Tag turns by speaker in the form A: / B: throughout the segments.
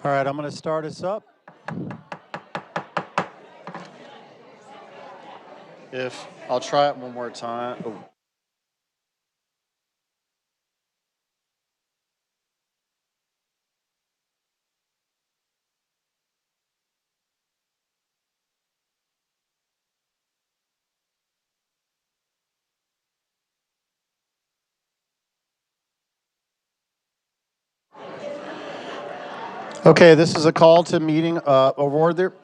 A: All right, I'm going to start us up. I'll try it one more time. Oh. Okay, this is a call to meeting of order.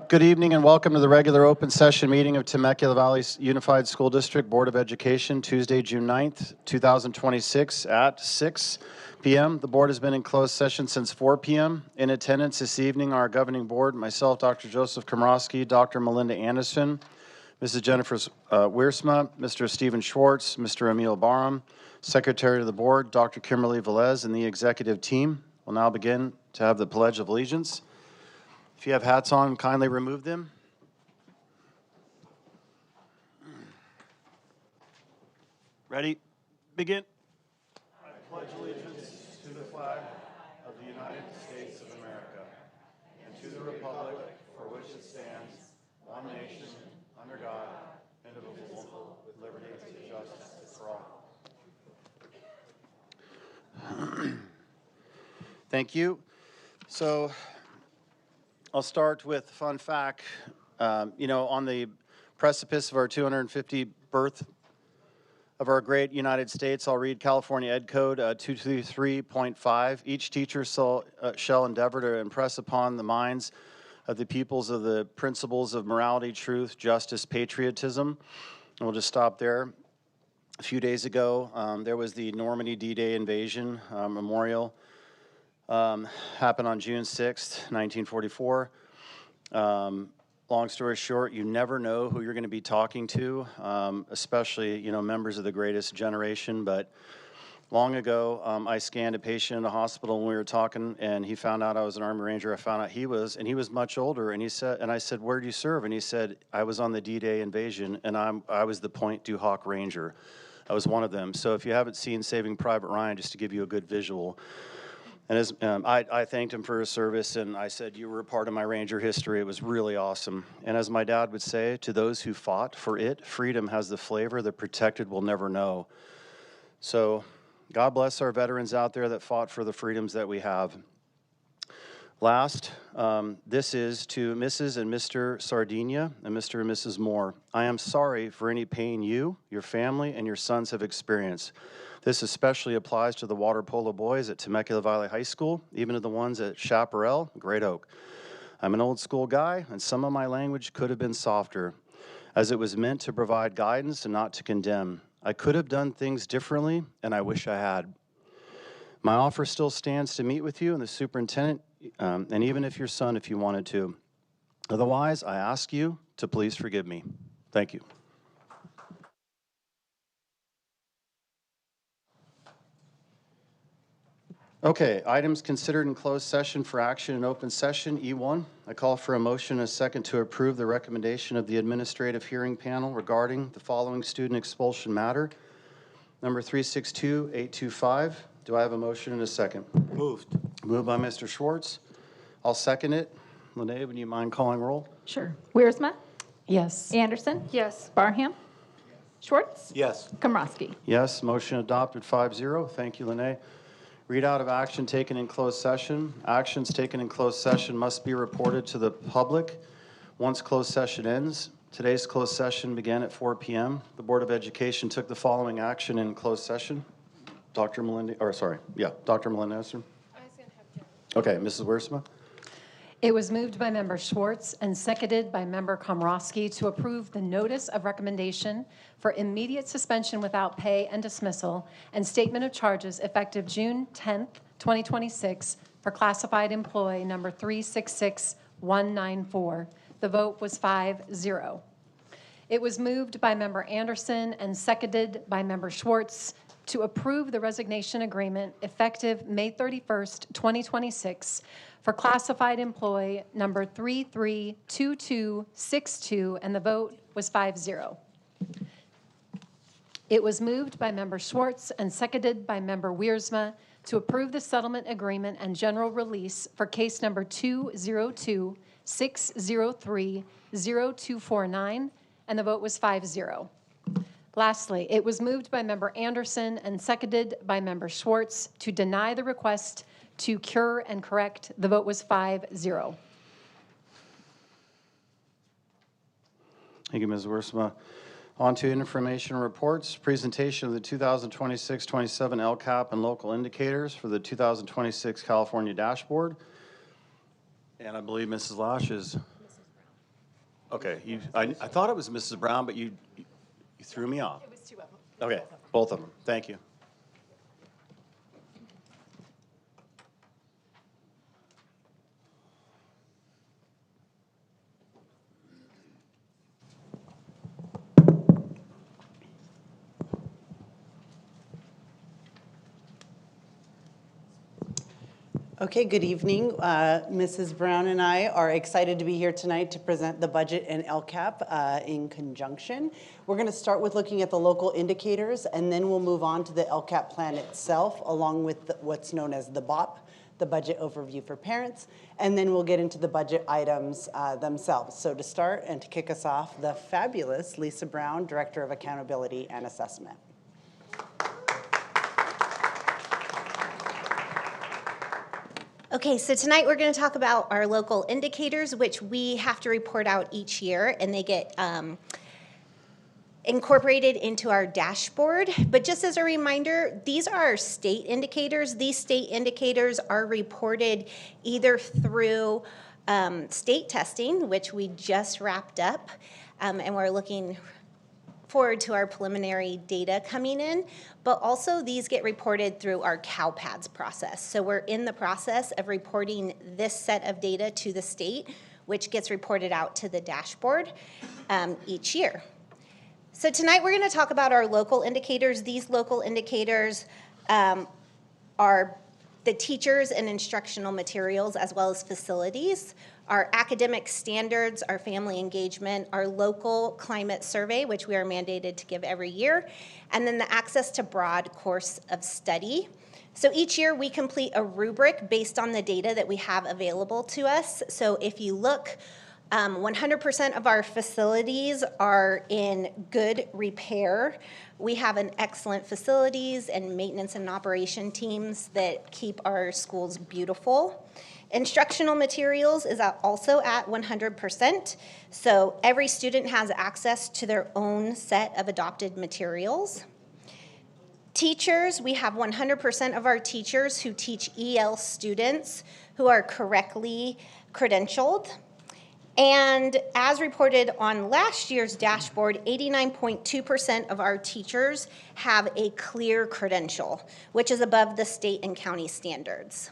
A: Good evening and welcome to the regular open session meeting of Temecula Valley Unified School District Board of Education, Tuesday, June 9th, 2026 at 6 p.m. The board has been in closed session since 4 p.m. In attendance this evening, our governing board, myself, Dr. Joseph Komrosky, Dr. Melinda Anderson, Mrs. Jennifer Wiersma, Mr. Stephen Schwartz, Mr. Emil Barham, Secretary of the Board, Dr. Kimberly Velez, and the executive team. We'll now begin to have the Pledge of Allegiance. If you have hats on, kindly remove them. Ready? Begin. I pledge allegiance to the flag of the United States of America and to the republic for which it stands, one nation, under God, indivisible, with liberty and justice for all. Thank you. So I'll start with a fun fact. On the precipice of our 250th birth of our great United States, I'll read California Ed Code 223.5. Each teacher shall endeavor to impress upon the minds of the pupils of the principles of morality, truth, justice, patriotism. And we'll just stop there. A few days ago, there was the Normandy D-Day invasion memorial. Happened on June 6th, 1944. Long story short, you never know who you're going to be talking to, especially, members of the greatest generation. But long ago, I scanned a patient in the hospital when we were talking, and he found out I was an Army Ranger. I found out he was much older. And I said, "Where do you serve?" And he said, "I was on the D-Day invasion, and I was the Point Du Hoc Ranger. I was one of them." So if you haven't seen Saving Private Ryan, just to give you a good visual. And as I thanked him for his service, and I said, "You were a part of my Ranger history. It was really awesome." And as my dad would say, to those who fought for it, freedom has the flavor the protected will never know. So God bless our veterans out there that fought for the freedoms that we have. Last, this is to Mrs. and Mr. Sardinia and Mr. and Mrs. Moore. I am sorry for any pain you, your family, and your sons have experienced. This especially applies to the water polo boys at Temecula Valley High School, even to the ones at Chaparral, Great Oak. I'm an old school guy, and some of my language could have been softer, as it was meant to provide guidance and not to condemn. I could have done things differently, and I wish I had. My offer still stands to meet with you and the superintendent, and even if your son, if you wanted to. Otherwise, I ask you to please forgive me. Thank you. Okay, items considered in closed session for action in open session, E1. I call for a motion and a second to approve the recommendation of the administrative hearing panel regarding the following student expulsion matter. Number 362825. Do I have a motion and a second?
B: Moved.
A: Moved by Mr. Schwartz. I'll second it. Lene, would you mind calling roll?
C: Sure. Wiersma?
D: Yes.
C: Anderson?
D: Yes.
C: Barham? Schwartz?
B: Yes.
C: Komrosky?
A: Yes, motion adopted 5-0. Thank you, Lene. Readout of action taken in closed session. Actions taken in closed session must be reported to the public once closed session ends. Today's closed session began at 4 p.m. The Board of Education took the following action in closed session. Dr. Melinda Anderson. Okay, Mrs. Wiersma.
D: It was moved by Member Schwartz and seconded by Member Komrosky to approve the notice of recommendation for immediate suspension without pay and dismissal and statement of charges effective June 10th, 2026 for classified employee number 366194. The vote was 5-0. It was moved by Member Anderson and seconded by Member Schwartz to approve the resignation agreement effective May 31st, 2026 for classified employee number 332262, and the vote was 5-0. It was moved by Member Schwartz and seconded by Member Wiersma to approve the settlement agreement and general release for case number 202-603-0249, and the vote was 5-0. Lastly, it was moved by Member Anderson and seconded by Member Schwartz to deny the request to cure and correct. The vote was 5-0.
A: Thank you, Ms. Wiersma. On to information reports. Presentation of the 2026-27 LCAP and local indicators for the 2026 California dashboard. And I believe Mrs. Lash is. Okay, I thought it was Mrs. Brown, but you threw me off.
C: It was two of them.
A: Okay, both of them. Thank you.
B: Okay, good evening. Mrs. Brown and I are excited to be here tonight to present the budget and LCAP in conjunction. We're going to start with looking at the local indicators, and then we'll move on to the LCAP plan itself, along with what's known as the BOP, the Budget Overview for Parents, and then we'll get into the budget items themselves. So to start and to kick us off, the fabulous Lisa Brown, Director of Accountability and Assessment.
E: Okay, so tonight we're going to talk about our local indicators, which we have to report out each year, and they get incorporated into our dashboard. But just as a reminder, these are our state indicators. These state indicators are reported either through state testing, which we just wrapped up, and we're looking forward to our preliminary data coming in, but also these get reported through our CalPADS process. So we're in the process of reporting this set of data to the state, which gets reported out to the dashboard each year. So tonight we're going to talk about our local indicators. These local indicators are the teachers and instructional materials as well as facilities, our academic standards, our family engagement, our local climate survey, which we are mandated to give every year, and then the access to broad course of study. So each year we complete a rubric based on the data that we have available to us. So if you look, 100% of our facilities are in good repair. We have an excellent facilities and maintenance and operation teams that keep our schools beautiful. Instructional materials is also at 100%, so every student has access to their own set of adopted materials. Teachers, we have 100% of our teachers who teach EL students who are correctly credentialed. And as reported on last year's dashboard, 89.2% of our teachers have a clear credential, which is above the state and county standards.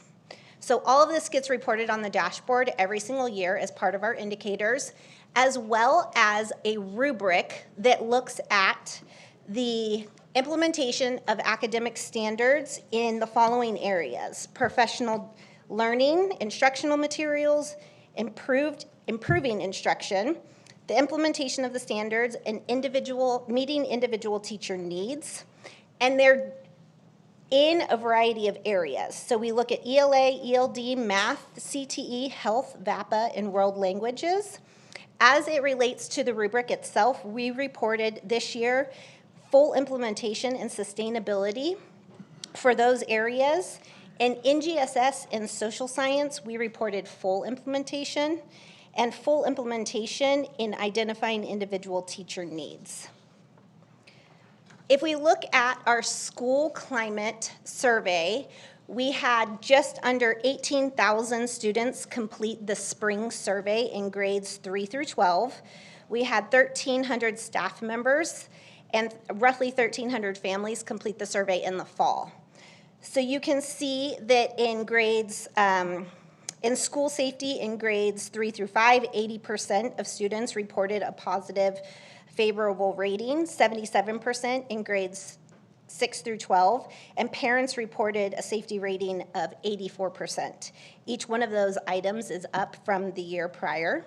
E: So all of this gets reported on the dashboard every single year as part of our indicators, as well as a rubric that looks at the implementation of academic standards in the following areas: professional learning, instructional materials, improving instruction, the implementation of the standards, and meeting individual teacher needs. And they're in a variety of areas. So we look at ELA, ELD, math, CTE, health, VAPA, and world languages. As it relates to the rubric itself, we reported this year full implementation and sustainability for those areas. And in GSS and social science, we reported full implementation and full implementation in identifying individual teacher needs. If we look at our school climate survey, we had just under 18,000 students complete the spring survey in grades 3 through 12. We had 1,300 staff members and roughly 1,300 families complete the survey in the fall. So you can see that in grades, in school safety in grades 3 through 5, 80% of students reported a positive favorable rating, 77% in grades 6 through 12, and parents reported a safety rating of 84%. Each one of those items is up from the year prior.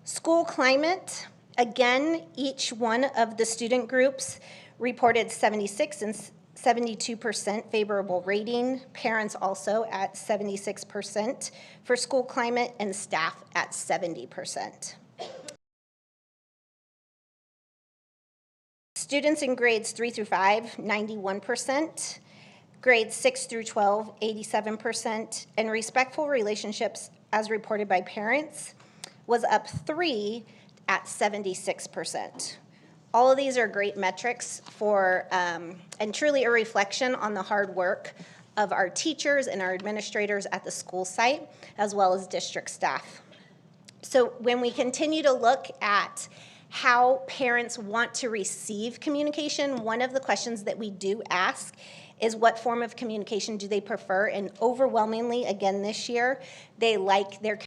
E: School climate, again, each one of the student groups reported 76 and 72% favorable rating, parents also at 76% for school climate, and staff at 70%. Students in grades 3 through 5, 91%. Grades 6 through 12, 87%. And respectful relationships, as reported by parents, was up 3 at 76%. All of these are great metrics for, and truly a reflection on the hard work of our teachers and our administrators at the school site, as well as district staff. So when we continue to look at how parents want to receive communication, one of the questions that we do ask is what form of communication do they prefer? And overwhelmingly, again this year, they like their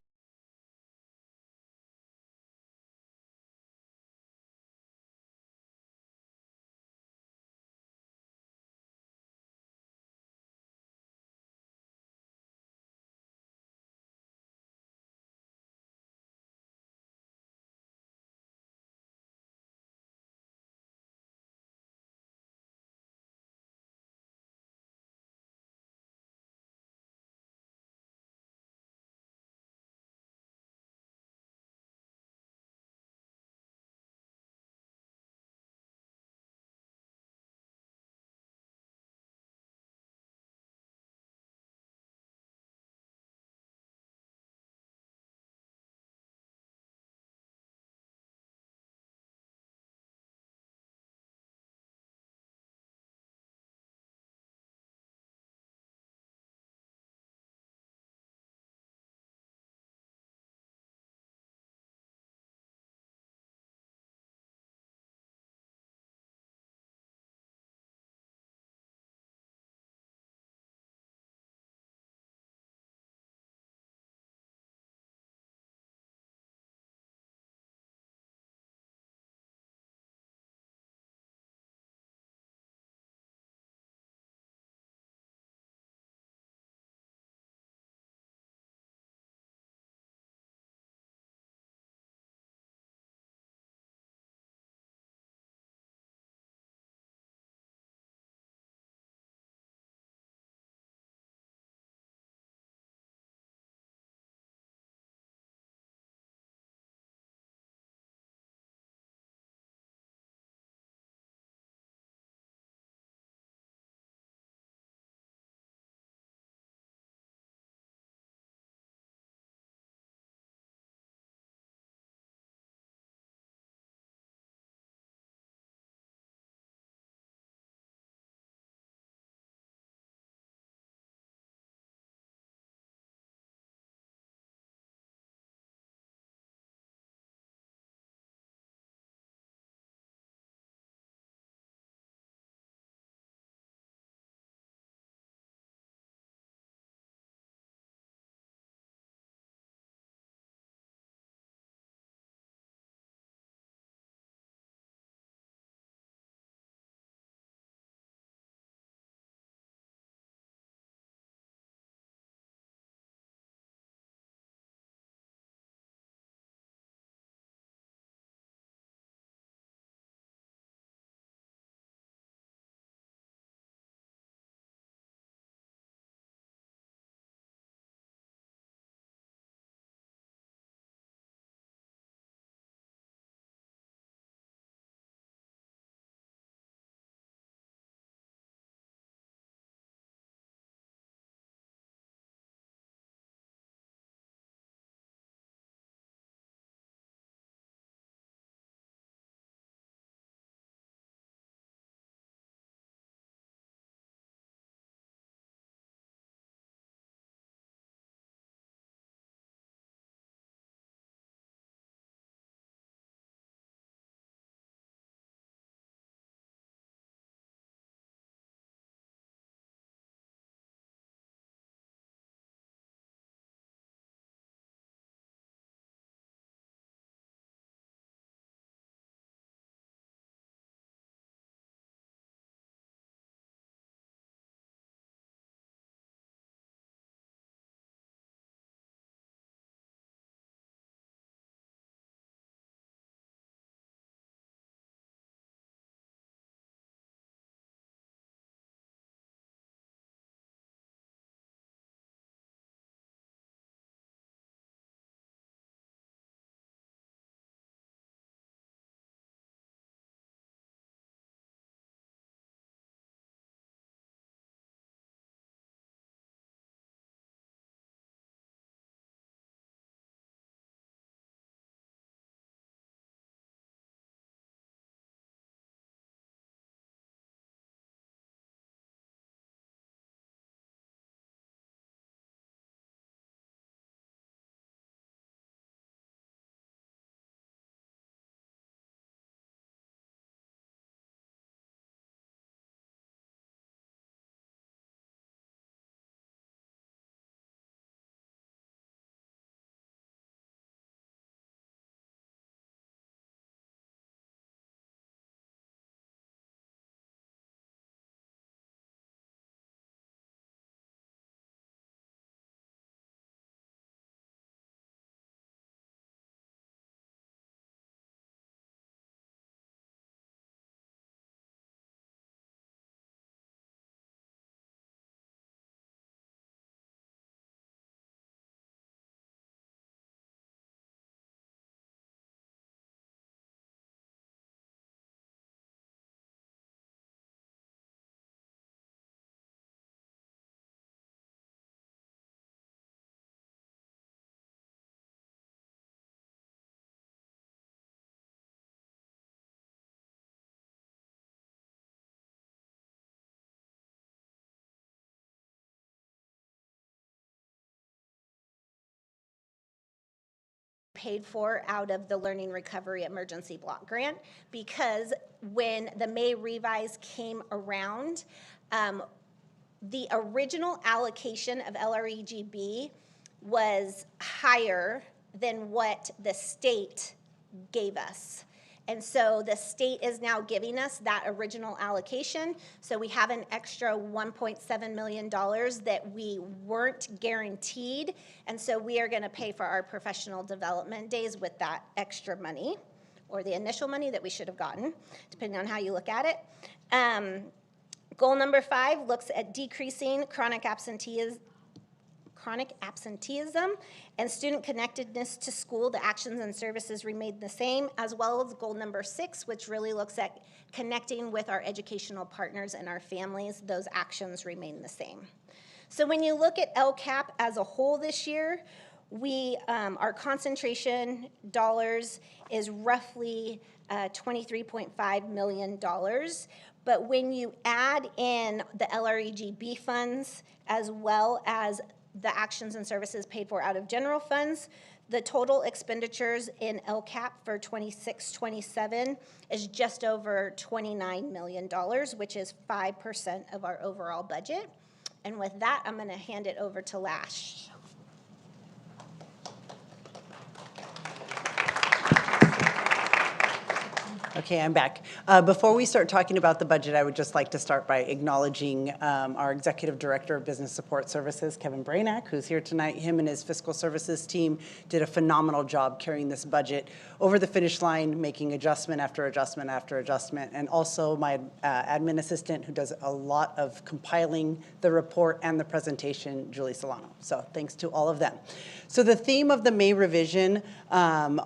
E: paid for out of the Learning Recovery Emergency Block Grant, because when the May revise came around, the original allocation of LREGB was higher than what the state gave us. And so the state is now giving us that original allocation. So we have an extra $1.7 million that we weren't guaranteed. And so we are going to pay for our professional development days with that extra money, or the initial money that we should have gotten, depending on how you look at it. Goal number 5 looks at decreasing chronic absenteeism and student connectedness to school. The actions and services remain the same, as well as goal number 6, which really looks at connecting with our educational partners and our families. Those actions remain the same. So when you look at LCAP as a whole this year, our concentration dollars is roughly $23.5 million. But when you add in the LREGB funds, as well as the actions and services paid for out of general funds, the total expenditures in LCAP for 26-27 is just over $29 million, which is 5% of our overall budget. And with that, I'm going to hand it over to Lash.
B: Okay, I'm back. Before we start talking about the budget, I would just like to start by acknowledging our Executive Director of Business Support Services, Kevin Brainack, who's here tonight. Him and his fiscal services team did a phenomenal job carrying this budget over the finish line, making adjustment after adjustment after adjustment, and also my admin assistant, who does a lot of compiling the report and the presentation, Julie Solano. So thanks to all of them. So the theme of the May revision I'm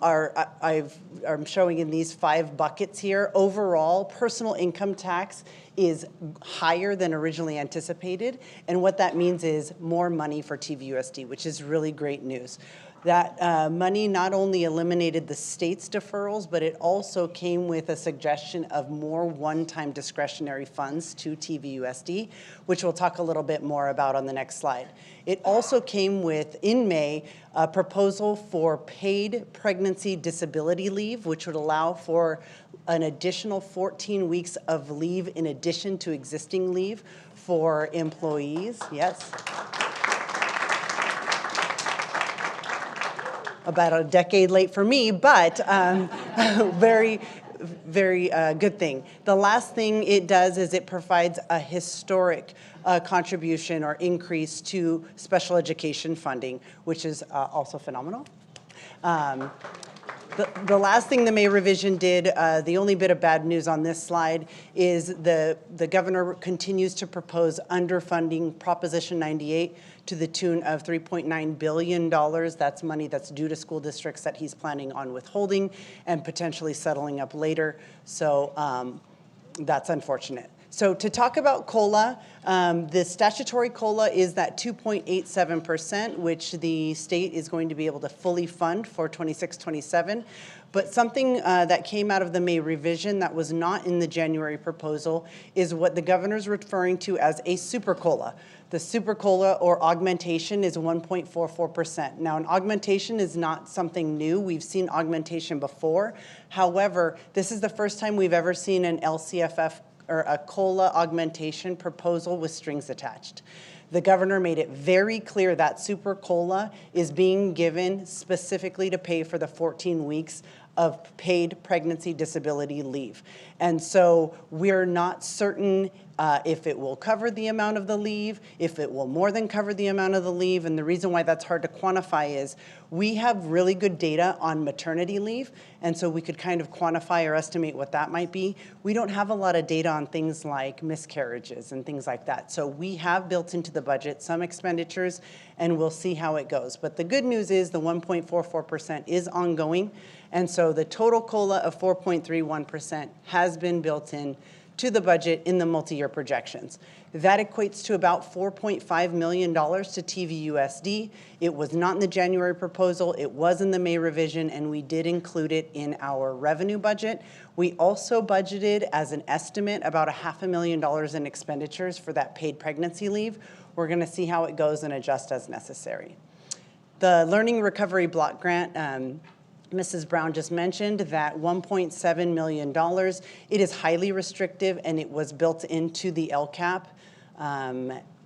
B: showing in these 5 buckets here. Overall, personal income tax is higher than originally anticipated, and what that means is more money for TVUSD, which is really great news. That money not only eliminated the state's deferrals, but it also came with a suggestion of more one-time discretionary funds to TVUSD, which we'll talk a little bit more about on the next slide. It also came with, in May, a proposal for paid pregnancy disability leave, which would allow for an additional 14 weeks of leave in addition to existing leave for employees. Yes. About a decade late for me, but very, very good thing. The last thing it does is it provides a historic contribution or increase to special education funding, which is also phenomenal. The last thing the May revision did, the only bit of bad news on this slide, is the governor continues to propose underfunding Proposition 98 to the tune of $3.9 billion. That's money that's due to school districts that he's planning on withholding and potentially settling up later. So that's unfortunate. So to talk about COLA, the statutory COLA is that 2.87%, which the state is going to be able to fully fund for 26-27. But something that came out of the May revision that was not in the January proposal is what the governor's referring to as a super COLA. The super COLA or augmentation is 1.44%. Now, an augmentation is not something new. We've seen augmentation before. However, this is the first time we've ever seen an LCFF or a COLA augmentation proposal with strings attached. The governor made it very clear that super COLA is being given specifically to pay for the 14 weeks of paid pregnancy disability leave. And so we're not certain if it will cover the amount of the leave, if it will more than cover the amount of the leave. And the reason why that's hard to quantify is we have really good data on maternity leave, and so we could kind of quantify or estimate what that might be. We don't have a lot of data on things like miscarriages and things like that. So we have built into the budget some expenditures, and we'll see how it goes. But the good news is the 1.44% is ongoing, and so the total COLA of 4.31% has been built in to the budget in the multi-year projections. That equates to about $4.5 million to TVUSD. It was not in the January proposal, it was in the May revision, and we did include it in our revenue budget. We also budgeted as an estimate about $500,000 in expenditures for that paid pregnancy leave. We're gonna see how it goes and adjust as necessary. The Learning Recovery Block Grant, Mrs. Brown just mentioned that $1.7 million, it is highly restrictive and it was built into the LCAP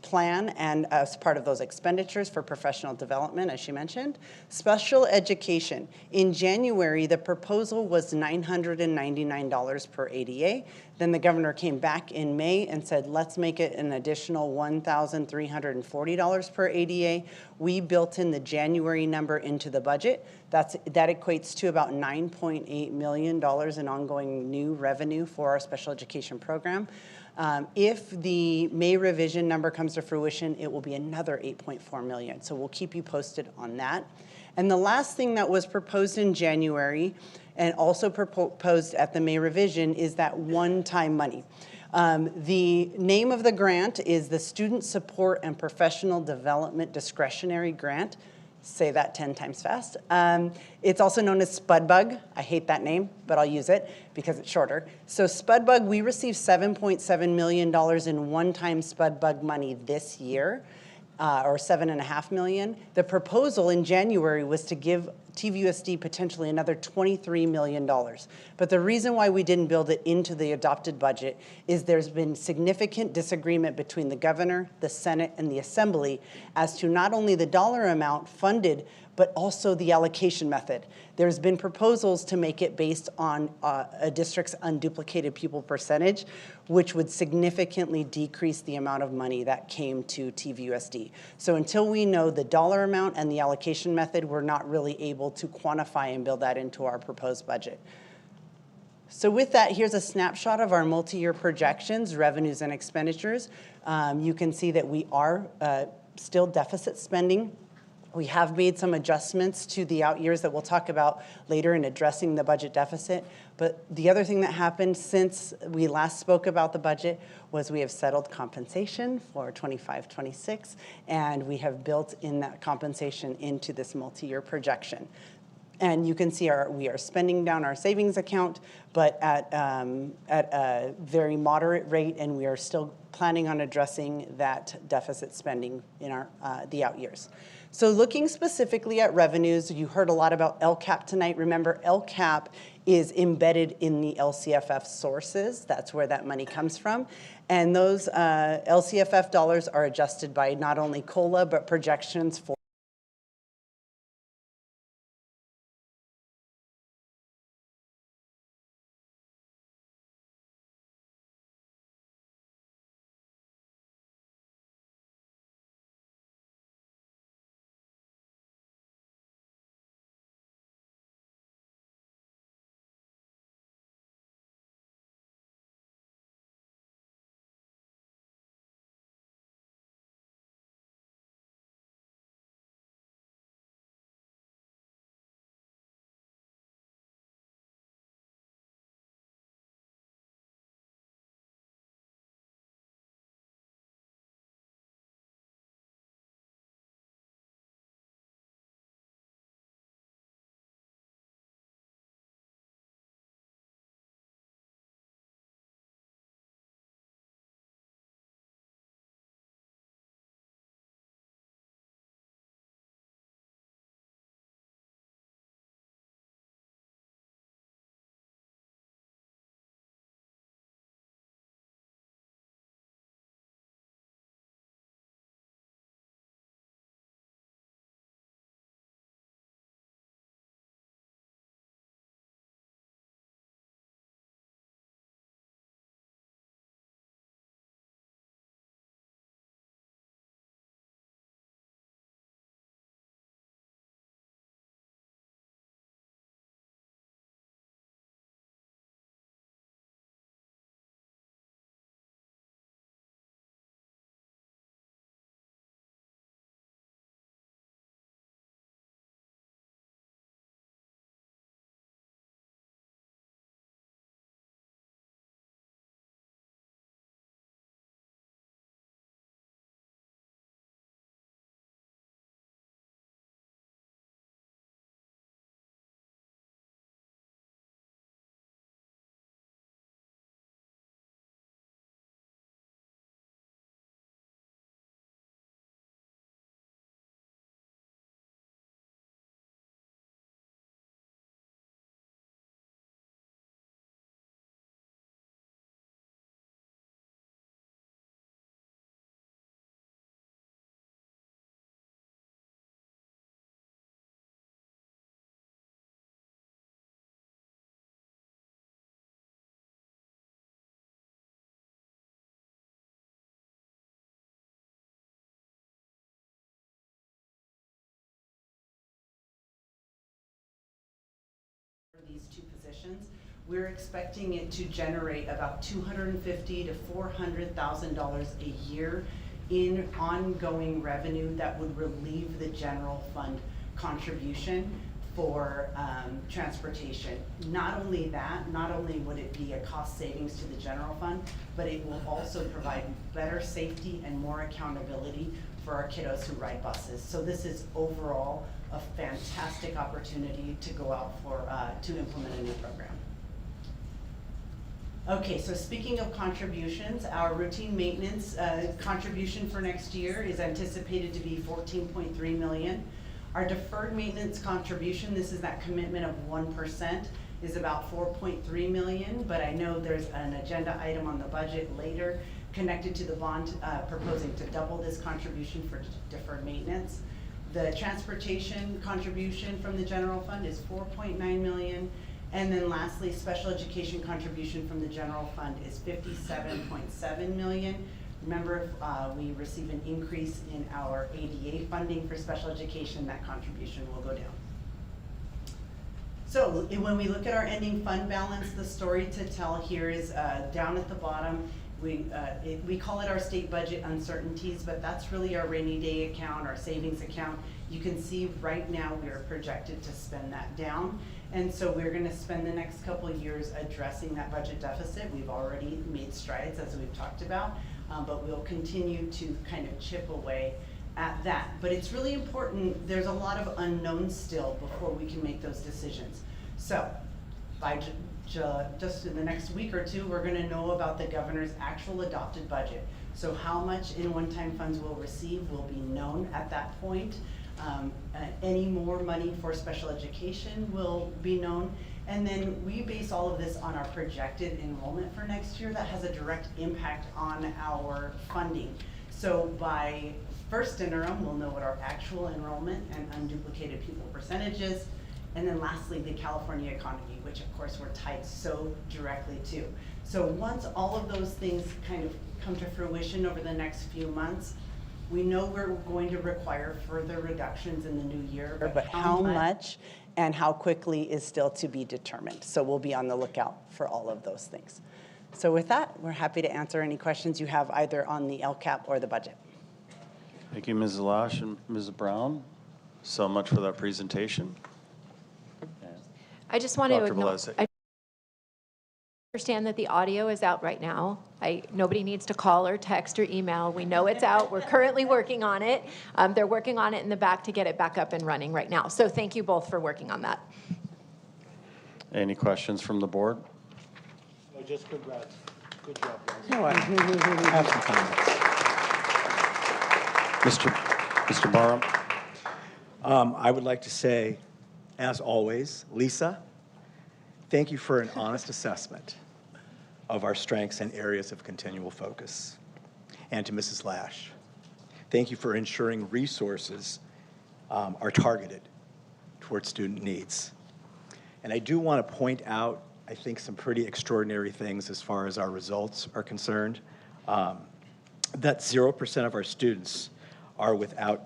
B: plan and as part of those expenditures for professional development, as she mentioned. Special education. In January, the proposal was $999 per ADA. Then the governor came back in May and said, let's make it an additional $1,340 per ADA. We built in the January number into the budget. That equates to about $9.8 million in ongoing new revenue for our special education program. If the May revision number comes to fruition, it will be another $8.4 million. So we'll keep you posted on that. And the last thing that was proposed in January and also proposed at the May revision is that one-time money. The name of the grant is the Student Support and Professional Development Discretionary Grant. Say that 10 times fast. It's also known as SPUDBUG. I hate that name, but I'll use it because it's shorter. So SPUDBUG, we received $7.7 million in one-time SPUDBUG money this year, or $7.5 million. The proposal in January was to give TVUSD potentially another $23 million. But the reason why we didn't build it into the adopted budget is there's been significant disagreement between the governor, the Senate, and the Assembly as to not only the dollar amount funded, but also the allocation method. There's been proposals to make it based on a district's unduplicated pupil percentage, which would significantly decrease the amount of money that came to TVUSD. So until we know the dollar amount and the allocation method, we're not really able to quantify and build that into our proposed budget. So with that, here's a snapshot of our multi-year projections, revenues and expenditures. You can see that we are still deficit spending. We have made some adjustments to the out years that we'll talk about later in addressing the budget deficit. But the other thing that happened since we last spoke about the budget was we have settled compensation for 25-26, and we have built in that compensation into this multi-year projection. And you can see we are spending down our savings account, but at a very moderate rate, and we are still planning on addressing that deficit spending in the out years. So looking specifically at revenues, you heard a lot about LCAP tonight. Remember, LCAP is embedded in the LCFF sources. That's where that money comes from. And those LCFF dollars are adjusted by not only COLA, but projections for sessions, we're expecting it to generate about $250,000 to $400,000 a year in ongoing revenue that would relieve the general fund contribution for transportation. Not only that, not only would it be a cost savings to the general fund, but it will also provide better safety and more accountability for our kiddos who ride buses. So this is overall a fantastic opportunity to go out for, to implement a new program. Okay, so speaking of contributions, our routine maintenance contribution for next year is anticipated to be $14.3 million. Our deferred maintenance contribution, this is that commitment of 1%, is about $4.3 million, but I know there's an agenda item on the budget later connected to the bond proposing to double this contribution for deferred maintenance. The transportation contribution from the general fund is $4.9 million. And then lastly, special education contribution from the general fund is $57.7 million. Remember, if we receive an increase in our ADA funding for special education, that contribution will go down. So when we look at our ending fund balance, the story to tell here is down at the bottom. We call it our state budget uncertainties, but that's really our rainy day account, our savings account. You can see right now we are projected to spend that down. And so we're going to spend the next couple of years addressing that budget deficit. We've already made strides, as we've talked about, but we'll continue to kind of chip away at that. But it's really important, there's a lot of unknowns still before we can make those decisions. So by just in the next week or two, we're going to know about the governor's actual adopted budget. So how much in one-time funds we'll receive will be known at that point. Any more money for special education will be known. And then we base all of this on our projected enrollment for next year. That has a direct impact on our funding. So by first interim, we'll know what our actual enrollment and unduplicated pupil percentages. And then lastly, the California economy, which of course we're tied so directly to. So once all of those things kind of come to fruition over the next few months, we know we're going to require further reductions in the new year. But how much and how quickly is still to be determined. So we'll be on the lookout for all of those things. So with that, we're happy to answer any questions you have either on the LCAP or the budget.
A: Thank you, Ms. Lash and Ms. Brown, so much for that presentation.
C: I just want to
A: Dr. Velez.
C: I understand that the audio is out right now. Nobody needs to call or text or email. We know it's out. We're currently working on it. They're working on it in the back to get it back up and running right now. So thank you both for working on that.
A: Any questions from the board?
F: No, just congrats. Good job, guys.
B: No, I
F: Have some comments.
A: Mr. Barham?
F: I would like to say, as always, Lisa, thank you for an honest assessment of our strengths and areas of continual focus. And to Mrs. Lash, thank you for ensuring resources are targeted towards student needs. And I do want to point out, I think, some pretty extraordinary things as far as our results are concerned. That 0% of our students are without,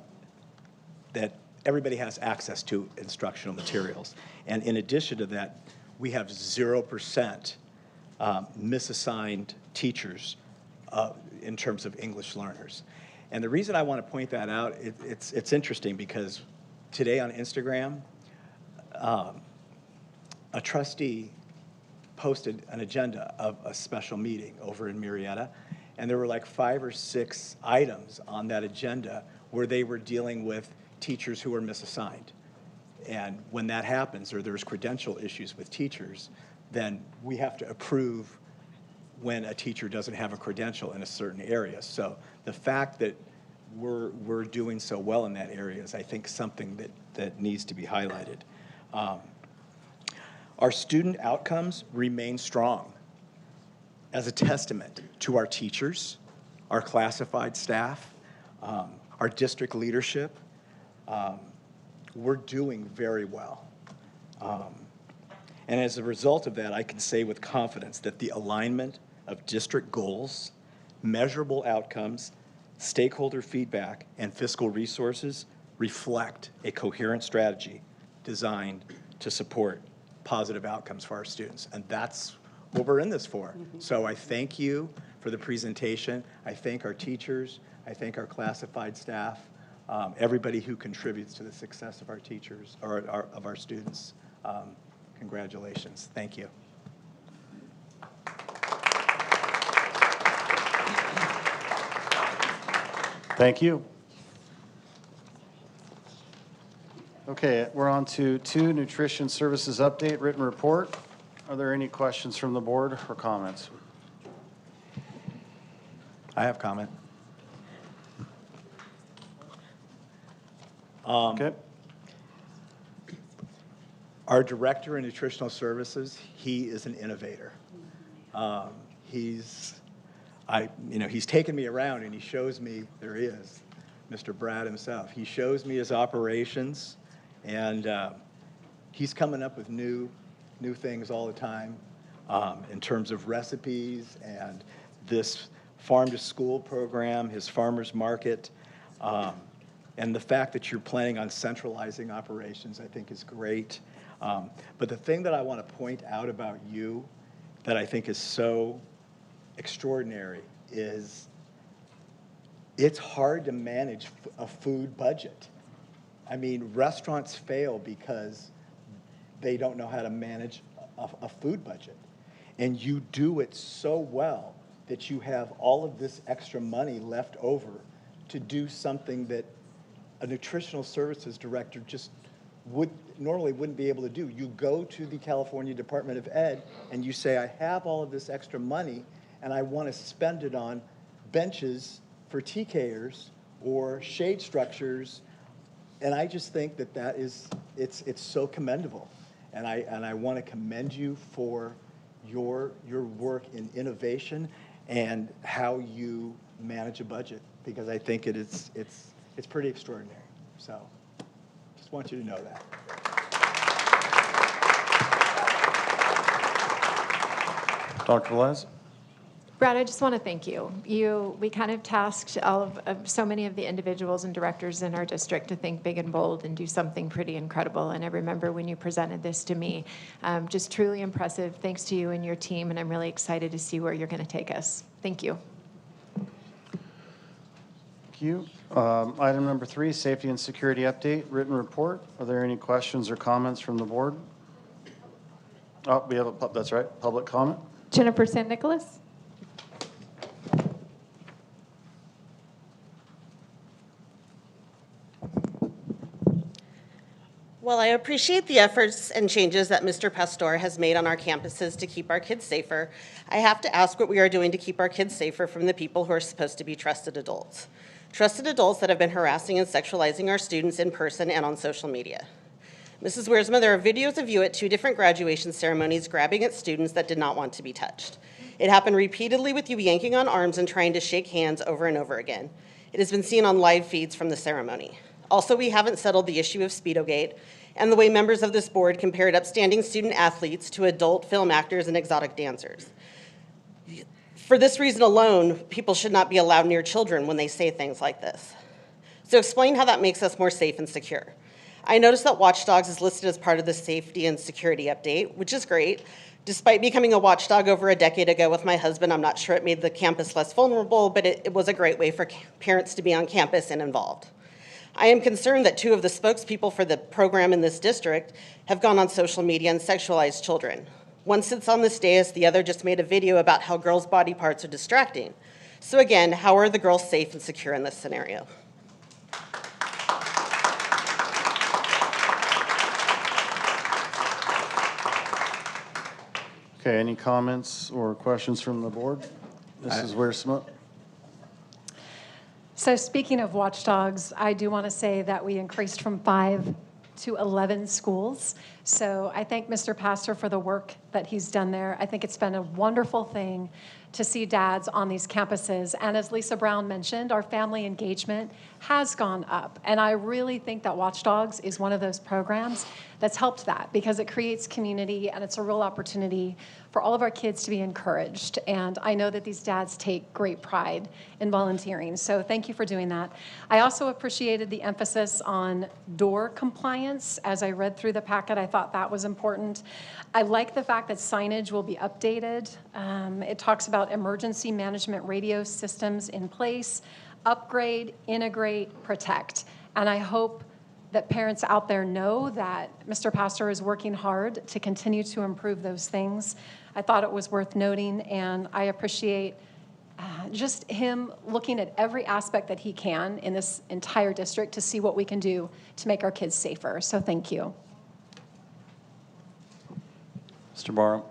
F: that everybody has access to instructional materials. And in addition to that, we have 0% misassigned teachers in terms of English learners. And the reason I want to point that out, it's interesting because today on Instagram, a trustee posted an agenda of a special meeting over in Murrieta, and there were like 5 or 6 items on that agenda where they were dealing with teachers who were misassigned. And when that happens, or there's credential issues with teachers, then we have to approve when a teacher doesn't have a credential in a certain area. So the fact that we're doing so well in that area is, I think, something that needs to be highlighted. Our student outcomes remain strong as a testament to our teachers, our classified staff, our district leadership. We're doing very well. And as a result of that, I can say with confidence that the alignment of district goals, measurable outcomes, stakeholder feedback, and fiscal resources reflect a coherent strategy designed to support positive outcomes for our students. And that's what we're in this for. So I thank you for the presentation. I thank our teachers. I thank our classified staff, everybody who contributes to the success of our teachers, or of our students. Congratulations. Thank you.
A: Thank you. Okay, we're on to 2, Nutrition Services Update, Written Report. Are there any questions from the board or comments?
F: I have comment.
A: Okay.
F: Our director in nutritional services, he is an innovator. He's taken me around and he shows me, there he is, Mr. Brad himself. He shows me his operations, and he's coming up with new things all the time in terms of recipes and this farm to school program, his farmers market. And the fact that you're planning on centralizing operations, I think, is great. But the thing that I want to point out about you that I think is so extraordinary is it's hard to manage a food budget. I mean, restaurants fail because they don't know how to manage a food budget. And you do it so well that you have all of this extra money left over to do something that a nutritional services director just normally wouldn't be able to do. You go to the California Department of Ed and you say, I have all of this extra money and I want to spend it on benches for TKers or shade structures. And I just think that it's so commendable. And I want to commend you for your work in innovation and how you manage a budget, because I think it's pretty extraordinary. So just want you to know that.
A: Dr. Velez?
C: Brad, I just want to thank you. We kind of tasked all of so many of the individuals and directors in our district to think big and bold and do something pretty incredible. And I remember when you presented this to me, just truly impressive. Thanks to you and your team, and I'm really excited to see where you're going to take us. Thank you.
A: Thank you. Item number 3, Safety and Security Update, Written Report. Are there any questions or comments from the board? Oh, we have that's right, public comment.
G: Jennifer San Nicolas.
B: Well, I appreciate the efforts and changes that Mr. Pastor has made on our campuses to keep our kids safer. I have to ask what we are doing to keep our kids safer from the people who are supposed to be trusted adults. Trusted adults that have been harassing and sexualizing our students in person and on social media. Mrs. Wiersma, there are videos of you at 2 different graduation ceremonies grabbing at students that did not want to be touched. It happened repeatedly with you yanking on arms and trying to shake hands over and over again. It has been seen on live feeds from the ceremony. Also, we haven't settled the issue of Speedogate and the way members of this board compared upstanding student athletes to adult film actors and exotic dancers. For this reason alone, people should not be allowed near children when they say things like this. So explain how that makes us more safe and secure. I noticed that Watchdogs is listed as part of the safety and security update, which is great. Despite becoming a watchdog over a decade ago with my husband, I'm not sure it made the campus less vulnerable, but it was a great way for parents to be on campus and involved. I am concerned that 2 of the spokespeople for the program in this district have gone on social media and sexualized children. One sits on this dais, the other just made a video about how girls' body parts are distracting. So again, how are the girls safe and secure in this scenario?
A: Okay, any comments or questions from the board? Mrs. Wiersma?
D: So speaking of watchdogs, I do want to say that we increased from 5 to 11 schools. So I thank Mr. Pastor for the work that he's done there. I think it's been a wonderful thing to see dads on these campuses. And as Lisa Brown mentioned, our family engagement has gone up. And I really think that Watchdogs is one of those programs that's helped that, because it creates community and it's a real opportunity for for all of our kids to be encouraged. And I know that these dads take great pride in volunteering. So thank you for doing that. I also appreciated the emphasis on door compliance. As I read through the packet, I thought that was important. I like the fact that signage will be updated. It talks about emergency management radio systems in place, upgrade, integrate, protect. And I hope that parents out there know that Mr. Pastor is working hard to continue to improve those things. I thought it was worth noting, and I appreciate just him looking at every aspect that he can in this entire district to see what we can do to make our kids safer. So thank you.
A: Mr. Barham.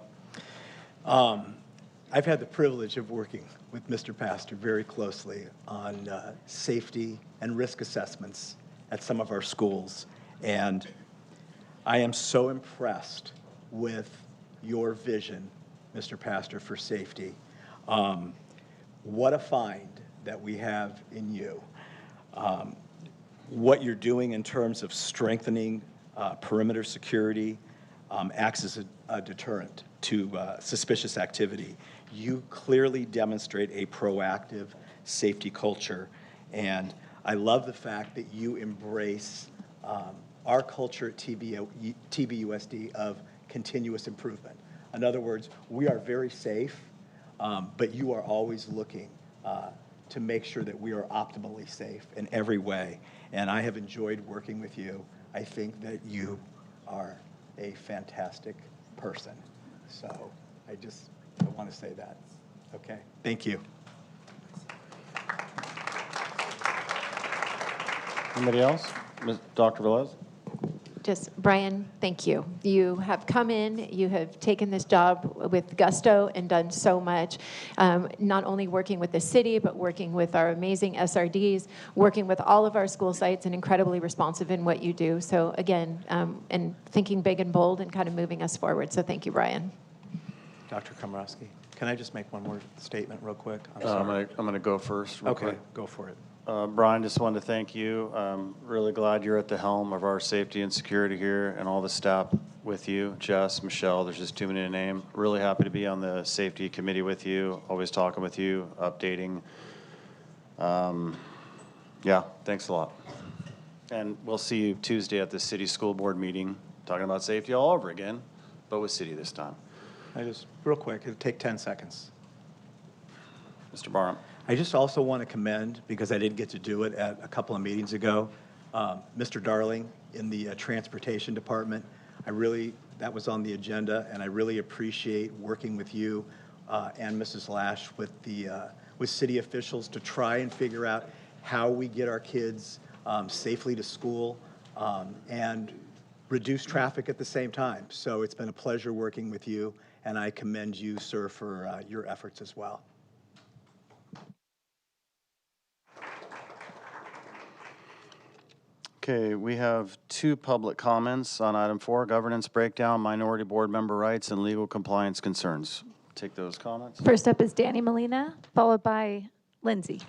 F: I've had the privilege of working with Mr. Pastor very closely on safety and risk assessments at some of our schools. And I am so impressed with your vision, Mr. Pastor, for safety. What a find that we have in you. What you're doing in terms of strengthening perimeter security acts as a deterrent to suspicious activity. You clearly demonstrate a proactive safety culture, and I love the fact that you embrace our culture at TVUSD of continuous improvement. In other words, we are very safe, but you are always looking to make sure that we are optimally safe in every way. And I have enjoyed working with you. I think that you are a fantastic person. So I want to say that. Okay, thank you.
A: Anybody else? Dr. Velez?
C: Just, Brian, thank you. You have come in, you have taken this job with gusto and done so much, not only working with the city, but working with our amazing SRDs, working with all of our school sites, and incredibly responsive in what you do. So again, and thinking big and bold and kind of moving us forward. So thank you, Brian.
F: Dr. Komrosky, can I just make one more statement real quick?
A: I'm going to go first. Real
F: Okay,
A: quick.
F: go for it.
A: Brian, just wanted to thank you. Really glad you're at the helm of our safety and security here, and all the staff with you. Jess, Michelle, there's just too many to name. Really happy to be on the safety committee with you, always talking with you, updating. Yeah, thanks a lot. And we'll see you Tuesday at the city school board meeting, talking about safety all over again, but with city this time.
F: Real quick, it'll take 10 seconds.
A: Mr. Barham.
F: I just also want to commend, because I didn't get to do it at a couple of meetings ago, Mr. Darling in the transportation department. That was on the agenda, and I really appreciate working with you and Mrs. Lash with city officials to try and figure out how we get our kids safely to school and reduce traffic at the same time. So it's been a pleasure working with you, and I commend you, sir, for your efforts as well.
A: Okay, we have 2 public comments on item 4, governance breakdown, minority board member rights, and legal compliance concerns. Take those comments.
G: First up is Danny Molina, followed by Lindsay.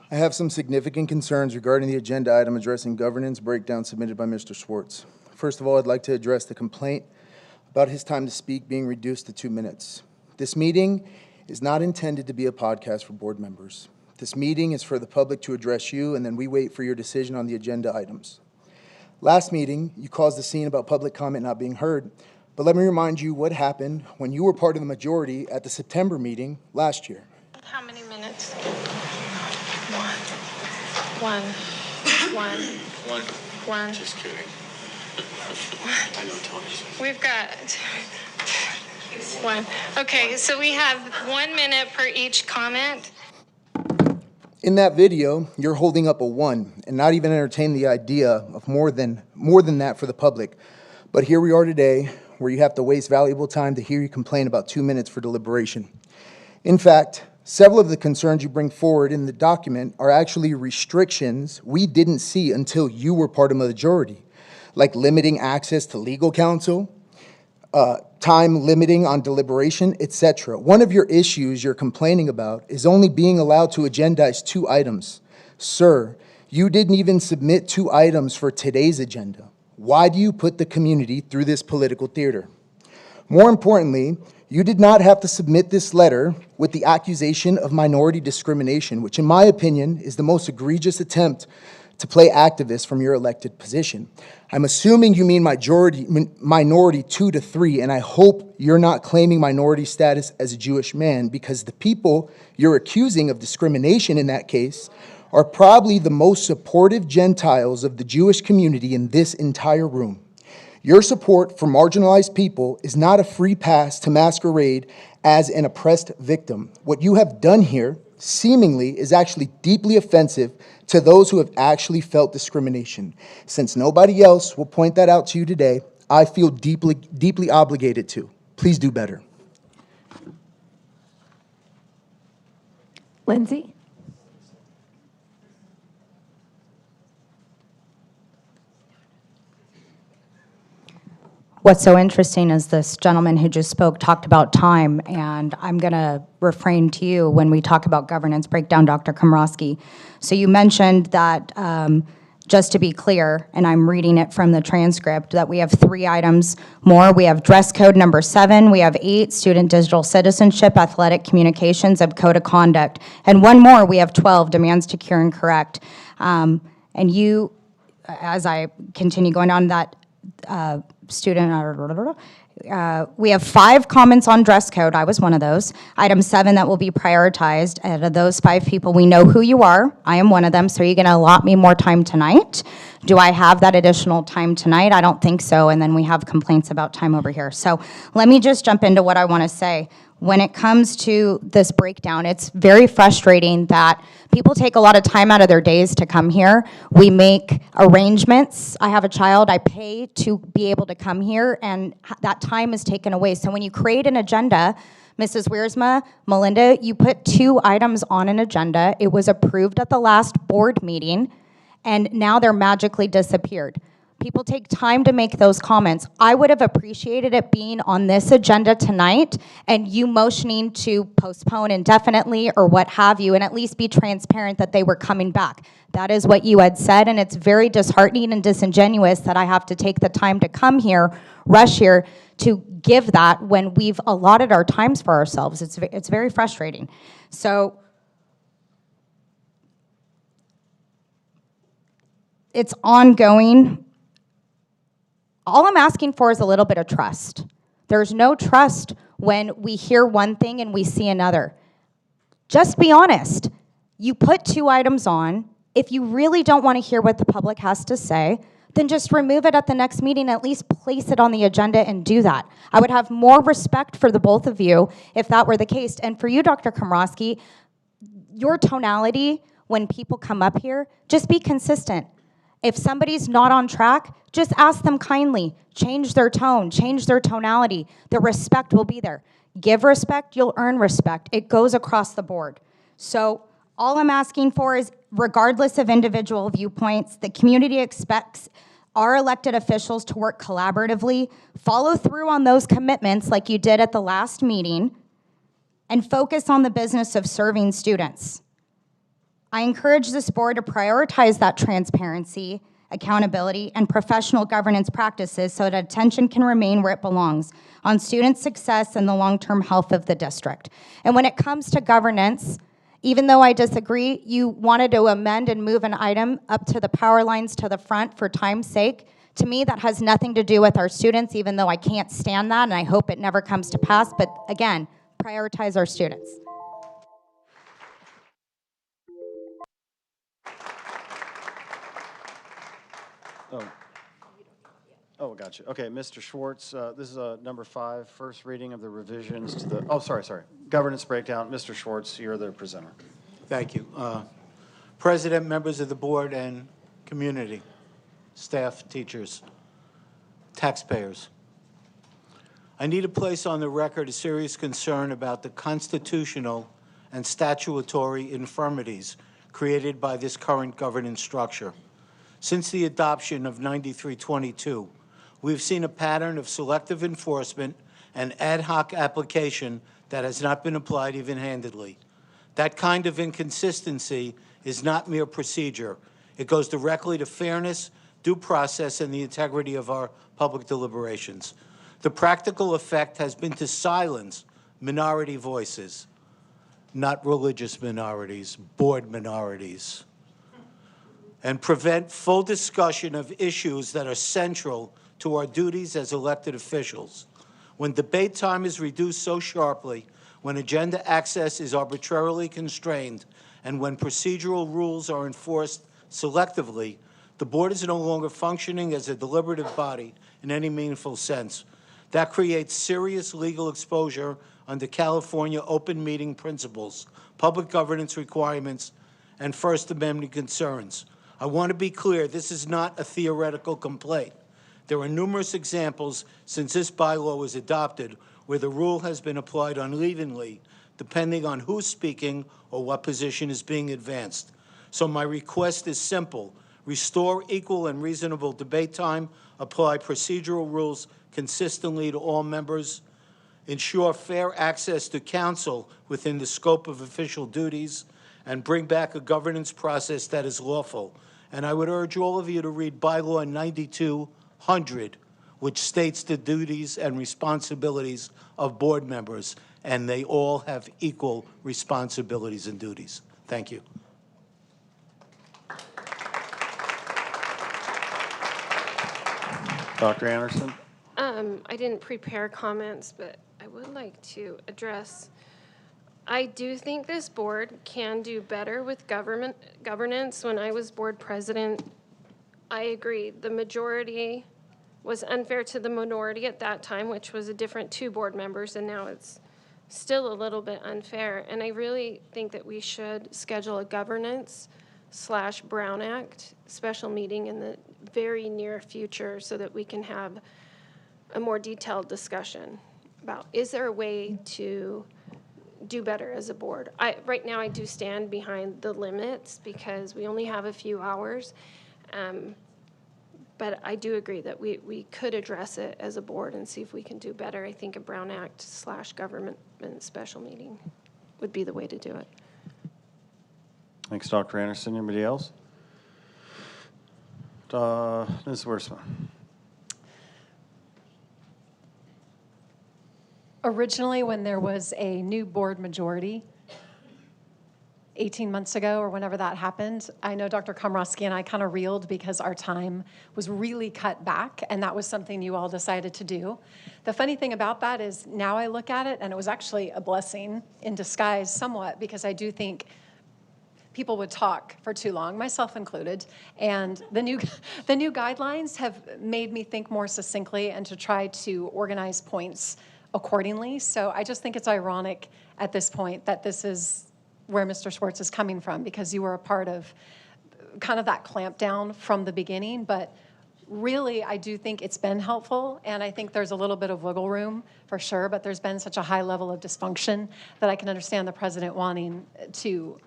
H: I have some significant concerns regarding the agenda item addressing governance breakdown submitted by Mr. Schwartz. First of all, I'd like to address the complaint about his time to speak being reduced to 2 minutes. This meeting is not intended to be a podcast for board members. This meeting is for the public to address you, and then we wait for your decision on the agenda items. Last meeting, you caused a scene about public comment not being heard, but let me remind you what happened when you were part of the majority at the September meeting last year.
I: How many minutes? One.
J: Just kidding. I know Tony's.
I: We've got one. Okay, so we have 1 minute per each comment.
H: In that video, you're holding up a 1 and not even entertain the idea of more than that for the public. But here we are today, where you have to waste valuable time to hear you complain about 2 minutes for deliberation. In fact, several of the concerns you bring forward in the document are actually restrictions we didn't see until you were part of the majority, like limiting access to legal counsel, time limiting on deliberation, etc. One of your issues you're complaining about is only being allowed to agendize 2 items. Sir, you didn't even submit 2 items for today's agenda. Why do you put the community through this political theater? More importantly, you did not have to submit this letter with the accusation of minority discrimination, which in my opinion is the most egregious attempt to play activist from your elected position. I'm assuming you mean minority 2 to 3, and I hope you're not claiming minority status as a Jewish man, because the people you're accusing of discrimination in that case are probably the most supportive Gentiles of the Jewish community in this entire room. Your support for marginalized people is not a free pass to masquerade as an oppressed victim. What you have done here, seemingly, is actually deeply offensive to those who have actually felt discrimination. Since nobody else will point that out to you today, I feel deeply obligated to. Please do better.
G: Lindsay?
K: What's so interesting is this gentleman who just spoke talked about time, and I'm going to refrain to you when we talk about governance breakdown, Dr. Komrosky. So you mentioned that, just to be clear, and I'm reading it from the transcript, that we have 3 items more. We have dress code number 7, we have 8, student digital citizenship, athletic communications, and code of conduct. And 1 more, we have 12, demands to cure and correct. And you, as I continue going on that, we have 5 comments on dress code. I was one of those. Item 7 that will be prioritized. Out of those 5 people, we know who you are. I am one of them. So are you going to allot me more time tonight? Do I have that additional time tonight? I don't think so. And then we have complaints about time over here. So let me just jump into what I want to say. When it comes to this breakdown, it's very frustrating that people take a lot of time out of their days to come here. We make arrangements. I have a child, I pay to be able to come here, and that time is taken away. So when you create an agenda, Mrs. Wiersma, Melinda, you put 2 items on an agenda. It was approved at the last board meeting, and now they're magically disappeared. People take time to make those comments. I would have appreciated it being on this agenda tonight and you motioning to postpone indefinitely or what have you, and at least be transparent that they were coming back. That is what you had said, and it's very disheartening and disingenuous that I have to take the time to come here, rush here, to give that when we've allotted our times for ourselves. It's very frustrating. So it's ongoing. All I'm asking for is a little bit of trust. There's no trust when we hear one thing and we see another. Just be honest. You put 2 items on. If you really don't want to hear what the public has to say, then just remove it at the next meeting, at least place it on the agenda and do that. I would have more respect for the both of you if that were the case. And for you, Dr. Komrosky, your tonality when people come up here, just be consistent. If somebody's not on track, just ask them kindly. Change their tone, change their tonality. The respect will be there. Give respect, you'll earn respect. It goes across the board. So all I'm asking for is, regardless of individual viewpoints, the community expects our elected officials to work collaboratively, follow through on those commitments like you did at the last meeting, and focus on the business of serving students. I encourage this board to prioritize that transparency, accountability, and professional governance practices so that attention can remain where it belongs, on student success and the long-term health of the district. And when it comes to governance, even though I disagree, you wanted to amend and move an item up to the power lines to the front for time's sake. To me, that has nothing to do with our students, even though I can't stand that, and I hope it never comes to pass. But again, prioritize our students.
A: Oh, gotcha. Okay, Mr. Schwartz, this is number 5, first reading of the revisions to the, oh, sorry. Governance breakdown. Mr. Schwartz, you're the presenter.
L: Thank you. President, members of the board, and community, staff, teachers, taxpayers. I need to place on the record a serious concern about the constitutional and statutory infirmities created by this current governance structure. Since the adoption of 9322, we've seen a pattern of selective enforcement and ad hoc application that has not been applied even-handedly. That kind of inconsistency is not mere procedure. It goes directly to fairness, due process, and the integrity of our public deliberations. The practical effect has been to silence minority voices, not religious minorities, board minorities, and prevent full discussion of issues that are central to our duties as elected officials. When debate time is reduced so sharply, when agenda access is arbitrarily constrained, and when procedural rules are enforced selectively, the board is no longer functioning as a deliberative body in any meaningful sense. That creates serious legal exposure under California open meeting principles, public governance requirements, and First Amendment concerns. I want to be clear, this is not a theoretical complaint. There are numerous examples since this bylaw was adopted where the rule has been applied unevenly, depending on who's speaking or what position is being advanced. So my request is simple. Restore equal and reasonable debate time, apply procedural rules consistently to all members, ensure fair access to counsel within the scope of official duties, and bring back a governance process that is lawful. And I would urge all of you to read Bylaw 9200, which states the duties and responsibilities of board members, and they all have equal responsibilities and duties. Thank you.
A: Dr. Anderson?
M: I didn't prepare comments, but I would like to address, I do think this board can do better with governance. When I was board president, I agree. The majority was unfair to the minority at that time, which was a different 2 board members, and now it's still a little bit unfair. And I really think that we should schedule a governance/Brown Act special meeting in the very near future so that we can have a more detailed discussion about, is there a way to do better as a board? Right now I do stand behind the limits because we only have a few hours, but I do agree that we could address it as a board and see if we can do better. I think a Brown Act/government special meeting would be the way to do it.
A: Thanks, Dr. Anderson. Anybody else? Ms. Wuersma.
D: Originally, when there was a new board majority, 18 months ago or whenever that happened, I know Dr. Komrosky and I kind of reeled because our time was really cut back, and that was something you all decided to do. The funny thing about that is now I look at it, and it was actually a blessing in disguise somewhat, because I do think people would talk for too long, myself included, and the new guidelines have made me think more succinctly and to try to organize points accordingly. So I just think it's ironic at this point that this is where Mr. Schwartz is coming from, because you were a part of kind of that clampdown from the beginning. But really, I do think it's been helpful, and I think there's a little bit of wiggle room for sure, but there's been such a high level of dysfunction that I can understand the president wanting to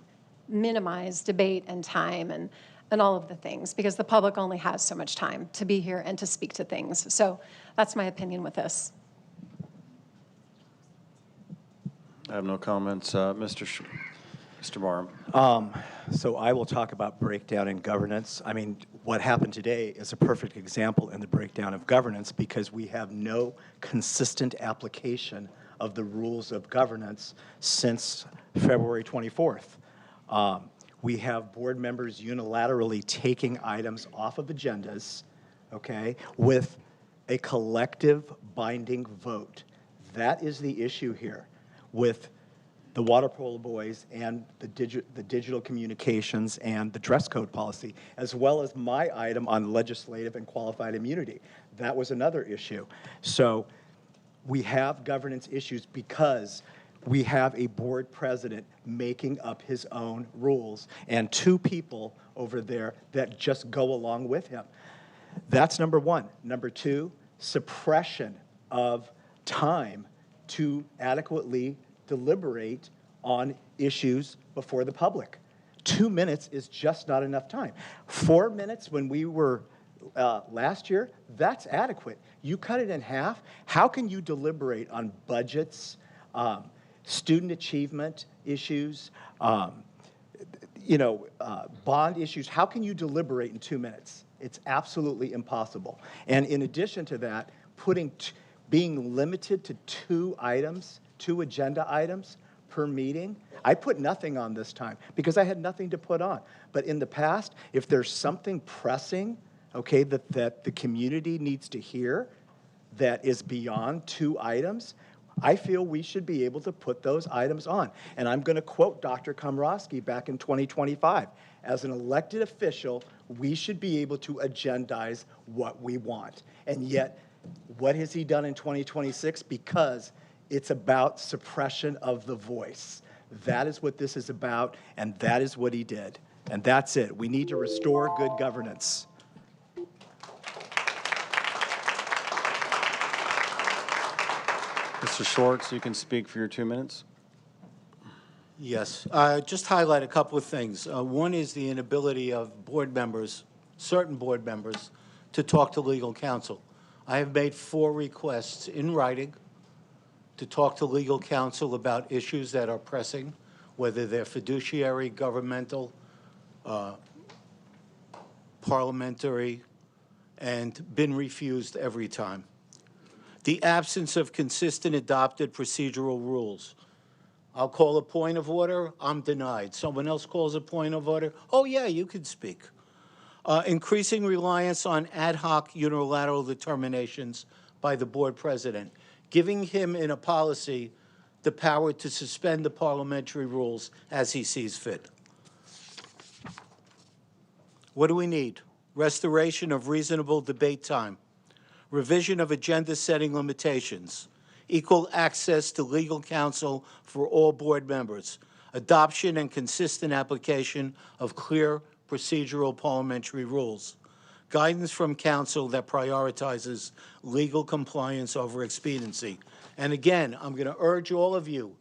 D: minimize debate and time and all of the things, because the public only has so much time to be here and to speak to things. So that's my opinion with this.
A: I have no comments. Mr. Barham.
F: So I will talk about breakdown in governance. I mean, what happened today is a perfect example in the breakdown of governance, because we have no consistent application of the rules of governance since February 24th. We have board members unilaterally taking items off of agendas, okay, with a collective binding vote. That is the issue here with the water polo boys and the digital communications and the dress code policy, as well as my item on legislative and qualified immunity. That was another issue. So we have governance issues because we have a board president making up his own rules and 2 people over there that just go along with him. That's number 1. Number 2, suppression of time to adequately deliberate on issues before the public. 2 minutes is just not enough time. 4 minutes when we were last year, that's adequate. You cut it in half. How can you deliberate on budgets, student achievement issues, bond issues? How can you deliberate in 2 minutes? It's absolutely impossible. And in addition to that, being limited to 2 items, 2 agenda items per meeting. I put nothing on this time because I had nothing to put on. But in the past, if there's something pressing, okay, that the community needs to hear that is beyond 2 items, I feel we should be able to put those items on. And I'm going to quote Dr. Komrosky back in 2025. As an elected official, we should be able to agendize what we want. And yet, what has he done in 2026? Because it's about suppression of the voice. That is what this is about, and that is what he did. And that's it. We need to restore good governance.
A: Mr. Schwartz, you can speak for your 2 minutes.
L: Yes, just highlight a couple of things. One is the inability of board members, certain board members, to talk to legal counsel. I have made 4 requests in writing to talk to legal counsel about issues that are pressing, whether they're fiduciary, governmental, parliamentary, and been refused every time. The absence of consistent adopted procedural rules. I'll call a point of order, I'm denied. Someone else calls a point of order, oh yeah, you can speak. Increasing reliance on ad hoc unilateral determinations by the board president, giving him in a policy the power to suspend the parliamentary rules as he sees fit. What do we need? Restoration of reasonable debate time, revision of agenda setting limitations, equal access to legal counsel for all board members, adoption and consistent application of clear procedural parliamentary rules, guidance from counsel that prioritizes legal compliance over expediency. And again, I'm going to urge all of you,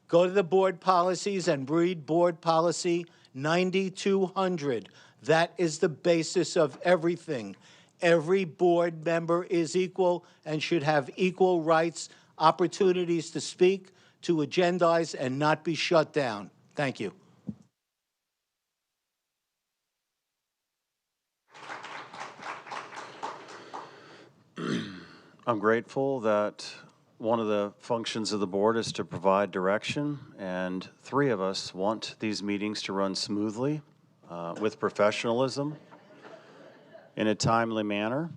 L: go to the board policies and read board policy 9200. That is the basis of everything. Every board member is equal and should have equal rights, opportunities to speak, to agendize, and not be shut down. Thank you.
A: I'm grateful that one of the functions of the board is to provide direction, and 3 of us want these meetings to run smoothly, with professionalism, in a timely manner.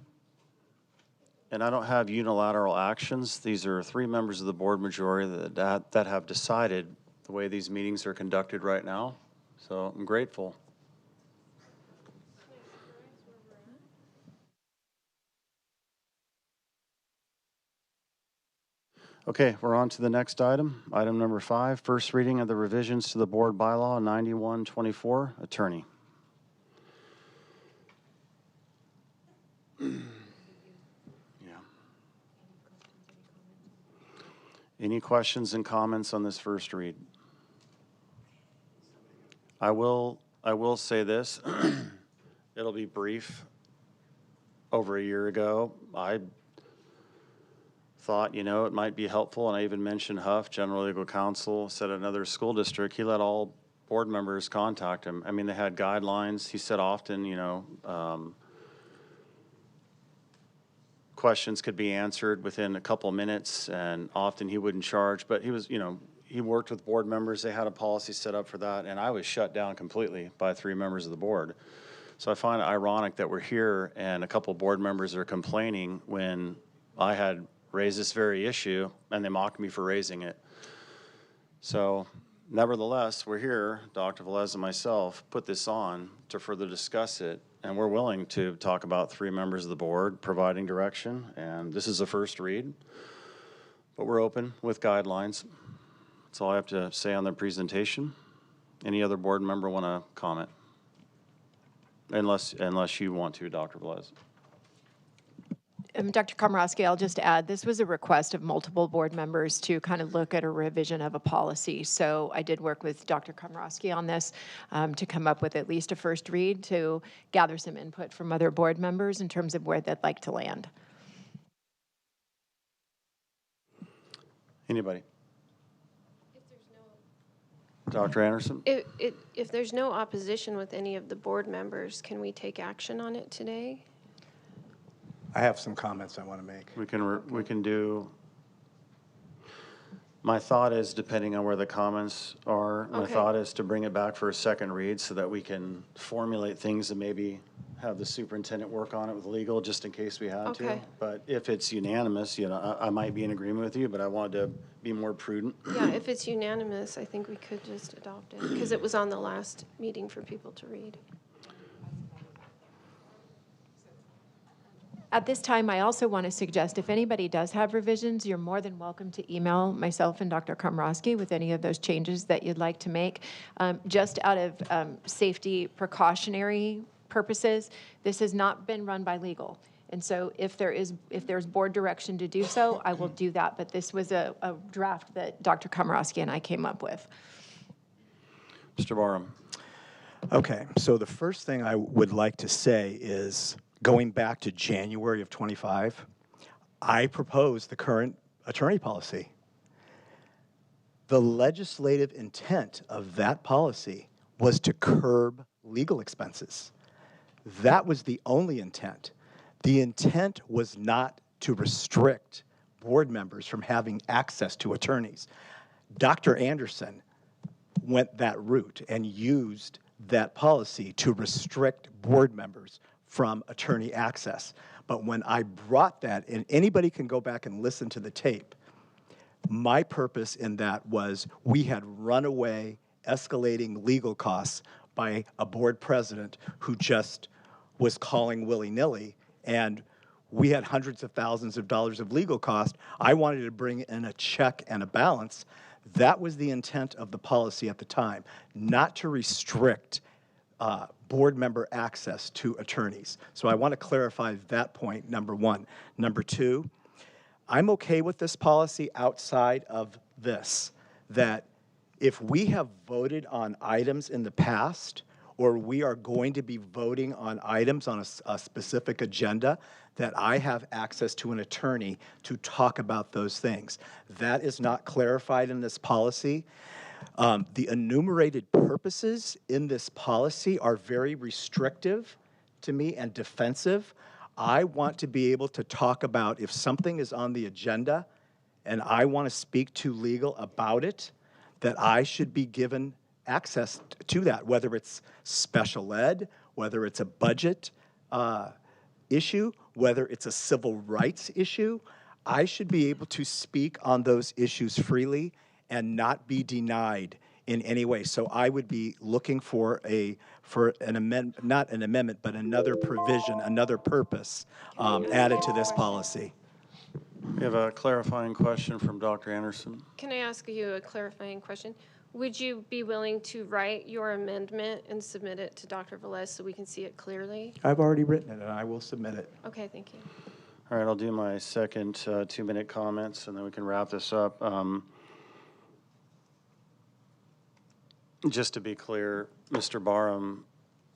A: And I don't have unilateral actions. These are 3 members of the board majority that have decided the way these meetings are conducted right now. So I'm grateful. Okay, we're on to the next item. Item number 5, first reading of the revisions to the board bylaw 9124. Attorney. Yeah. Any questions and comments on this first read? I will say this. It'll be brief. Over a year ago, I thought, it might be helpful, and I even mentioned Huff, General Legal Counsel, said another school district, he let all board members contact him. I mean, they had guidelines. He said often, questions could be answered within a couple minutes, and often he wouldn't charge, but he was, he worked with board members. They had a policy set up for that, and I was shut down completely by 3 members of the board. So I find it ironic that we're here and a couple board members are complaining when I had raised this very issue and they mocked me for raising it. So nevertheless, we're here, Dr. Velez and myself, put this on to further discuss it, and we're willing to talk about 3 members of the board providing direction, and this is the first read, but we're open with guidelines. That's all I have to say on the presentation. Any other board member want to comment? Unless you want to, Dr. Velez.
C: Dr. Komorowski, I'll just add, this was a request of multiple board members to kind of look at a revision of a policy. So I did work with Dr. Komorowski on this to come up with at least a first read to gather some input from other board members in terms of where they'd like to land.
A: Anybody? Dr. Anderson?
M: If there's no opposition with any of the board members, can we take action on it today?
F: I have some comments I want to make.
A: We can do, my thought is, depending on where the comments are, my
M: Okay.
A: thought is to bring it back for a second read so that we can formulate things and maybe have the superintendent work on it with legal, just in case we had to.
M: Okay.
A: But if it's unanimous, I might be in agreement with you, but I wanted to be more prudent.
M: Yeah, if it's unanimous, I think we could just adopt it, because it was on the last meeting for people to read.
C: At this time, I also want to suggest if anybody does have revisions, you're more than welcome to email myself and Dr. Komorowski with any of those changes that you'd like to make. Just out of safety precautionary purposes, this has not been run by legal. And so if there's board direction to do so, I will do that. But this was a draft that Dr. Komorowski and I came up with.
A: Mr. Barham.
F: Okay, so the first thing I would like to say is, going back to January of 25, I proposed the current attorney policy. The legislative intent of that policy was to curb legal expenses. That was the only intent. The intent was not to restrict board members from having access to attorneys. Dr. Anderson went that route and used that policy to restrict board members from attorney access. But when I brought that, and anybody can go back and listen to the tape, my purpose in that was we had runaway, escalating legal costs by a board president who just was calling willy-nilly, and we had hundreds of thousands of dollars of legal cost. I wanted to bring in a check and a balance. That was the intent of the policy at the time, not to restrict board member access to attorneys. So I want to clarify that point, number one. Number two, I'm okay with this policy outside of this, that if we have voted on items in the past, or we are going to be voting on items on a specific agenda, that I have access to an attorney to talk about those things. That is not clarified in this policy. The enumerated purposes in this policy are very restrictive to me and defensive. I want to be able to talk about if something is on the agenda and I want to speak to legal about it, that I should be given access to that, whether it's special ed, whether it's a budget issue, whether it's a civil rights issue. I should be able to speak on those issues freely and not be denied in any way. So I would be looking for an amendment, not an amendment, but another provision, another purpose added to this policy.
A: We have a clarifying question from Dr. Anderson.
M: Can I ask you a clarifying question? Would you be willing to write your amendment and submit it to Dr. Velez so we can see it clearly?
F: I've already written it and I will submit it.
M: Okay, thank you.
A: All right, I'll do my second 2-minute comments and then we can wrap this up. Just to be clear, Mr. Barham,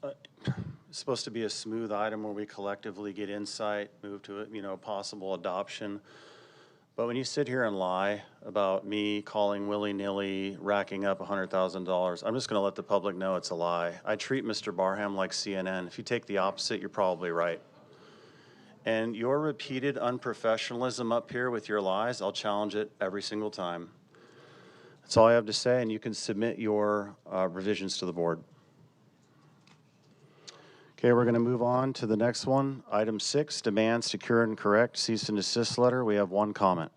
A: it's supposed to be a smooth item where we collectively get insight, move to a possible adoption. But when you sit here and lie about me calling willy-nilly, racking up $100,000, I'm just going to let the public know it's a lie. I treat Mr. Barham like CNN. If you take the opposite, you're probably right. And your repeated unprofessionalism up here with your lies, I'll challenge it every single time. That's all I have to say, and you can submit your revisions to the board. Okay, we're going to move on to the next one. Item 6, demands to cure and correct cease and desist letter. We have one comment.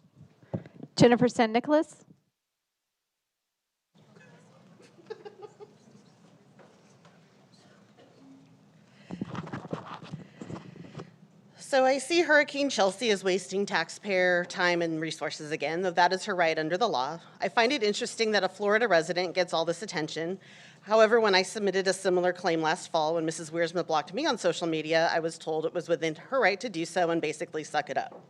G: Jennifer San Nicholas.
B: So I see Hurricane Chelsea is wasting taxpayer time and resources again, though that is her right under the law. I find it interesting that a Florida resident gets all this attention. However, when I submitted a similar claim last fall when Mrs. Wiersma blocked me on social media, I was told it was within her right to do so and basically suck it up.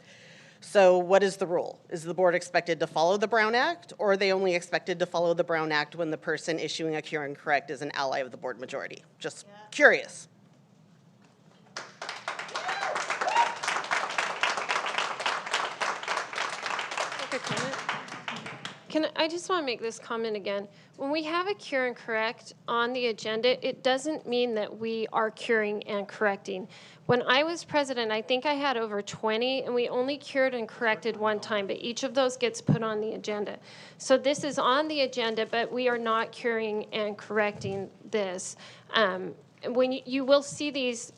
B: So what is the rule? Is the board expected to follow the Brown Act, or are they only expected to follow the Brown Act when the person issuing a cure and correct is an ally of the board majority? Just curious.
M: I just want to make this comment again. When we have a cure and correct on the agenda, it doesn't mean that we are curing and correcting. When I was president, I think I had over 20, and we only cured and corrected one time, but each of those gets put on the agenda. So this is on the agenda, but we are not curing and correcting this. When you will see these,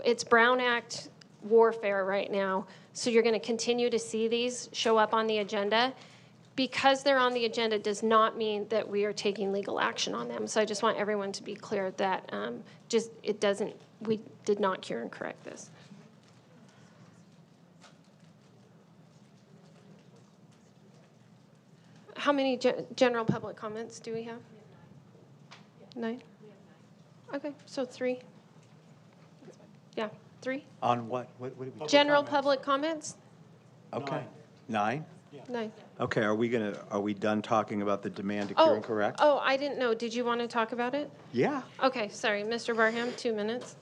M: it's Brown Act warfare right now, so you're going to continue to see these show up on the agenda. Because they're on the agenda does not mean that we are taking legal action on them. So I just want everyone to be clear that we did not cure and correct this. How many general public comments do we have? 9? Okay, so 3. Yeah, 3.
F: On what? What did we?
M: General public comments?
F: Okay. 9?
M: 9.
F: Okay, are we done talking about the demand to cure and correct?
M: Oh, I didn't know. Did you want to talk about it?
F: Yeah.
M: Okay, sorry. Mr. Barham, 2 minutes.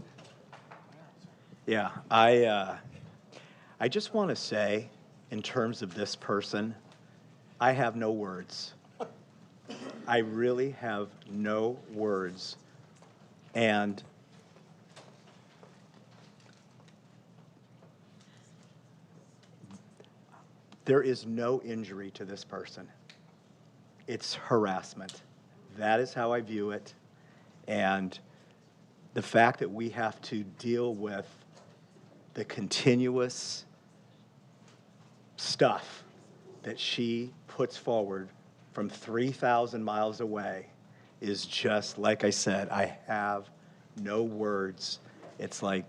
F: Yeah, I just want to say, in terms of this person, I have no words. I really have no words. And there is no injury to this person. It's harassment. That is how I view it. And the fact that we have to deal with the continuous stuff that she puts forward from 3,000 miles away is just, like I said, I have no words. It's like,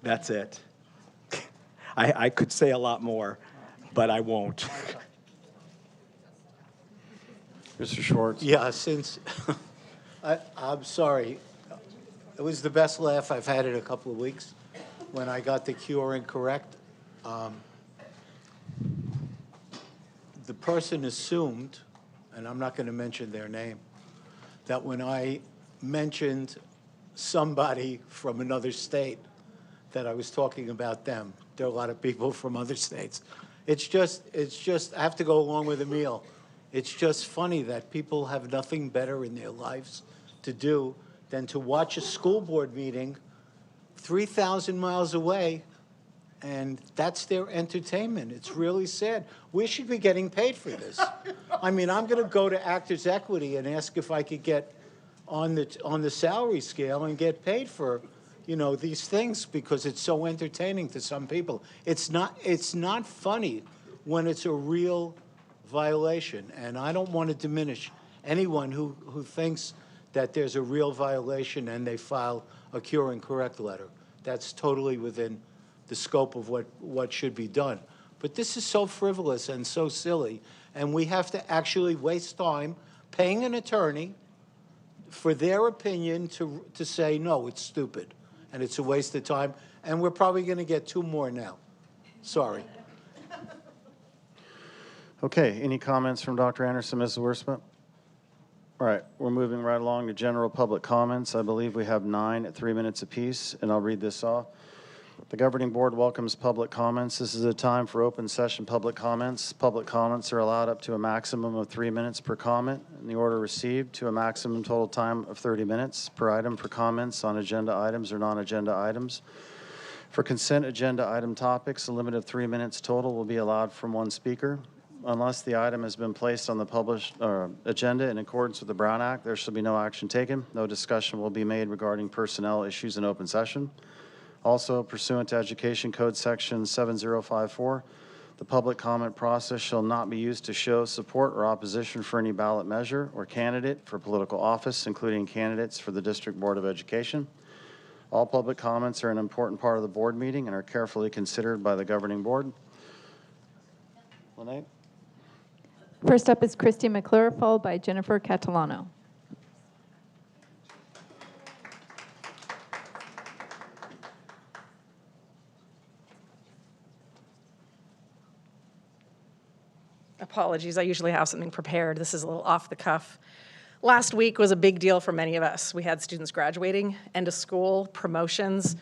F: that's it. I could say a lot more, but I won't.
A: Mr. Schwartz.
L: Yeah, since, I'm sorry. It was the best laugh I've had in a couple of weeks when I got the cure and correct. The person assumed, and I'm not going to mention their name, that when I mentioned somebody from another state, that I was talking about them. There are a lot of people from other states. It's just, I have to go along with Emil. It's just funny that people have nothing better in their lives to do than to watch a school board meeting 3,000 miles away, and that's their entertainment. It's really sad. We should be getting paid for this. I mean, I'm going to go to Actors Equity and ask if I could get on the salary scale and get paid for, you know, these things, because it's so entertaining to some people. It's not funny when it's a real violation, and I don't want to diminish anyone who thinks that there's a real violation and they file a cure and correct letter. That's totally within the scope of what should be done. But this is so frivolous and so silly, and we have to actually waste time paying an attorney for their opinion to say, no, it's stupid, and it's a waste of time, and we're probably going to get 2 more now. Sorry.
A: Okay, any comments from Dr. Anderson, Mrs. Wiersma? All right, we're moving right along to general public comments. I believe we have 9 at 3 minutes apiece, and I'll read this off. The governing board welcomes public comments. This is a time for open session public comments. Public comments are allowed up to a maximum of 3 minutes per comment in the order received, to a maximum total time of 30 minutes per item for comments on agenda items or non-agenda items. For consent agenda item topics, a limit of 3 minutes total will be allowed from one speaker. Unless the item has been placed on the published agenda in accordance with the Brown Act, there shall be no action taken. No discussion will be made regarding personnel issues in open session. Also, pursuant to Education Code Section 7054, The public comment process shall not be used to show support or opposition for any ballot measure or candidate for political office, including candidates for the District Board of Education. All public comments are an important part of the board meeting and are carefully considered by the governing board. Lene?
G: First up is Christy McClure, followed by Jennifer Catalano.
N: Apologies, I usually have something prepared. This is a little off the cuff. Last week was a big deal for many of us. We had students graduating, end of school, promotions,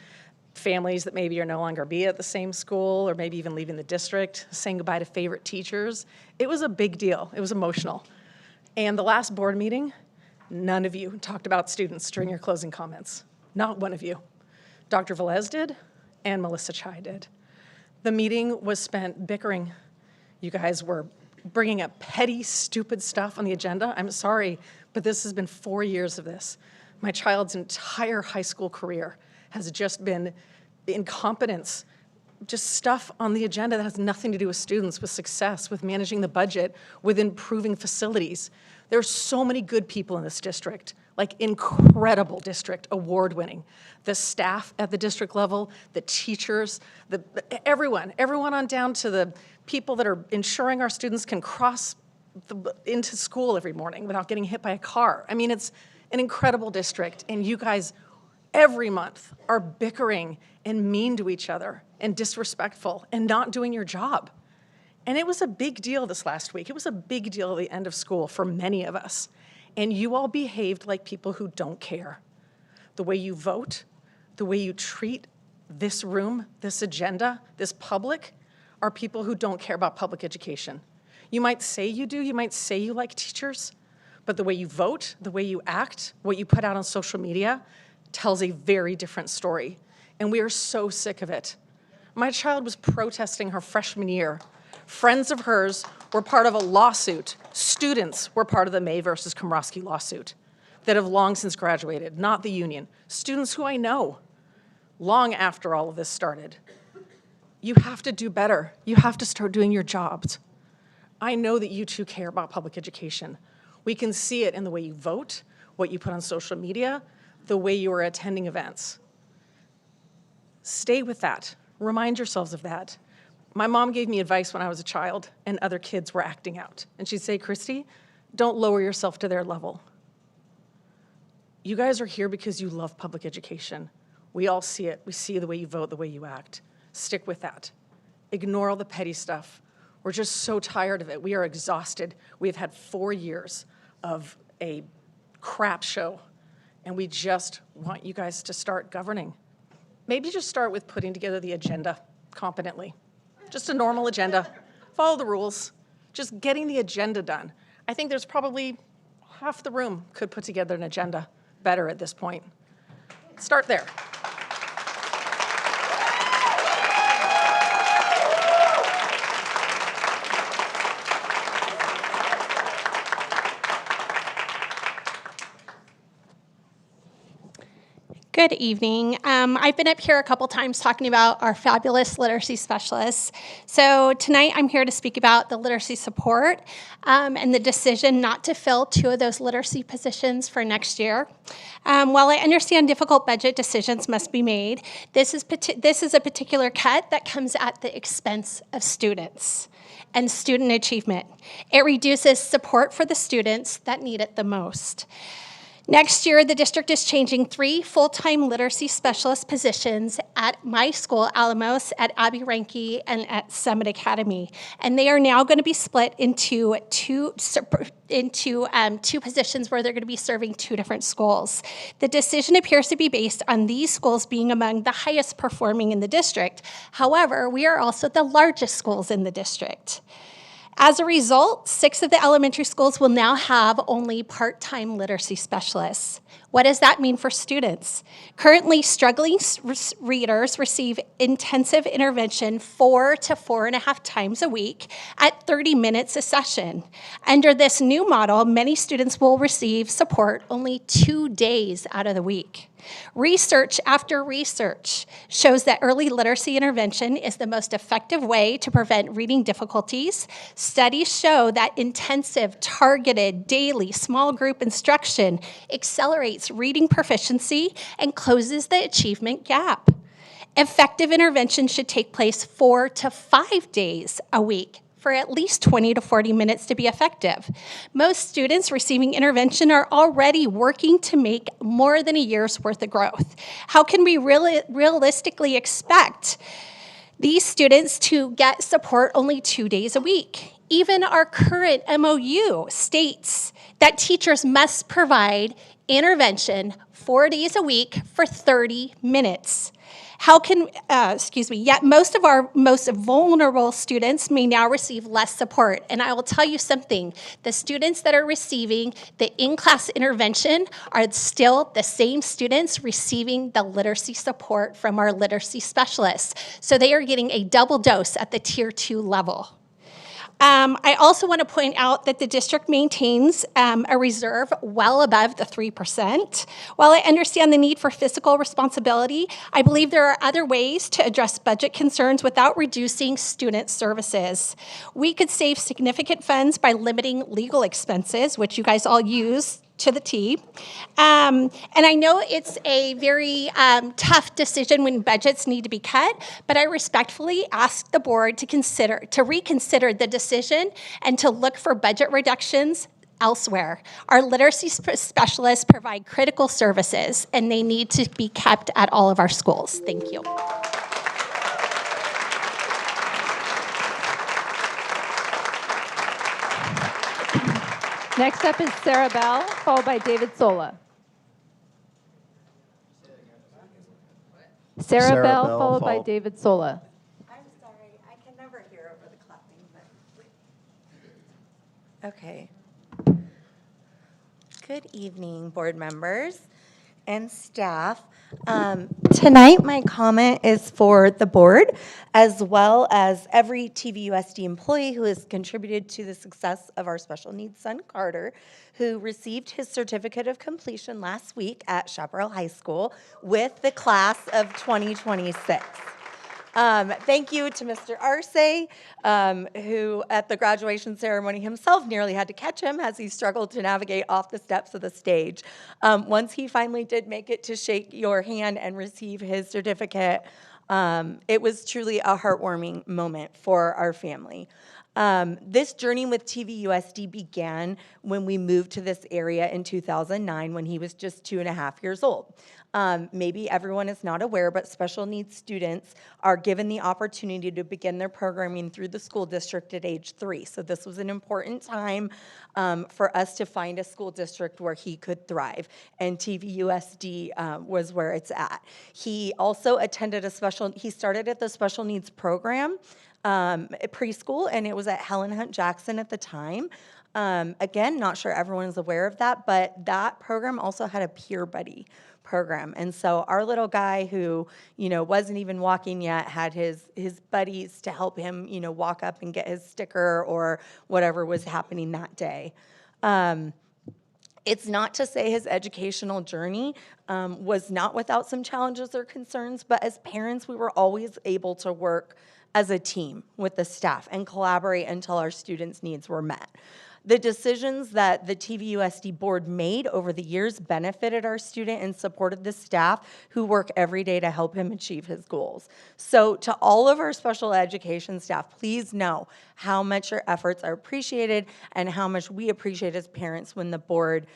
N: families that maybe are no longer be at the same school or maybe even leaving the district, saying goodbye to favorite teachers. It was a big deal. It was emotional. And the last board meeting, none of you talked about students during your closing comments. Not one of you. Dr. Velez did, and Melissa Chai did. The meeting was spent bickering. You guys were bringing up petty, stupid stuff on the agenda. I'm sorry, but this has been 4 years of this. My child's entire high school career has just been incompetence, just stuff on the agenda that has nothing to do with students, with success, with managing the budget, with improving facilities. There are so many good people in this district, like incredible district, award-winning. The staff at the district level, the teachers, everyone on down to the people that are ensuring our students can cross into school every morning without getting hit by a car. I mean, it's an incredible district, and you guys every month are bickering and mean to each other and disrespectful and not doing your job. And it was a big deal this last week. It was a big deal at the end of school for many of us. And you all behaved like people who don't care. The way you vote, the way you treat this room, this agenda, this public, are people who don't care about public education. You might say you do, you might say you like teachers, but the way you vote, the way you act, what you put out on social media tells a very different story. And we are so sick of it. My child was protesting her freshman year. Friends of hers were part of a lawsuit. Students were part of the May versus Komrosky lawsuit that have long since graduated, not the union. Students who I know long after all of this started. You have to do better. You have to start doing your jobs. I know that you too care about public education. We can see it in the way you vote, what you put on social media, the way you are attending events. Stay with that. Remind yourselves of that. My mom gave me advice when I was a child and other kids were acting out. And she'd say, Christy, don't lower yourself to their level. You guys are here because you love public education. We all see it. We see the way you vote, the way you act. Stick with that. Ignore all the petty stuff. We're just so tired of it. We are exhausted. We have had 4 years of a crap show, and we just want you guys to start governing. Maybe just start with putting together the agenda competently. Just a normal agenda. Follow the rules. Just getting the agenda done. I think there's probably half the room could put together an agenda better at this point. Start there.
O: Good evening. I've been up here a couple times talking about our fabulous literacy specialists. So tonight I'm here to speak about the literacy support and the decision not to fill 2 of those literacy positions for next year. While I understand difficult budget decisions must be made, this is a particular cut that comes at the expense of students and student achievement. It reduces support for the students that need it the most. Next year, the district is changing 3 full-time literacy specialist positions at my school, Alamos, at Abbey Ranke, and at Summit Academy. And they are now going to be split into two positions where they're going to be serving 2 different schools. The decision appears to be based on these schools being among the highest performing in the district. However, we are also the largest schools in the district. As a result, 6 of the elementary schools will now have only part-time literacy specialists. What does that mean for students? Currently, struggling readers receive intensive intervention 4 to 4.5 times a week at 30 minutes a session. Under this new model, many students will receive support only 2 days out of the week. Research after research shows that early literacy intervention is the most effective way to prevent reading difficulties. Studies show that intensive, targeted, daily, small group instruction accelerates reading proficiency and closes the achievement gap. Effective intervention should take place 4 to 5 days a week for at least 20 to 40 minutes to be effective. Most students receiving intervention are already working to make more than a year's worth of growth. How can we realistically expect these students to get support only 2 days a week? Even our current MOU states that teachers must provide intervention 4 days a week for 30 minutes. How can, yet most of our most vulnerable students may now receive less support. And I will tell you something, the students that are receiving the in-class intervention are still the same students receiving the literacy support from our literacy specialists. So they are getting a double dose at the Tier 2 level. I also want to point out that the district maintains a reserve well above the 3%. While I understand the need for fiscal responsibility, I believe there are other ways to address budget concerns without reducing student services. We could save significant funds by limiting legal expenses, which you guys all use to the T. And I know it's a very tough decision when budgets need to be cut, but I respectfully ask the board to reconsider the decision and to look for budget reductions elsewhere. Our literacy specialists provide critical services, and they need to be kept at all of our schools. Thank you.
G: Next up is Sarah Bell, followed by David Sola. Sarah Bell, followed by David Sola.
P: I'm sorry, I can never hear over the clapping. But... Okay. Good evening, board members and staff. Tonight, my comment is for the board, as well as every TVUSD employee who has contributed to the success of our special needs son, Carter, who received his certificate of completion last week at Chaparral High School with the class of 2026. Thank you to Mr. Arce, who at the graduation ceremony himself nearly had to catch him as he struggled to navigate off the steps of the stage. Once he finally did make it to shake your hand and receive his certificate, it was truly a heartwarming moment for our family. This journey with TVUSD began when we moved to this area in 2009 when he was just 2.5 years old. Maybe everyone is not aware, but special needs students are given the opportunity to begin their programming through the school district at age 3. So this was an important time for us to find a school district where he could thrive, and TVUSD was where it's at. He also attended he started at the special needs program preschool, and it was at Helen Hunt Jackson at the time. Again, not sure everyone is aware of that, but that program also had a peer buddy program. And so our little guy who, wasn't even walking yet had his buddies to help him, walk up and get his sticker or whatever was happening that day. It's not to say his educational journey was not without some challenges or concerns, but as parents, we were always able to work as a team with the staff and collaborate until our students' needs were met. The decisions that the TVUSD board made over the years benefited our student and supported the staff who work every day to help him achieve his goals. So to all of our special education staff, please know how much your efforts are appreciated and how much we appreciate as parents when the board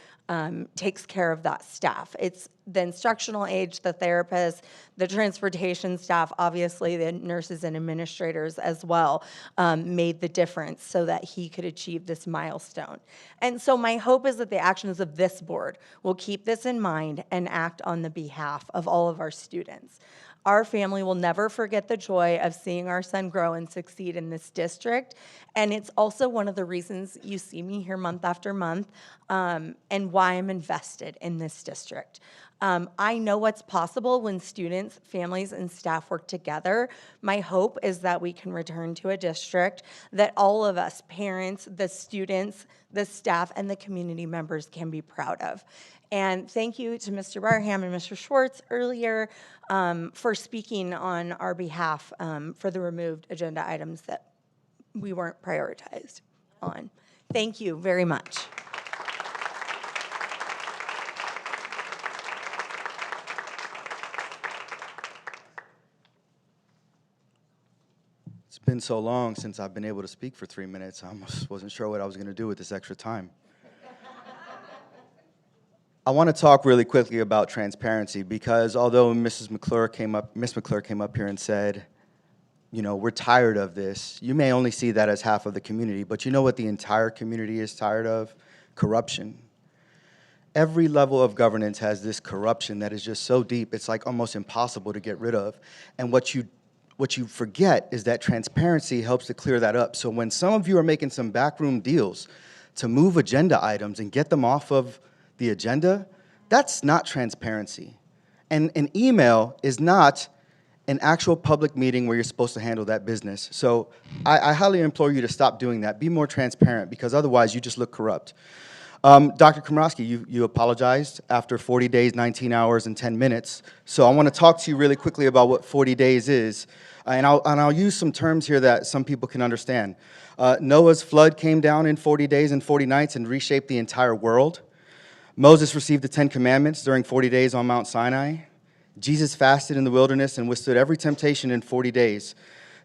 P: takes care of that staff. It's the instructional aides, the therapists, the transportation staff, obviously the nurses and administrators as well, made the difference so that he could achieve this milestone. And so my hope is that the actions of this board will keep this in mind and act on the behalf of all of our students. Our family will never forget the joy of seeing our son grow and succeed in this district. And it's also one of the reasons you see me here month after month, and why I'm invested in this district. I know what's possible when students, families, and staff work together. My hope is that we can return to a district that all of us, parents, the students, the staff, and the community members can be proud of. And thank you to Mr. Barham and Mr. Schwartz earlier for speaking on our behalf for the removed agenda items that we weren't prioritized on. Thank you very much.
Q: It's been so long since I've been able to speak for 3 minutes, I almost wasn't sure what I was going to do with this extra time. I want to talk really quickly about transparency because although Miss McClure came up here and said, you know, we're tired of this, you may only see that as half of the community, but you know what the entire community is tired of? Corruption. Every level of governance has this corruption that is just so deep, it's like almost impossible to get rid of. And what you forget is that transparency helps to clear that up. So when some of you are making some backroom deals to move agenda items and get them off of the agenda, that's not transparency. And an email is not an actual public meeting where you're supposed to handle that business. So I highly implore you to stop doing that. Be more transparent, because otherwise you just look corrupt. Dr. Komrosky, you apologized after 40 days, 19 hours, and 10 minutes. So I want to talk to you really quickly about what 40 days is. And I'll use some terms here that some people can understand. Noah's flood came down in 40 days and 40 nights and reshaped the entire world. Moses received the 10 Commandments during 40 days on Mount Sinai. Jesus fasted in the wilderness and withstood every temptation in 40 days.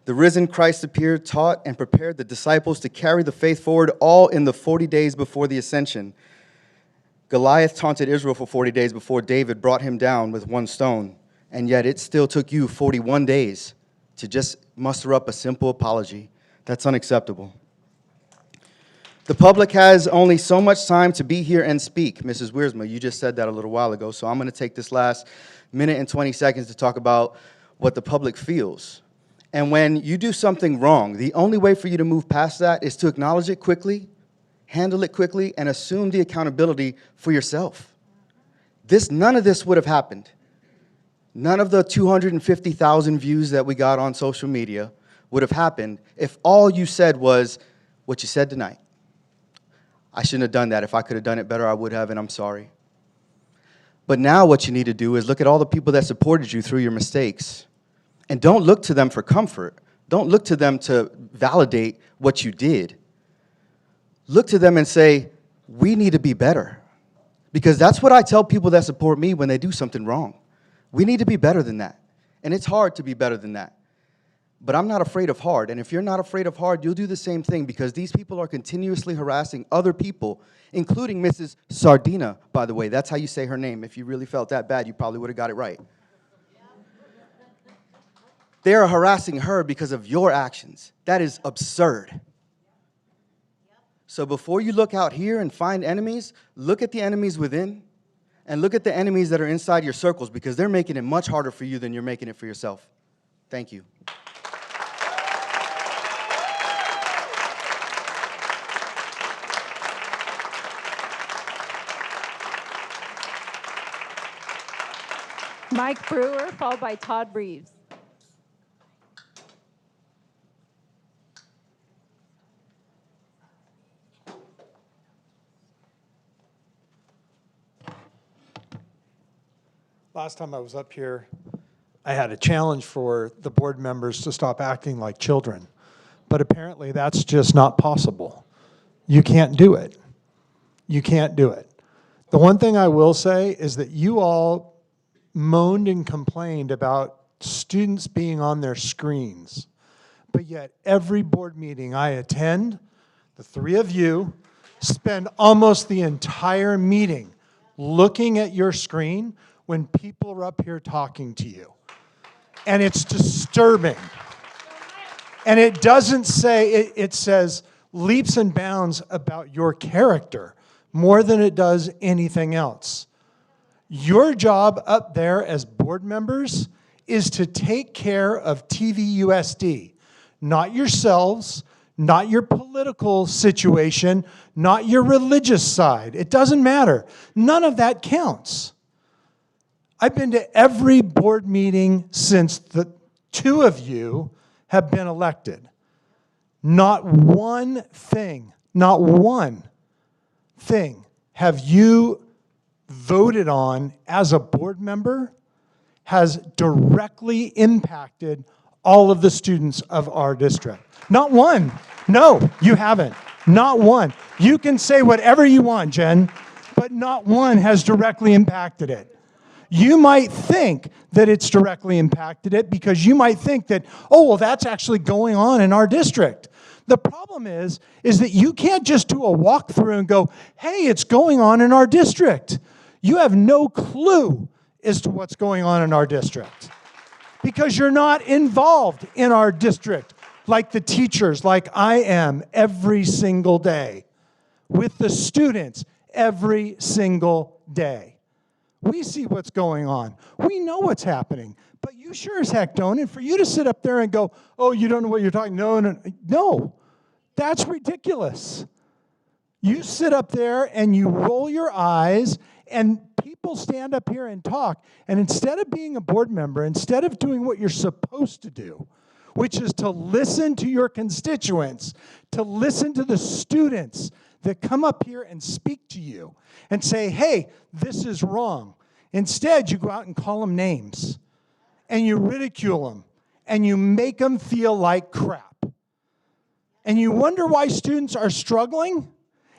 Q: The risen Christ appeared, taught, and prepared the disciples to carry the faith forward, all in the 40 days before the ascension. Goliath taunted Israel for 40 days before David brought him down with one stone, and yet it still took you 41 days to just muster up a simple apology. That's unacceptable. The public has only so much time to be here and speak. Mrs. Wiersma, you just said that a little while ago, so I'm going to take this last minute and 20 seconds to talk about what the public feels. And when you do something wrong, the only way for you to move past that is to acknowledge it quickly, handle it quickly, and assume the accountability for yourself. None of this would have happened. None of the 250,000 views that we got on social media would have happened if all you said was what you said tonight. I shouldn't have done that. If I could have done it better, I would have, and I'm sorry. But now what you need to do is look at all the people that supported you through your mistakes. And don't look to them for comfort. Don't look to them to validate what you did. Look to them and say, we need to be better. Because that's what I tell people that support me when they do something wrong. We need to be better than that. And it's hard to be better than that. But I'm not afraid of hard. And if you're not afraid of hard, you'll do the same thing, because these people are continuously harassing other people, including Mrs. Sardina, by the way. That's how you say her name. If you really felt that bad, you probably would have got it right. They are harassing her because of your actions. That is absurd. So before you look out here and find enemies, look at the enemies within and look at the enemies that are inside your circles, because they're making it much harder for you than you're making it for yourself. Thank you.
G: Mike Brewer, followed by Todd Reeves.
R: Last time I was up here, I had a challenge for the board members to stop acting like children. But apparently that's just not possible. You can't do it. You can't do it. The one thing I will say is that you all moaned and complained about students being on their screens. But yet every board meeting I attend, the three of you spend almost the entire meeting looking at your screen when people are up here talking to you. And it's disturbing. And it doesn't say, it says leaps and bounds about your character more than it does anything else. Your job up there as board members is to take care of TVUSD, not yourselves, not your political situation, not your religious side. It doesn't matter. None of that counts. I've been to every board meeting since the two of you have been elected. Not one thing have you voted on as a board member has directly impacted all of the students of our district. Not one. No, you haven't. Not one. You can say whatever you want, Jen, but not one has directly impacted it. You might think that it's directly impacted it because you might think that, oh, well, that's actually going on in our district. The problem is that you can't just do a walkthrough and go, hey, it's going on in our district. You have no clue as to what's going on in our district because you're not involved in our district like the teachers, like I am every single day, with the students every single day. We see what's going on. We know what's happening. But you sure as heck don't. And for you to sit up there and go, oh, you don't know what you're talking, no, that's ridiculous. You sit up there and you roll your eyes and people stand up here and talk. And instead of being a board member, instead of doing what you're supposed to do, which is to listen to your constituents, to listen to the students that come up here and speak to you and say, hey, this is wrong. Instead, you go out and call them names, and you ridicule them, and you make them feel like crap. And you wonder why students are struggling?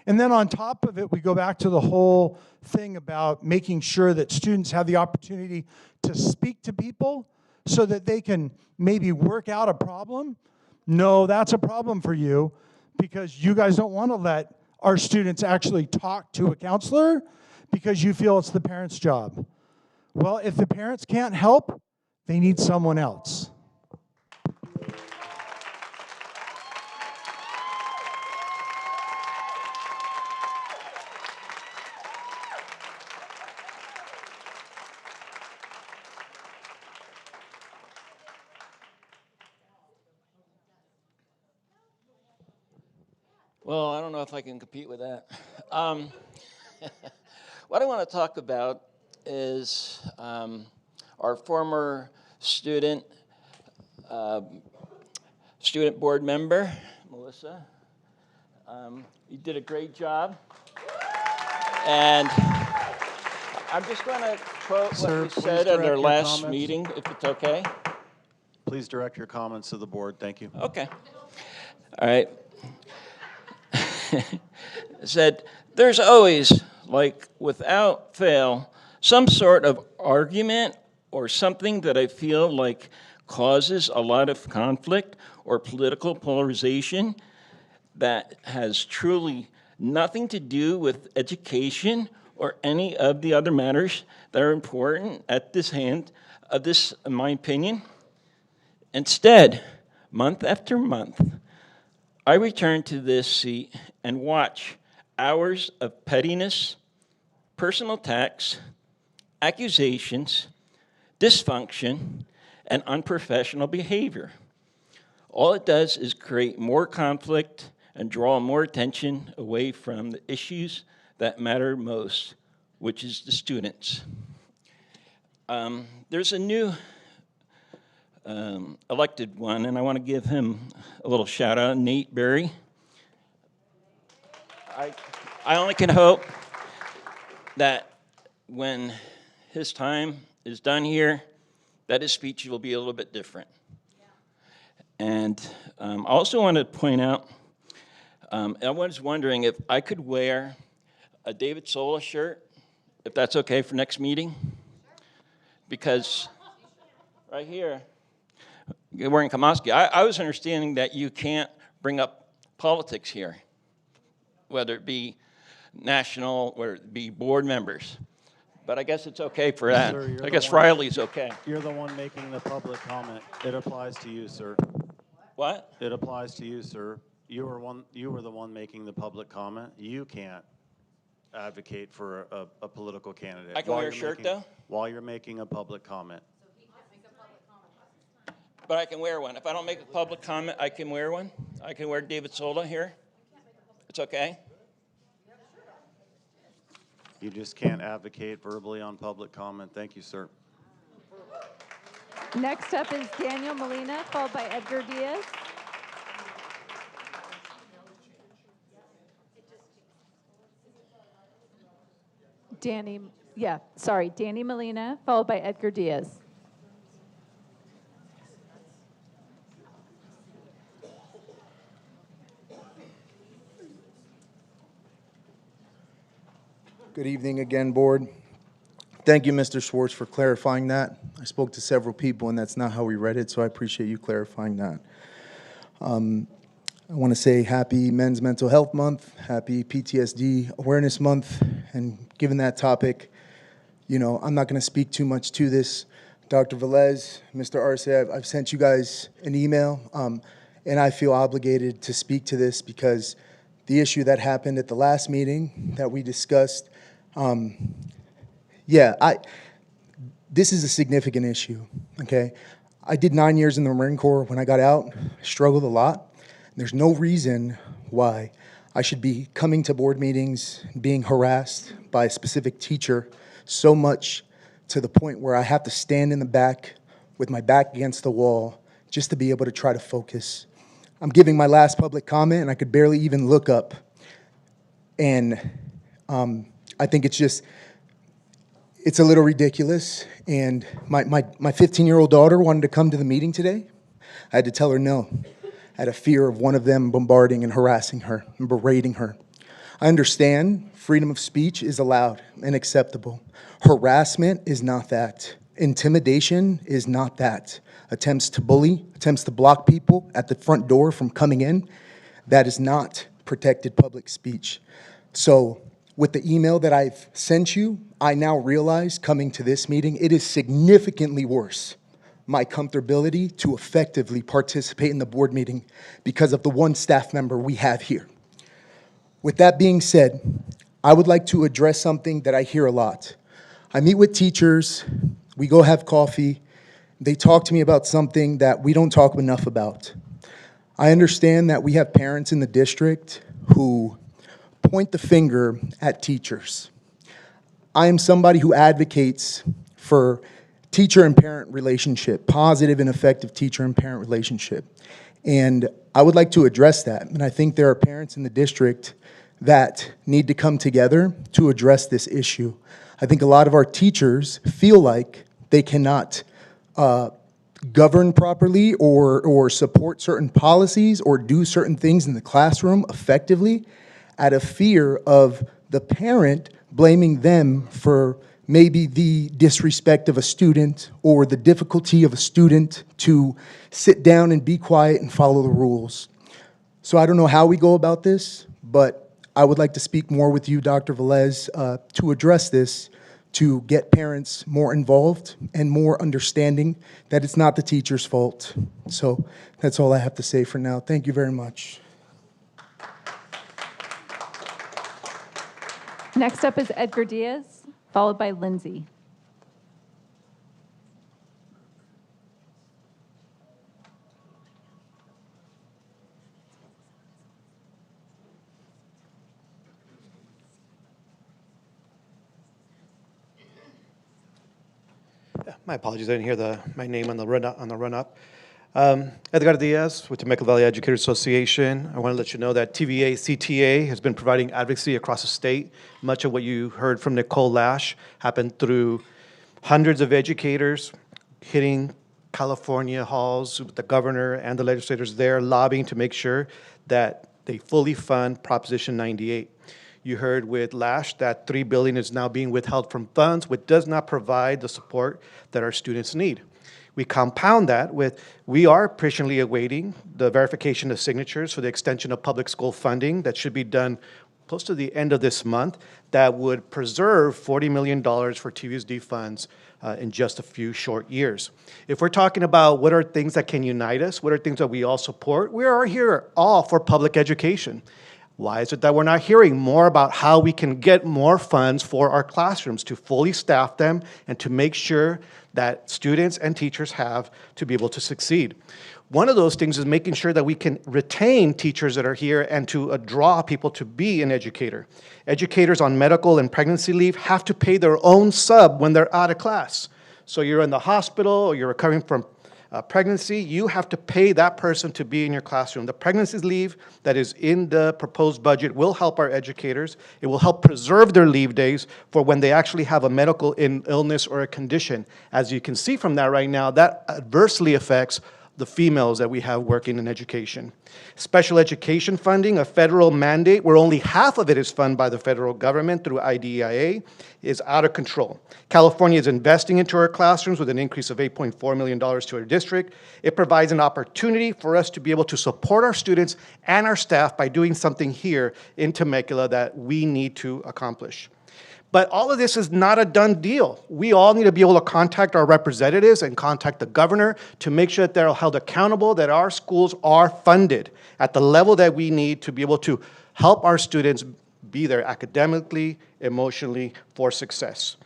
R: And then on top of it, we go back to the whole thing about making sure that students have the opportunity to speak to people so that they can maybe work out a problem. No, that's a problem for you because you guys don't want to let our students actually talk to a counselor because you feel it's the parents' job. Well, if the parents can't help, they need someone else.
S: Well, I don't know if I can compete with that. What I want to talk about is our former student board member, Melissa. You did a great job. And I'm just going to quote what you said at our last meeting, if it's okay.
A: Please direct your comments to the board. Thank you.
S: Okay. All right. Said, there's always, like without fail, some sort of argument or something that I feel like causes a lot of conflict or political polarization that has truly nothing to do with education or any of the other matters that are important at this hand of this, in my opinion. Instead, month after month, I return to this seat and watch hours of pettiness, personal attacks, accusations, dysfunction, and unprofessional behavior. All it does is create more conflict and draw more attention away from the issues that matter most, which is the students. There's a new elected one, and I want to give him a little shout out, Nate Berry. I only can hope that when his time is done here, that his speech will be a little bit different. And I also want to point out, I was wondering if I could wear a David Sola shirt, if that's okay for next meeting. Because right here, you're wearing Kamaski. I was understanding that you can't bring up politics here, whether it be national or it be board members. But I guess it's okay for that.
A: Sir,
S: I guess Riley's okay.
A: You're the one making the public comment. It applies to you, sir.
S: What?
A: It applies to you, sir. You were the one making the public comment. You can't advocate for a political candidate.
S: I can wear a shirt, though?
A: While you're making a public comment.
S: But I can wear one. If I don't make a public comment, I can wear one. I can wear David Sola here. It's okay.
A: You just can't advocate verbally on public comment. Thank you, sir.
G: Next up is Daniel Molina, followed by Edgar Diaz. Danny Molina, followed by Edgar Diaz.
H: Good evening again, Board. Thank you, Mr. Schwartz, for clarifying that. I spoke to several people, and that's not how we read it, so I appreciate you clarifying that. I want to say happy Men's Mental Health Month, happy PTSD Awareness Month, and given that topic, you know, I'm not going to speak too much to this. Dr. Velez, Mr. Arce, I've sent you guys an email, and I feel obligated to speak to this because the issue that happened at the last meeting that we discussed, this is a significant issue, okay? I did 9 years in the Marine Corps. When I got out, I struggled a lot. There's no reason why I should be coming to board meetings, being harassed by a specific teacher so much to the point where I have to stand in the back with my back against the wall just to be able to try to focus. I'm giving my last public comment, and I could barely even look up. And I think it's a little ridiculous. And my 15-year-old daughter wanted to come to the meeting today. I had to tell her no. I had a fear of one of them bombarding and harassing her and berating her. I understand freedom of speech is allowed and acceptable. Harassment is not that. Intimidation is not that. Attempts to bully, attempts to block people at the front door from coming in, that is not protected public speech. So with the email that I've sent you, I now realize coming to this meeting, it is significantly worse, my comfortability to effectively participate in the board meeting because of the one staff member we have here. With that being said, I would like to address something that I hear a lot. I meet with teachers, we go have coffee, they talk to me about something that we don't talk enough about. I understand that we have parents in the district who point the finger at teachers. I am somebody who advocates for teacher and parent relationship, positive and effective teacher and parent relationship. And I would like to address that. And I think there are parents in the district that need to come together to address this issue. I think a lot of our teachers feel like they cannot govern properly or support certain policies or do certain things in the classroom effectively out of fear of the parent blaming them for maybe the disrespect of a student or the difficulty of a student to sit down and be quiet and follow the rules. So I don't know how we go about this, but I would like to speak more with you, Dr. Velez, to address this, to get parents more involved and more understanding that it's not the teacher's fault. So that's all I have to say for now. Thank you very much.
G: Next up is Edgar Diaz, followed by Lindsay.
J: My apologies, I didn't hear my name on the run-up. Edgar Diaz with the Temecula Valley Educators Association. I want to let you know that TVA CTA has been providing advocacy across the state. Much of what you heard from Nicole Lash happened through hundreds of educators hitting California halls with the governor and the legislators there lobbying to make sure that they fully fund Proposition 98. You heard with Lash that $3 billion is now being withheld from funds, which does not provide the support that our students need. We compound that with, we are patiently awaiting the verification of signatures for the extension of public school funding that should be done close to the end of this month that would preserve $40 million for TVUSD funds in just a few short years. If we're talking about what are things that can unite us, what are things that we all support, we are here all for public education. Why is it that we're not hearing more about how we can get more funds for our classrooms to fully staff them and to make sure that students and teachers have to be able to succeed? One of those things is making sure that we can retain teachers that are here and to draw people to be an educator. Educators on medical and pregnancy leave have to pay their own sub when they're out of class. So you're in the hospital or you're recovering from pregnancy, you have to pay that person to be in your classroom. The pregnancy leave that is in the proposed budget will help our educators. It will help preserve their leave days for when they actually have a medical illness or a condition. As you can see from that right now, that adversely affects the females that we have working in education. Special education funding, a federal mandate where only half of it is funded by the federal government through IDEIA, is out of control. California is investing into our classrooms with an increase of $8.4 million to our district. It provides an opportunity for us to be able to support our students and our staff by doing something here in Temecula that we need to accomplish. But all of this is not a done deal. We all need to be able to contact our representatives and contact the governor to make sure that they're held accountable, that our schools are funded at the level that we need to be able to help our students be there academically, emotionally, for success.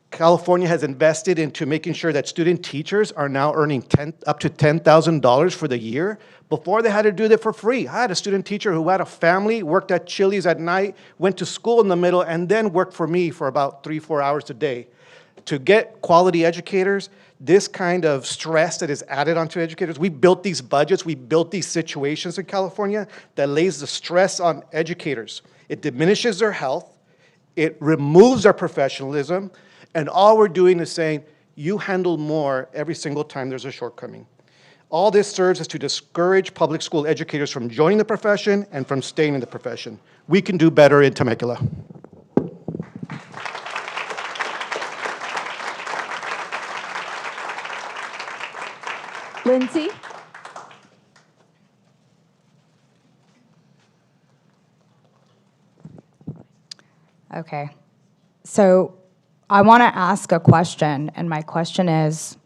J: California has invested into making sure that student teachers are now earning up to $10,000 for the year. Before, they had to do that for free. I had a student teacher who had a family, worked at Chili's at night, went to school in the middle, and then worked for me for about 3-4 hours a day. To get quality educators, this kind of stress that is added onto educators, we built these budgets, we built these situations in California that lays the stress on educators. It diminishes their health, it removes their professionalism, and all we're doing is saying, you handle more every single time there's a shortcoming. All this serves is to discourage public school educators from joining the profession and from staying in the profession. We can do better in Temecula.
G: Lindsay?
K: Okay. So I want to ask a question, and my question is,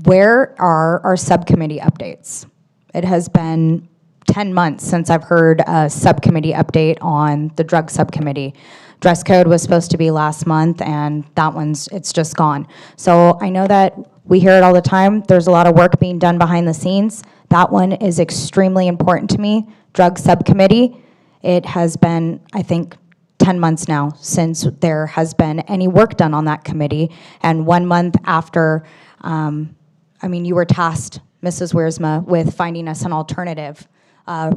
K: where are our subcommittee updates? It has been 10 months since I've heard a subcommittee update on the drug subcommittee. Dress code was supposed to be last month, and it's just gone. So I know that we hear it all the time. There's a lot of work being done behind the scenes. That one is extremely important to me. Drug subcommittee, it has been, I think, 10 months now since there has been any work done on that committee. And 1 month after, you were tasked, Mrs. Wiersma, with finding us an alternative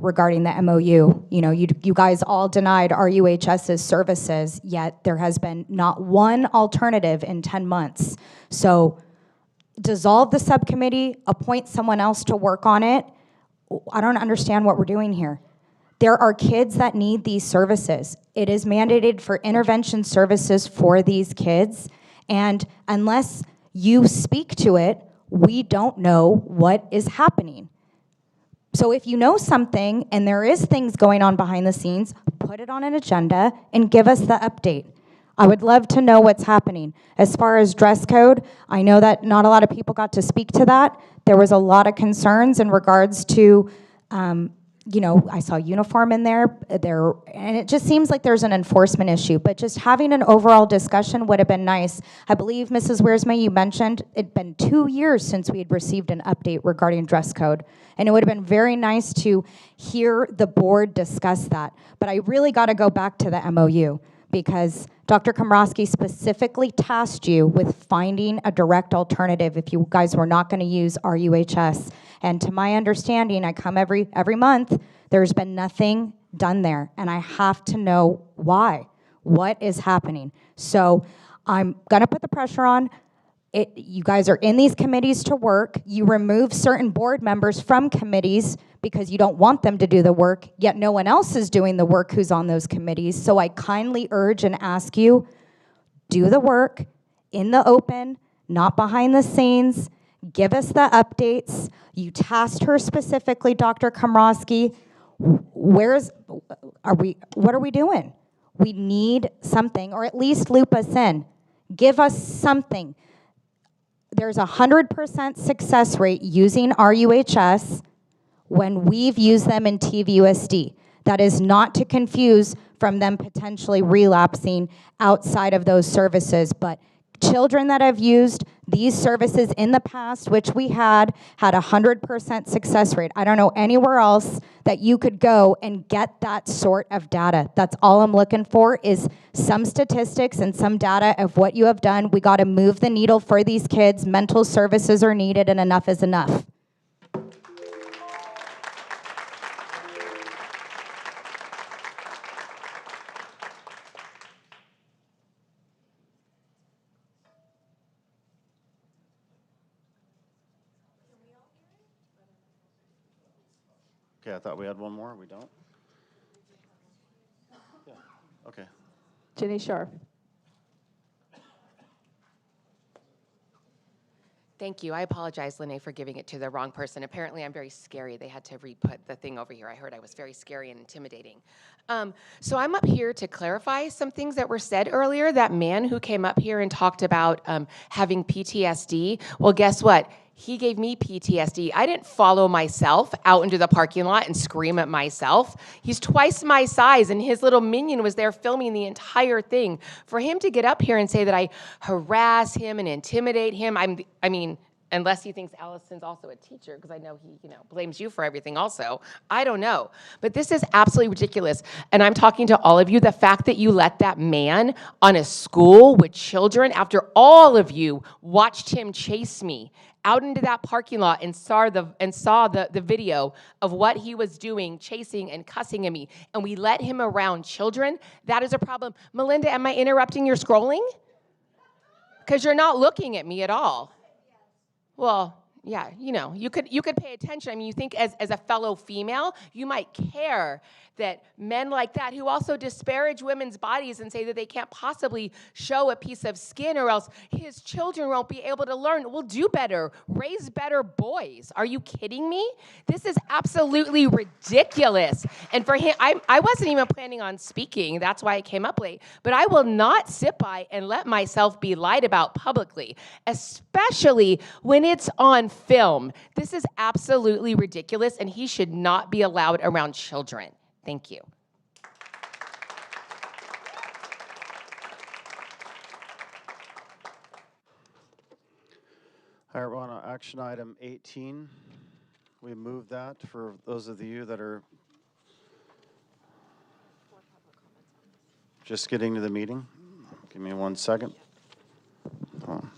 K: regarding the MOU. You guys all denied RUHS's services, yet there has been not one alternative in 10 months. So dissolve the subcommittee, appoint someone else to work on it. I don't understand what we're doing here. There are kids that need these services. It is mandated for intervention services for these kids, and unless you speak to it, we don't know what is happening. So if you know something and there is things going on behind the scenes, put it on an agenda and give us the update. I would love to know what's happening. As far as dress code, I know that not a lot of people got to speak to that. There was a lot of concerns in regards to I saw uniform in there, and it just seems like there's an enforcement issue, but just having an overall discussion would have been nice. I believe, Mrs. Wiersma, you mentioned it'd been 2 years since we had received an update regarding dress code, and it would have been very nice to hear the board discuss that. But I really got to go back to the MOU, because Dr. Komrosky specifically tasked you with finding a direct alternative if you guys were not going to use RUHS. And to my understanding, I come every month, there's been nothing done there. And I have to know why. What is happening? So I'm going to put the pressure on. You guys are in these committees to work. You remove certain board members from committees because you don't want them to do the work, yet no one else is doing the work who's on those committees. So I kindly urge and ask you, do the work in the open, not behind the scenes. Give us the updates. You tasked her specifically, Dr. Komrosky. What are we doing? We need something, or at least loop us in. Give us something. There's a 100% success rate using RUHS when we've used them in TVUSD. That is not to confuse from them potentially relapsing outside of those services, but children that have used these services in the past, which we had a 100% success rate. I don't know anywhere else that you could go and get that sort of data. That's all I'm looking for is some statistics and some data of what you have done. We got to move the needle for these kids. Mental services are needed, and enough is enough.
A: Okay, I thought we had one more. We don't? Yeah, okay.
G: Jenny Scharf.
T: Thank you. I apologize, Lene, for giving it to the wrong person. Apparently, I'm very scary. They had to re-put the thing over here. I heard I was very scary and intimidating. So I'm up here to clarify some things that were said earlier. That man who came up here and talked about having PTSD, well, guess what? He gave me PTSD. I didn't follow myself out into the parking lot and scream at myself. He's twice my size, and his little minion was there filming the entire thing. For him to get up here and say that I harass him and intimidate him, I mean, unless he thinks Allison's also a teacher, because I know he, blames you for everything also. I don't know. But this is absolutely ridiculous. And I'm talking to all of you, the fact that you let that man on a school with children, after all of you watched him chase me out into that parking lot and saw the video of what he was doing, chasing and cussing at me, and we let him around children, that is a problem. Melinda, am I interrupting your scrolling? Because you're not looking at me at all. Well, yeah, you could pay attention. I mean, you think as a fellow female, you might care that men like that who also disparage women's bodies and say that they can't possibly show a piece of skin or else his children won't be able to learn. We'll do better, raise better boys. Are you kidding me? This is absolutely ridiculous. And for him, I wasn't even planning on speaking. That's why I came up late. But I will not sit by and let myself be lied about publicly, especially when it's on film. This is absolutely ridiculous, and he should not be allowed around children. Thank you.
A: All right, we're on action item 18. We moved that for those of you that are just getting to the meeting. Give me 1 second. Hold on.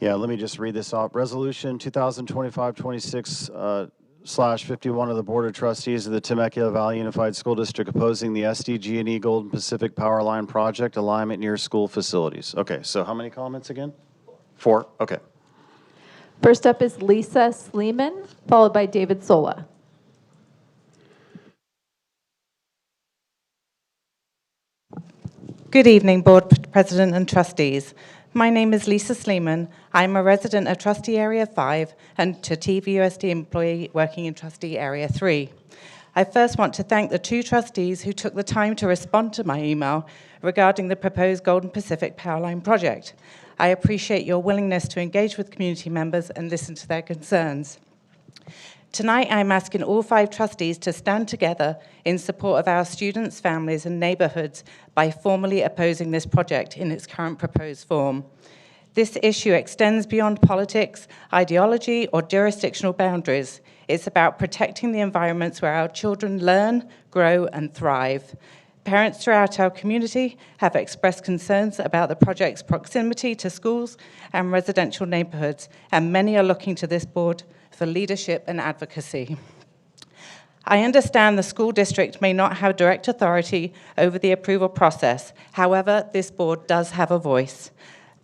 A: Yeah, let me just read this off. Resolution 2025-26 /51 of the Board of Trustees of the Temecula Valley Unified School District opposing the SDG&E Golden Pacific Power Line Project alignment near school facilities. Okay, so how many comments again? 4, okay.
G: First up is Lisa Sleeman, followed by David Sola.
U: Good evening, Board President and Trustees. My name is Lisa Sleeman. I'm a resident of Trustee Area 5 and a TVUSD employee working in Trustee Area 3. I first want to thank the 2 trustees who took the time to respond to my email regarding the proposed Golden Pacific Power Line project. I appreciate your willingness to engage with community members and listen to their concerns. Tonight, I'm asking all 5 trustees to stand together in support of our students, families, and neighborhoods by formally opposing this project in its current proposed form. This issue extends beyond politics, ideology, or jurisdictional boundaries. It's about protecting the environments where our children learn, grow, and thrive. Parents throughout our community have expressed concerns about the project's proximity to schools and residential neighborhoods, and many are looking to this board for leadership and advocacy. I understand the school district may not have direct authority over the approval process. However, this board does have a voice.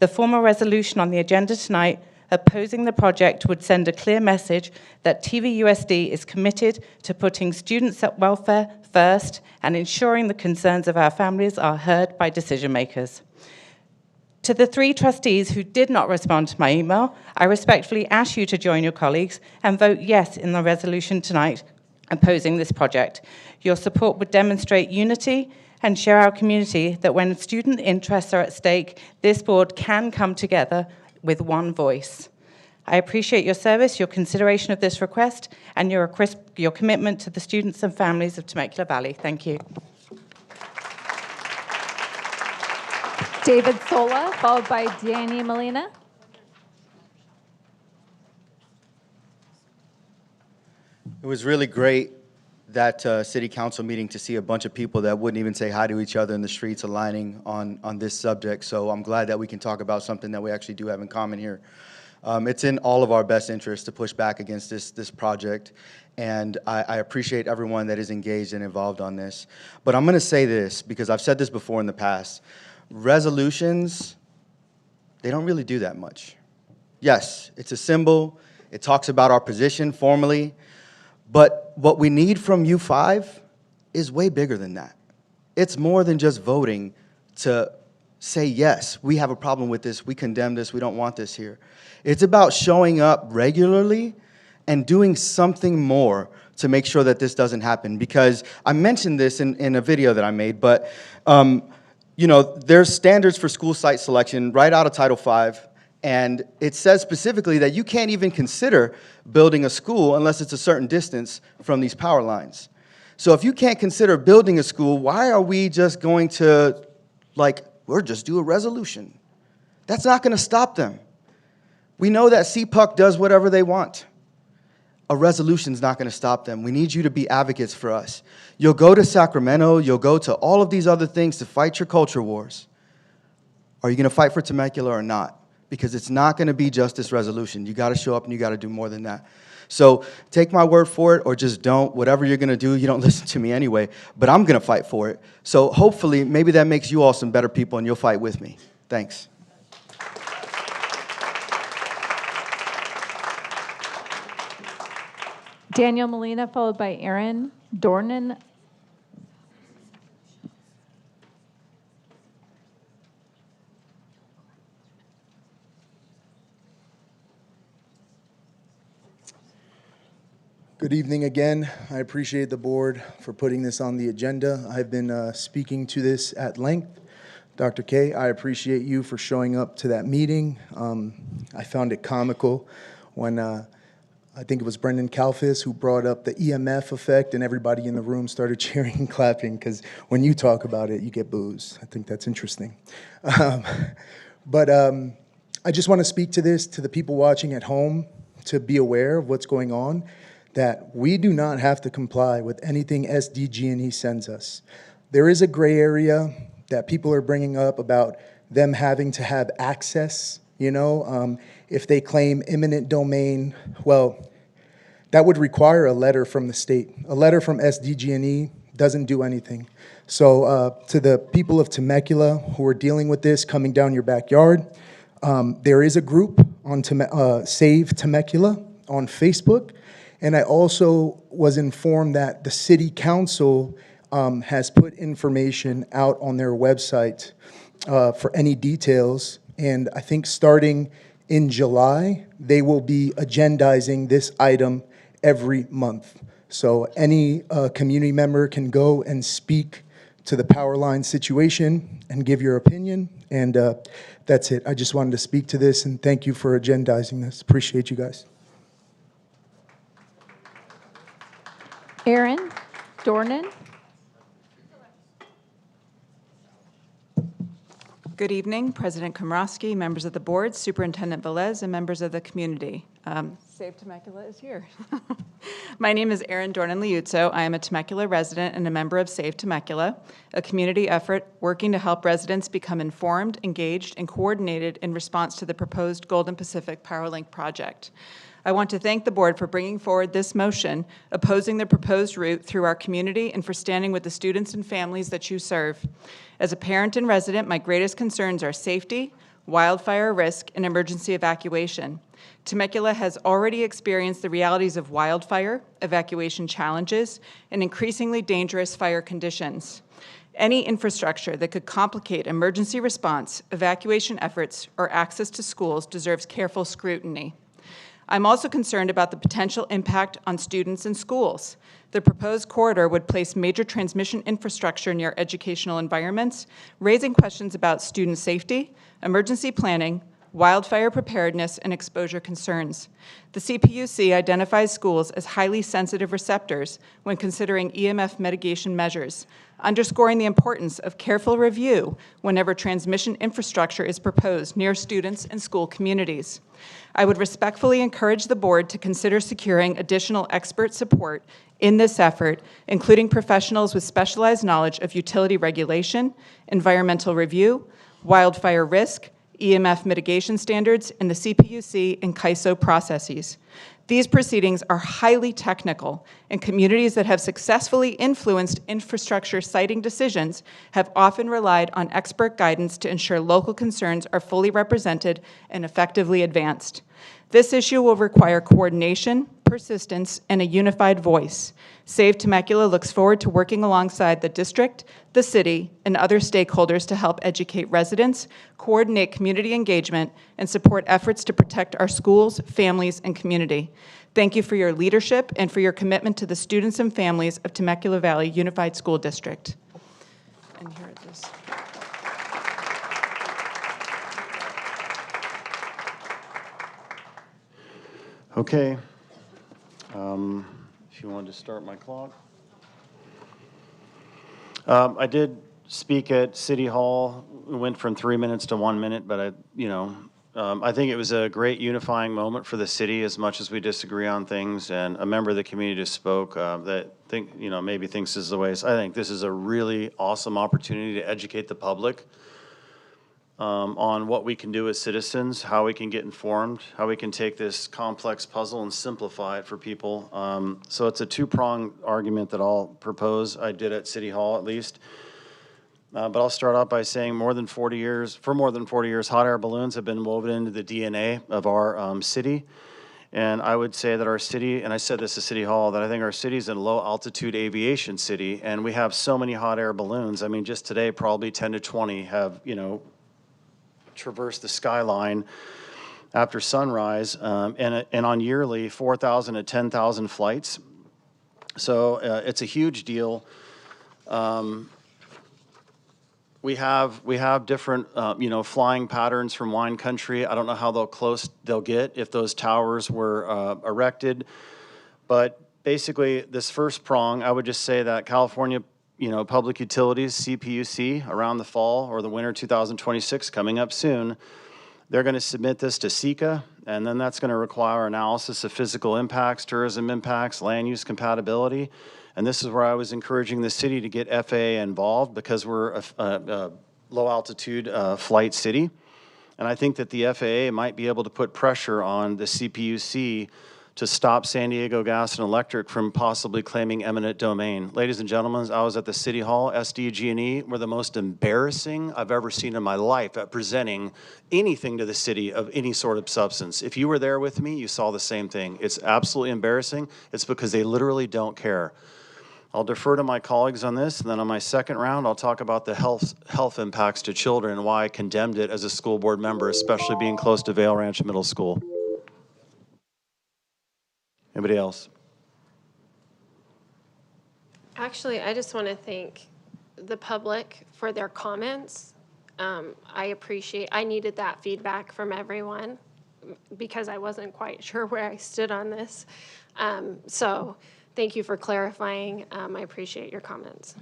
U: The formal resolution on the agenda tonight opposing the project would send a clear message that TVUSD is committed to putting students' welfare first and ensuring the concerns of our families are heard by decision makers. To the 3 trustees who did not respond to my email, I respectfully ask you to join your colleagues and vote yes in the resolution tonight opposing this project. Your support would demonstrate unity and show our community that when student interests are at stake, this board can come together with one voice. I appreciate your service, your consideration of this request, and your commitment to the students and families of Temecula Valley. Thank you.
G: David Sola, followed by Danny Molina.
Q: It was really great, that city council meeting, to see a bunch of people that wouldn't even say hi to each other in the streets aligning on this subject. So I'm glad that we can talk about something that we actually do have in common here. It's in all of our best interest to push back against this project, and I appreciate everyone that is engaged and involved on this. But I'm going to say this, because I've said this before in the past. Resolutions, they don't really do that much. Yes, it's a symbol. It talks about our position formally. But what we need from you five is way bigger than that. It's more than just voting to say, yes, we have a problem with this, we condemn this, we don't want this here. It's about showing up regularly and doing something more to make sure that this doesn't happen. Because I mentioned this in a video that I made, but you know, there's standards for school site selection right out of Title V, and it says specifically that you can't even consider building a school unless it's a certain distance from these power lines. So if you can't consider building a school, why are we just going to, we'll just do a resolution? That's not going to stop them. We know that CPUC does whatever they want. A resolution's not going to stop them. We need you to be advocates for us. You'll go to Sacramento, you'll go to all of these other things to fight your culture wars. Are you going to fight for Temecula or not? Because it's not going to be just this resolution. You got to show up and you got to do more than that. So take my word for it, or just don't. Whatever you're going to do, you don't listen to me anyway. But I'm going to fight for it. So hopefully, maybe that makes you all some better people and you'll fight with me. Thanks.
G: Daniel Molina, followed by Aaron Dornan.
H: Good evening again. I appreciate the board for putting this on the agenda. I've been speaking to this at length. Dr. K, I appreciate you for showing up to that meeting. I found it comical when I think it was Brendan Kalfis who brought up the EMF effect, and everybody in the room started cheering and clapping, because when you talk about it, you get boos. I think that's interesting. But I just want to speak to this, to the people watching at home, to be aware of what's going on, that we do not have to comply with anything SDG&E sends us. There is a gray area that people are bringing up about them having to have access, you know, if they claim eminent domain. Well, that would require a letter from the state. A letter from SDG&E doesn't do anything. So to the people of Temecula who are dealing with this coming down your backyard, there is a group on Save Temecula on Facebook. And I also was informed that the city council has put information out on their website for any details. And I think starting in July, they will be agendizing this item every month. So any community member can go and speak to the power line situation and give your opinion. And that's it. I just wanted to speak to this, and thank you for agendizing this. Appreciate you guys.
G: Aaron Dornan.
E: Good evening, President Komrosky, members of the board, Superintendent Velez, and members of the community. Save Temecula is here. My name is Erin Dornan-Liuzzo. I am a Temecula resident and a member of Save Temecula, a community effort working to help residents become informed, engaged, and coordinated in response to the proposed Golden Pacific Powerlink project. I want to thank the board for bringing forward this motion opposing the proposed route through our community and for standing with the students and families that you serve. As a parent and resident, my greatest concerns are safety, wildfire risk, and emergency evacuation. Temecula has already experienced the realities of wildfire, evacuation challenges, and increasingly dangerous fire conditions. Any infrastructure that could complicate emergency response, evacuation efforts, or access to schools deserves careful scrutiny. I'm also concerned about the potential impact on students and schools. The proposed corridor would place major transmission infrastructure near educational environments, raising questions about student safety, emergency planning, wildfire preparedness, and exposure concerns. The CPUC identifies schools as highly sensitive receptors when considering EMF mitigation measures, underscoring the importance of careful review whenever transmission infrastructure is proposed near students and school communities. I would respectfully encourage the board to consider securing additional expert support in this effort, including professionals with specialized knowledge of utility regulation, environmental review, wildfire risk, EMF mitigation standards, and the CPUC and CAISO processes. These proceedings are highly technical, and communities that have successfully influenced infrastructure siting decisions have often relied on expert guidance to ensure local concerns are fully represented and effectively advanced. This issue will require coordination, persistence, and a unified voice. Save Temecula looks forward to working alongside the district, the city, and other stakeholders to help educate residents, coordinate community engagement, and support efforts to protect our schools, families, and community. Thank you for your leadership and for your commitment to the students and families of Temecula Valley Unified School District. And here it is.
A: Okay. If you wanted to start my clock. I did speak at City Hall. We went from 3 minutes to 1 minute, but I think it was a great unifying moment for the city as much as we disagree on things. And a member of the community just spoke that maybe thinks this is the way. So I think this is a really awesome opportunity to educate the public on what we can do as citizens, how we can get informed, how we can take this complex puzzle and simplify it for people. So it's a two-pronged argument that I'll propose. I did at City Hall at least. But I'll start off by saying for more than 40 years, hot air balloons have been woven into the DNA of our city. And I would say that our city, and I said this at City Hall, that I think our city is a low-altitude aviation city, and we have so many hot air balloons. I mean, just today, probably 10 to 20 have, traverse the skyline after sunrise, and on yearly 4,000 to 10,000 flights. So it's a huge deal. We have different flying patterns from wine country. I don't know how close they'll get if those towers were erected, but basically this first prong, I would just say that California Public Utilities, CPUC, around the fall or the winter 2026, coming up soon, they're going to submit this to SECA, and then that's going to require analysis of physical impacts, tourism impacts, land use compatibility. And this is where I was encouraging the city to get FAA involved because we're a low-altitude flight city. And I think that the FAA might be able to put pressure on the CPUC to stop San Diego Gas and Electric from possibly claiming eminent domain. Ladies and gentlemen, I was at the City Hall. SDG&E were the most embarrassing I've ever seen in my life at presenting anything to the city of any sort of substance. If you were there with me, you saw the same thing. It's absolutely embarrassing. It's because they literally don't care. I'll defer to my colleagues on this, and then on my second round, I'll talk about the health impacts to children and why I condemned it as a school board member, especially being close to Vail Ranch Middle School. Anybody else?
M: Actually, I just want to thank the public for their comments. I needed that feedback from everyone because I wasn't quite sure where I stood on this. So thank you for clarifying. I appreciate your comments.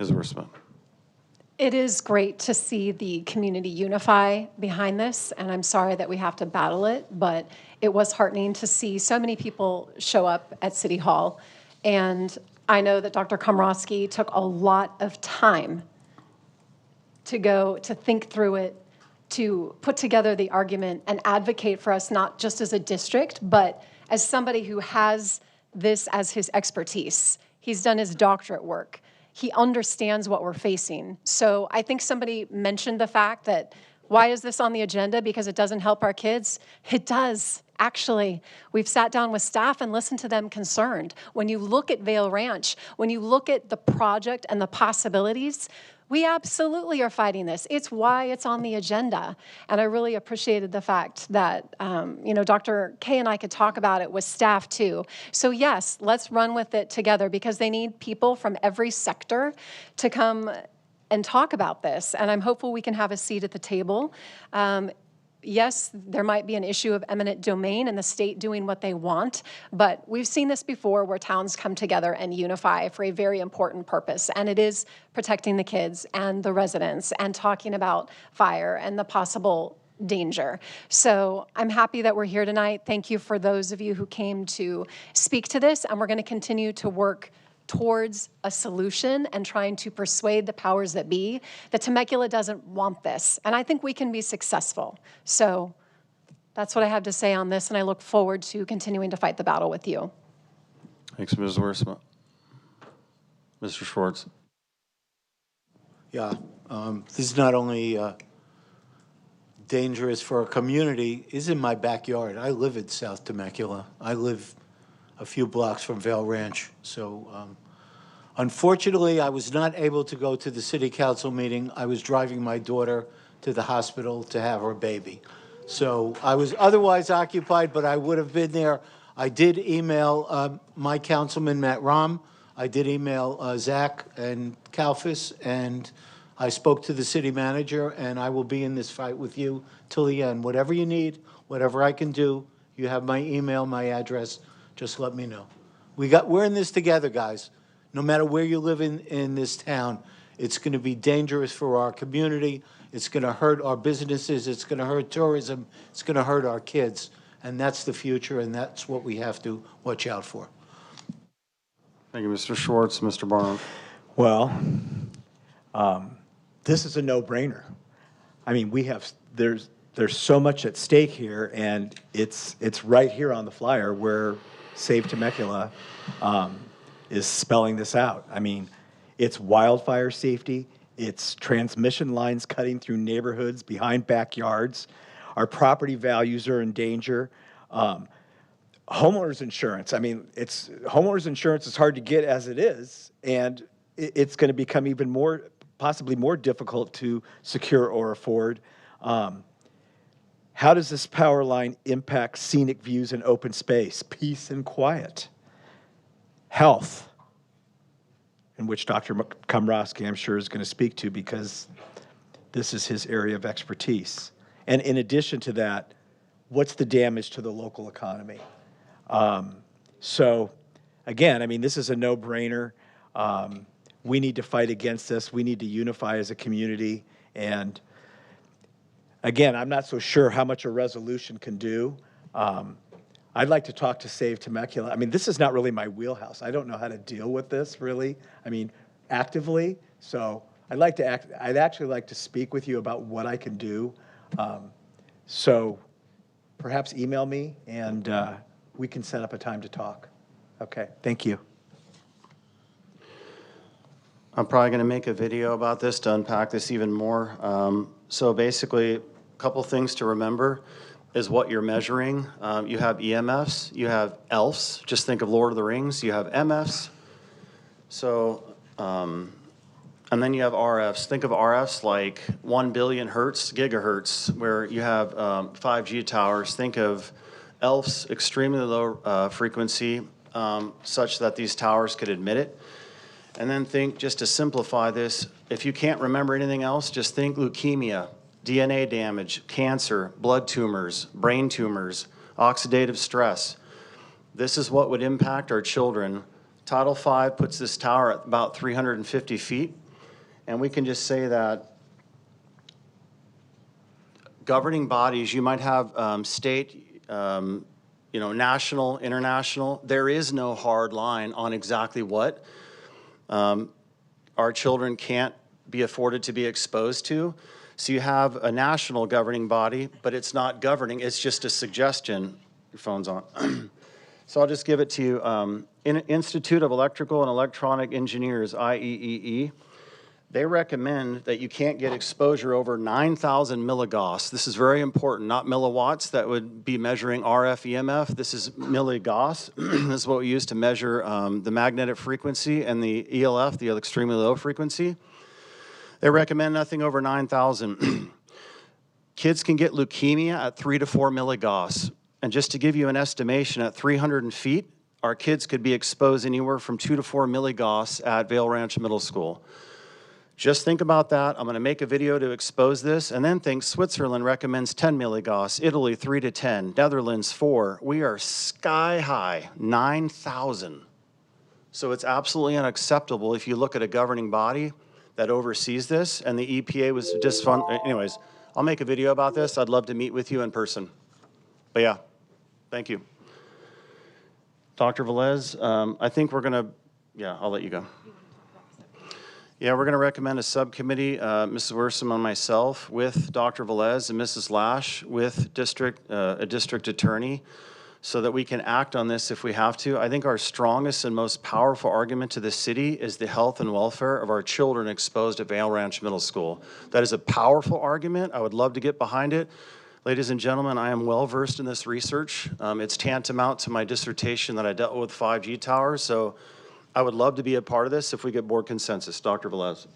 A: Ms. Wursman.
D: It is great to see the community unify behind this, and I'm sorry that we have to battle it, but it was heartening to see so many people show up at City Hall. And I know that Dr. Komrosky took a lot of time to think through it, to put together the argument and advocate for us, not just as a district, but as somebody who has this as his expertise. He's done his doctorate work. He understands what we're facing. So I think somebody mentioned the fact that, why is this on the agenda? Because it doesn't help our kids. It does. Actually, we've sat down with staff and listened to them concerned. When you look at Vail Ranch, when you look at the project and the possibilities, we absolutely are fighting this. It's why it's on the agenda. And I really appreciated the fact that, Dr. Kay and I could talk about it with staff too. So yes, let's run with it together because they need people from every sector to come and talk about this. And I'm hopeful we can have a seat at the table. Yes, there might be an issue of eminent domain and the state doing what they want, but we've seen this before where towns come together and unify for a very important purpose, and it is protecting the kids and the residents and talking about fire and the possible danger. So I'm happy that we're here tonight. Thank you for those of you who came to speak to this, and we're going to continue to work towards a solution and trying to persuade the powers that be that Temecula doesn't want this. And I think we can be successful. So that's what I have to say on this, and I look forward to continuing to fight the battle with you.
A: Thanks, Ms. Worsma. Mr. Schwartz.
L: Yeah, this is not only dangerous for our community, it's in my backyard. I live in South Temecula. I live a few blocks from Vail Ranch. So unfortunately, I was not able to go to the city council meeting. I was driving my daughter to the hospital to have her baby. So I was otherwise occupied, but I would have been there. I did email my councilman, Matt Rahm. I did email Zach and Kalfas, and I spoke to the city manager, and I will be in this fight with you till the end. Whatever you need, whatever I can do, you have my email, my address. Just let me know. We're in this together, guys. No matter where you live in this town, it's going to be dangerous for our community. It's going to hurt our businesses. It's going to hurt tourism. It's going to hurt our kids. And that's the future, and that's what we have to watch out for.
A: Thank you, Mr. Schwartz. Mr. Barnum.
F: Well, this is a no-brainer. I mean, there's so much at stake here, and it's right here on the flyer where Save Temecula is spelling this out. I mean, it's wildfire safety, it's transmission lines cutting through neighborhoods behind backyards. Our property values are in danger. Homeowners insurance, I mean, homeowners insurance is hard to get as it is, and it's going to become even more, possibly more difficult to secure or afford. How does this power line impact scenic views and open space, peace and quiet? Health, in which Dr. Komrosky, I'm sure, is going to speak to because this is his area of expertise. And in addition to that, what's the damage to the local economy? So, again, I mean, this is a no-brainer. We need to fight against this. We need to unify as a community. And again, I'm not so sure how much a resolution can do. I'd like to talk to Save Temecula. I mean, this is not really my wheelhouse. I don't know how to deal with this, really. I mean, actively. So I'd actually like to speak with you about what I can do. So perhaps email me, and we can set up a time to talk. Okay, thank you.
A: I'm probably going to make a video about this to unpack this even more. So basically, a couple things to remember is what you're measuring. You have EMFs, you have ELFs, just think of Lord of the Rings, you have MFs. So, and then you have RFs. Think of RFs like 1 billion hertz, gigahertz, where you have 5G towers. Think of ELFs, extremely low frequency, such that these towers could emit it. And then think, just to simplify this, if you can't remember anything else, just think leukemia, DNA damage, cancer, blood tumors, brain tumors, oxidative stress. This is what would impact our children. Title V puts this tower at about 350 feet, and we can just say that governing bodies, you might have state, national, international. There is no hard line on exactly what our children can't be afforded to be exposed to. So you have a national governing body, but it's not governing, it's just a suggestion. Your phone's on. So I'll just give it to you. Institute of Electrical and Electronic Engineers, IEEE. They recommend that you can't get exposure over 9,000 milligauss. This is very important, not milliwatts. That would be measuring RF EMF. This is milligauss. This is what we use to measure the magnetic frequency and the ELF, the extremely low frequency. They recommend nothing over 9,000. Kids can get leukemia at 3 to 4 milligauss. And just to give you an estimation, at 300 feet, our kids could be exposed anywhere from 2 to 4 milligauss at Vail Ranch Middle School. Just think about that. I'm going to make a video to expose this, and then think Switzerland recommends 10 milligauss, Italy 3 to 10, Netherlands 4. We are sky high, 9,000. So it's absolutely unacceptable if you look at a governing body that oversees this, and the EPA was just fun. Anyways, I'll make a video about this. I'd love to meet with you in person. But yeah, thank you. Dr. Velez, I think we're going to, yeah, I'll let you go. Yeah, we're going to recommend a subcommittee, Mrs. Worsom and myself, with Dr. Velez and Mrs. Lash, with a district attorney, so that we can act on this if we have to. I think our strongest and most powerful argument to the city is the health and welfare of our children exposed at Vail Ranch Middle School. That is a powerful argument. I would love to get behind it. Ladies and gentlemen, I am well versed in this research. It's tantamount to my dissertation that I dealt with 5G towers, so I would love to be a part of this if we get board consensus. Dr. Velez.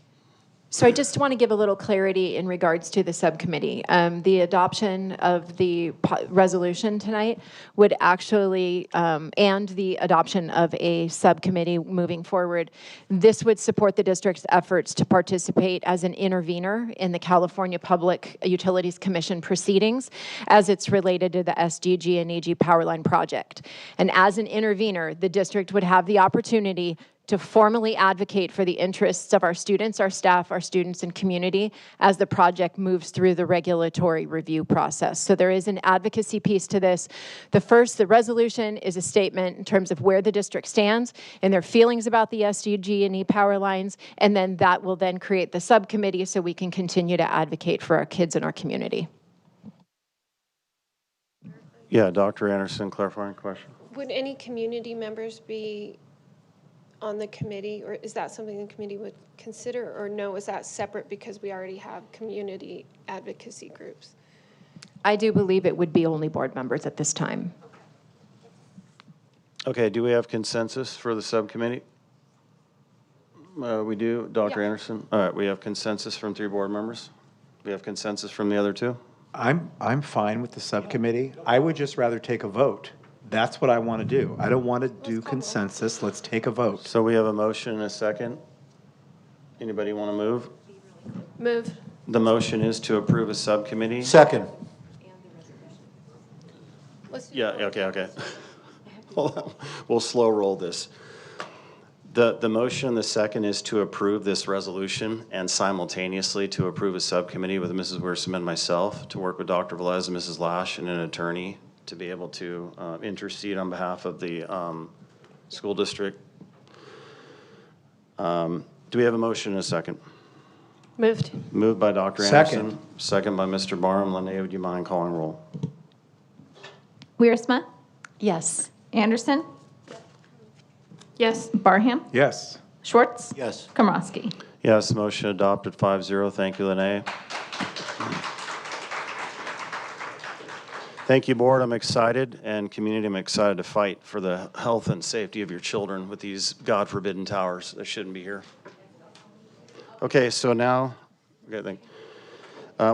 C: So I just want to give a little clarity in regards to the subcommittee. The adoption of the resolution tonight would actually, and the adoption of a subcommittee moving forward, this would support the district's efforts to participate as an intervener in the California Public Utilities Commission proceedings as it's related to the SDG and EG Powerline project. And as an intervener, the district would have the opportunity to formally advocate for the interests of our students, our staff, our students, and community as the project moves through the regulatory review process. So there is an advocacy piece to this. The resolution is a statement in terms of where the district stands and their feelings about the SDG and E-Power lines, and then that will then create the subcommittee so we can continue to advocate for our kids and our community.
A: Yeah, Dr. Anderson, clarifying question.
M: Would any community members be on the committee, or is that something the committee would consider, or no, is that separate because we already have community advocacy groups?
C: I do believe it would be only board members at this time.
A: Okay, do we have consensus for the subcommittee? We do, Dr. Anderson? All right, we have consensus from 3 board members. We have consensus from the other 2?
F: I'm fine with the subcommittee. I would just rather take a vote. That's what I want to do. I don't want to do consensus. Let's take a vote.
A: So we have a motion and a second. Anybody want to move?
M: Move.
A: The motion is to approve a subcommittee.
L: Second.
A: Yeah, okay. Hold on. We'll slow roll this. The motion, the second, is to approve this resolution and simultaneously to approve a subcommittee with Mrs. Worsom and myself to work with Dr. Velez and Mrs. Lash and an attorney to be able to intercede on behalf of the school district. Do we have a motion and a second?
M: Moved.
A: Moved by Dr.
F: Second.
A: Anderson. Second by Mr. Barham. Linnea, would you mind calling roll?
G: Wiersma?
C: Yes.
G: Anderson?
M: Yes.
G: Barham?
F: Yes.
G: Schwartz?
L: Yes.
G: Komrosky?
A: Yes, motion adopted 5-0. Thank you, Linnea. Thank you, board. I'm excited, and community, I'm excited to fight for the health and safety of your children with these God forbidden towers that shouldn't be here. Okay, so now,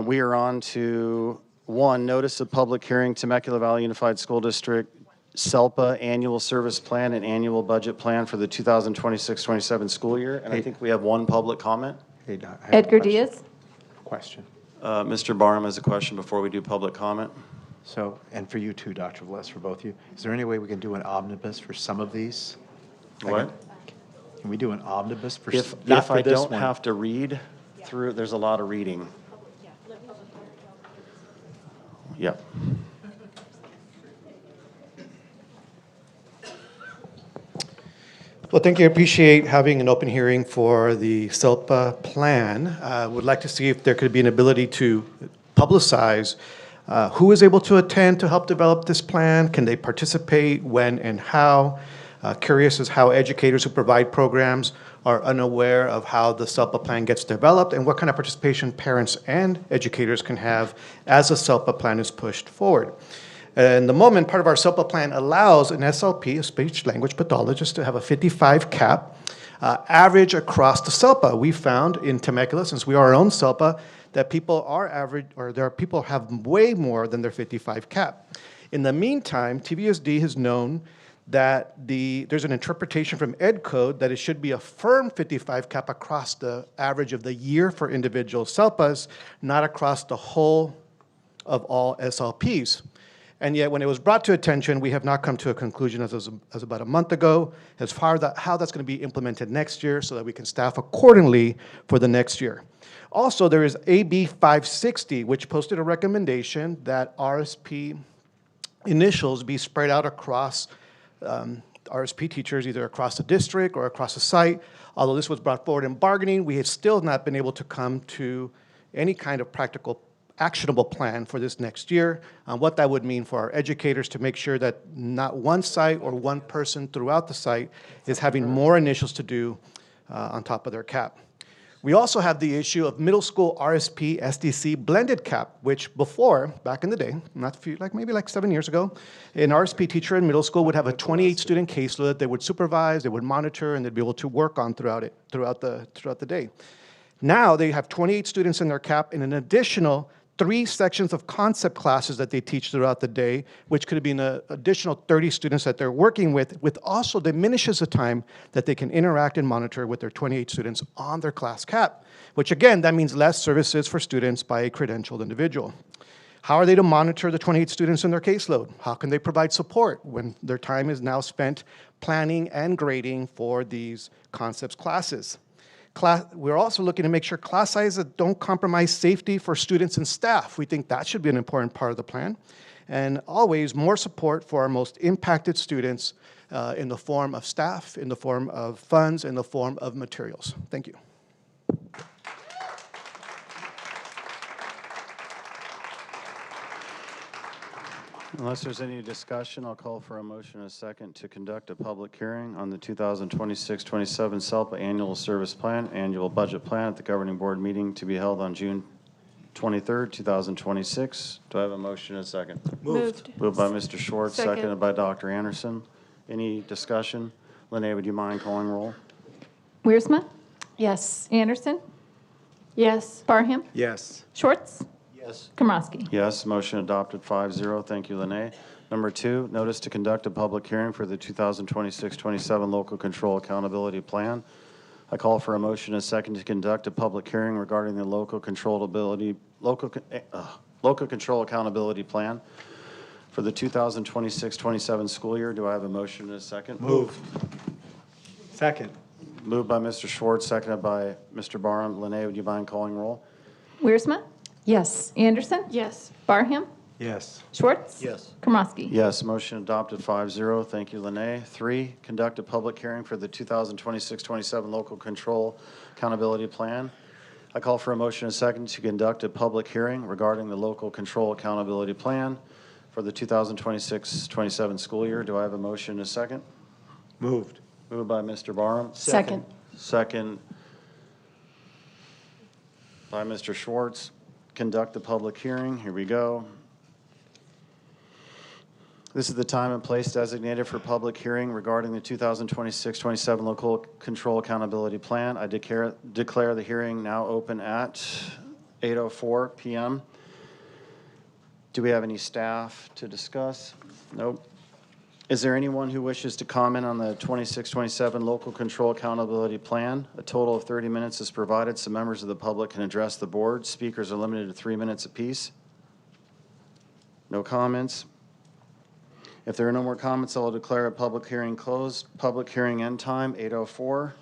A: we are on to 1, notice of public hearing, Temecula Valley Unified School District, SELPA Annual Service Plan and Annual Budget Plan for the 2026-27 school year. And I think we have 1 public comment.
F: Hey, Doc, I have
G: Edgar
F: a question.
G: Diaz?
F: Question.
A: Mr. Barham has a question before we do public comment.
F: So, and for you too, Dr. Velez, for both of you, is there any way we can do an omnibus for some of these?
A: What?
F: Can we do an omnibus for,
A: If
F: not for
A: I
F: this
A: don't
F: one?
A: have to read through, there's a lot of reading. Yep.
J: Well, thank you. I appreciate having an open hearing for the SELPA plan. Would like to see if there could be an ability to publicize who is able to attend to help develop this plan. Can they participate, when and how? Curious as how educators who provide programs are unaware of how the SELPA plan gets developed and what kind of participation parents and educators can have as the SELPA plan is pushed forward. And the moment, part of our SELPA plan allows an SLP, a speech language pathologist, to have a 55 cap average across the SELPA. We found in Temecula, since we are our own SELPA, that people are average, or there are people who have way more than their 55 cap. In the meantime, TVUSD has known that there's an interpretation from Ed Code that it should be a firm 55 cap across the average of the year for individual SELPAs, not across the whole of all SLPs. And yet, when it was brought to attention, we have not come to a conclusion as about a month ago as far as how that's going to be implemented next year so that we can staff accordingly for the next year. Also, there is AB 560, which posted a recommendation that RSP initials be spread out across RSP teachers, either across the district or across the site. Although this was brought forward in bargaining, we have still not been able to come to any kind of practical, actionable plan for this next year, what that would mean for our educators to make sure that not one site or one person throughout the site is having more initials to do on top of their cap. We also have the issue of middle school RSP SDC blended cap, which before, back in the day, maybe 7 years ago, an RSP teacher in middle school would have a 28-student caseload that they would supervise, they would monitor, and they'd be able to work on throughout the day. Now they have 28 students in their cap and an additional 3 sections of concept classes that they teach throughout the day, which could be an additional 30 students that they're working with also diminishes the time that they can interact and monitor with their 28 students on their class cap, which again, that means less services for students by a credentialed individual. How are they to monitor the 28 students in their caseload? How can they provide support when their time is now spent planning and grading for these concepts classes? We're also looking to make sure class sizes don't compromise safety for students and staff. We think that should be an important part of the plan. And always more support for our most impacted students in the form of staff, in the form of funds, in the form of materials. Thank you.
A: Unless there's any discussion, I'll call for a motion and a second to conduct a public hearing on the 2026-27 SELPA Annual Service Plan, Annual Budget Plan at the Governing Board meeting to be held on June 23rd, 2026. Do I have a motion and a second?
M: Moved.
A: Moved by Mr. Schwartz,
M: Second.
A: seconded by Dr. Anderson. Any discussion? Lene, would you mind calling roll?
G: Wiersma,
D: Yes.
G: Anderson,
M: Yes.
G: Barham,
F: Yes.
G: Schwartz,
L: Yes.
G: Komrosky.
A: Yes, motion adopted 5-0. Thank you, Lene. Number 2, notice to conduct a public hearing for the 2026-27 Local Control Accountability Plan. I call for a motion and a second to conduct a public hearing regarding the Local Control Accountability Plan for the 2026-27 school year. Do I have a motion and a second?
F: Moved. Second.
A: Moved by Mr. Schwartz, seconded by Mr. Barham. Lene, would you mind calling roll?
G: Wiersma,
D: Yes.
G: Anderson,
M: Yes.
G: Barham,
F: Yes.
G: Schwartz,
L: Yes.
G: Komrosky.
A: Yes, motion adopted 5-0. Thank you, Lene. 3, conduct a public hearing for the 2026-27 Local Control Accountability Plan. I call for a motion and a second to conduct a public hearing regarding the Local Control Accountability Plan for the 2026-27 school year. Do I have a motion and a second?
F: Moved.
A: Moved by Mr. Barham.
D: Second.
A: Second by Mr. Schwartz. Conduct the public hearing. Here we go. This is the time and place designated for public hearing regarding the 2026-27 Local Control Accountability Plan. I declare the hearing now open at 8:04 p.m. Do we have any staff to discuss? Nope. Is there anyone who wishes to comment on the 26-27 Local Control Accountability Plan? A total of 30 minutes is provided so members of the public can address the board. Speakers are limited to 3 minutes apiece. No comments. If there are no more comments, I will declare a public hearing closed. Public hearing end time, 8:04.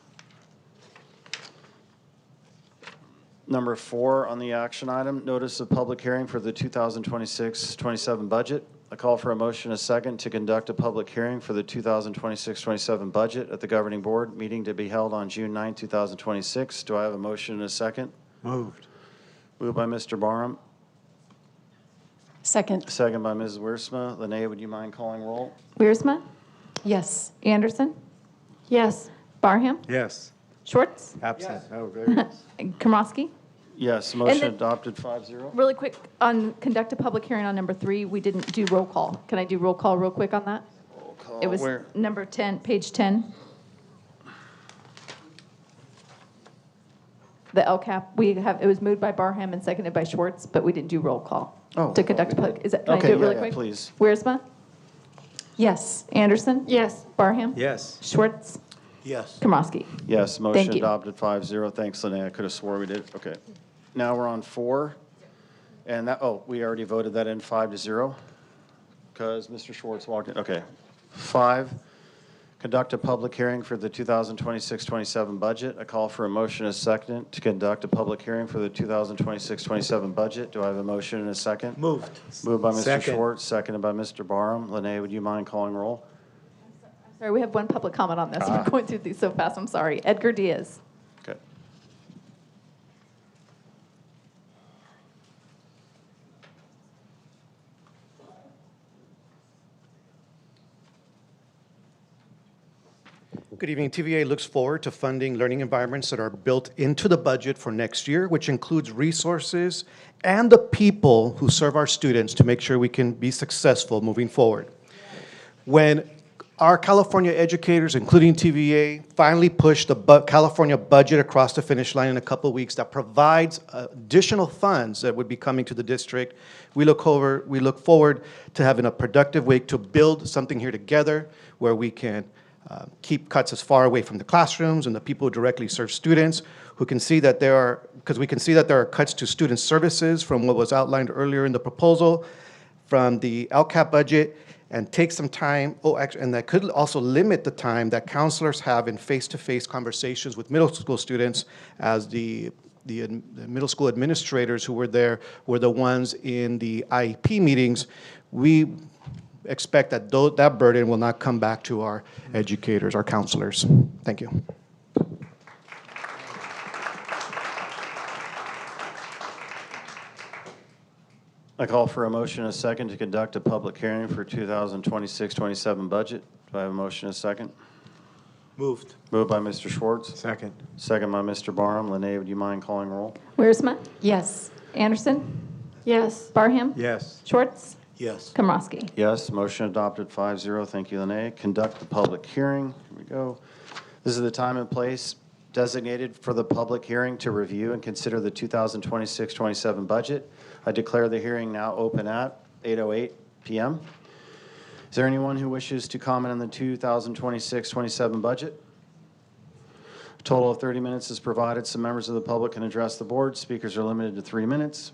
A: Number 4 on the action item, notice of public hearing for the 2026-27 budget. I call for a motion and a second to conduct a public hearing for the 2026-27 budget at the Governing Board meeting to be held on June 9, 2026. Do I have a motion and a second?
F: Moved.
A: Moved by Mr. Barham.
D: Second.
A: Second by Mrs. Wiersma. Lene, would you mind calling roll?
G: Wiersma,
D: Yes.
G: Anderson,
M: Yes.
G: Barham,
F: Yes.
G: Schwartz?
F: Absent. Oh, there it is.
G: And Komrosky?
A: Yes, motion
G: then-
A: adopted 5-0.
G: Really quick, on conduct a public hearing on number 3, we didn't do roll call. Can I do roll call real quick on that?
A: Roll call.
G: It was
A: Where?
G: number 10, page 10. The LCAP, it was moved by Barham and seconded by Schwartz, but we didn't do roll call.
A: Oh,
G: To conduct a public, can I
A: Okay,
G: do it really
A: yeah,
G: quick?
A: please.
G: Wiersma?
D: Yes.
G: Anderson?
M: Yes.
G: Barham?
F: Yes.
G: Schwartz?
L: Yes.
G: Komrosky?
A: Yes,
G: Thank
A: motion
G: you.
A: adopted 5-0. Thanks, Linnea. I could have swore we did. Okay. Now we're on 4. And that, we already voted that in 5-0 because Mr. Schwartz walked in. Okay. 5, conduct a public hearing for the 2026-27 budget. I call for a motion and a second to conduct a public hearing for the 2026-27 budget. Do I have a motion and a second?
L: Moved.
A: Moved by Mr.
F: Second.
A: Schwartz, seconded by Mr. Barham. Linnea, would you mind calling roll?
G: Sorry, we have one public comment on this.
A: Ah.
G: We're going through these so fast, I'm sorry. Edgar Diaz.
A: Okay.
J: Good evening. TVA looks forward to funding learning environments that are built into the budget for next year, which includes resources and the people who serve our students to make sure we can be successful moving forward. When our California educators, including TVA, finally pushed the California budget across the finish line in a couple of weeks that provides additional funds that would be coming to the district, we look forward to having a productive week to build something here together where we can keep cuts as far away from the classrooms and the people who directly serve students, who can see that we can see that there are cuts to student services from what was outlined earlier in the proposal, from the LCAP budget, and take some time, and that could also limit the time that counselors have in face-to-face conversations with middle school students, as the middle school administrators who were there were the ones in the IEP meetings. We expect that that burden will not come back to our educators, our counselors. Thank you.
A: I call for a motion and a second to conduct a public hearing for 2026-27 budget. Do I have a motion and a second?
L: Moved.
A: Moved by Mr. Schwartz.
F: Second.
A: Second by Mr. Barham. Linnea, would you mind calling roll?
G: Wiersma?
D: Yes.
G: Anderson?
M: Yes.
G: Barham?
F: Yes.
G: Schwartz?
L: Yes.
G: Komrosky?
A: Yes, motion adopted 5-0. Thank you, Linnea. Conduct the public hearing. Here we go. This is the time and place designated for the public hearing to review and consider the 2026-27 budget. I declare the hearing now open at 8:08 p.m. Is there anyone who wishes to comment on the 2026-27 budget? A total of 30 minutes is provided so members of the public can address the board. Speakers are limited to 3 minutes.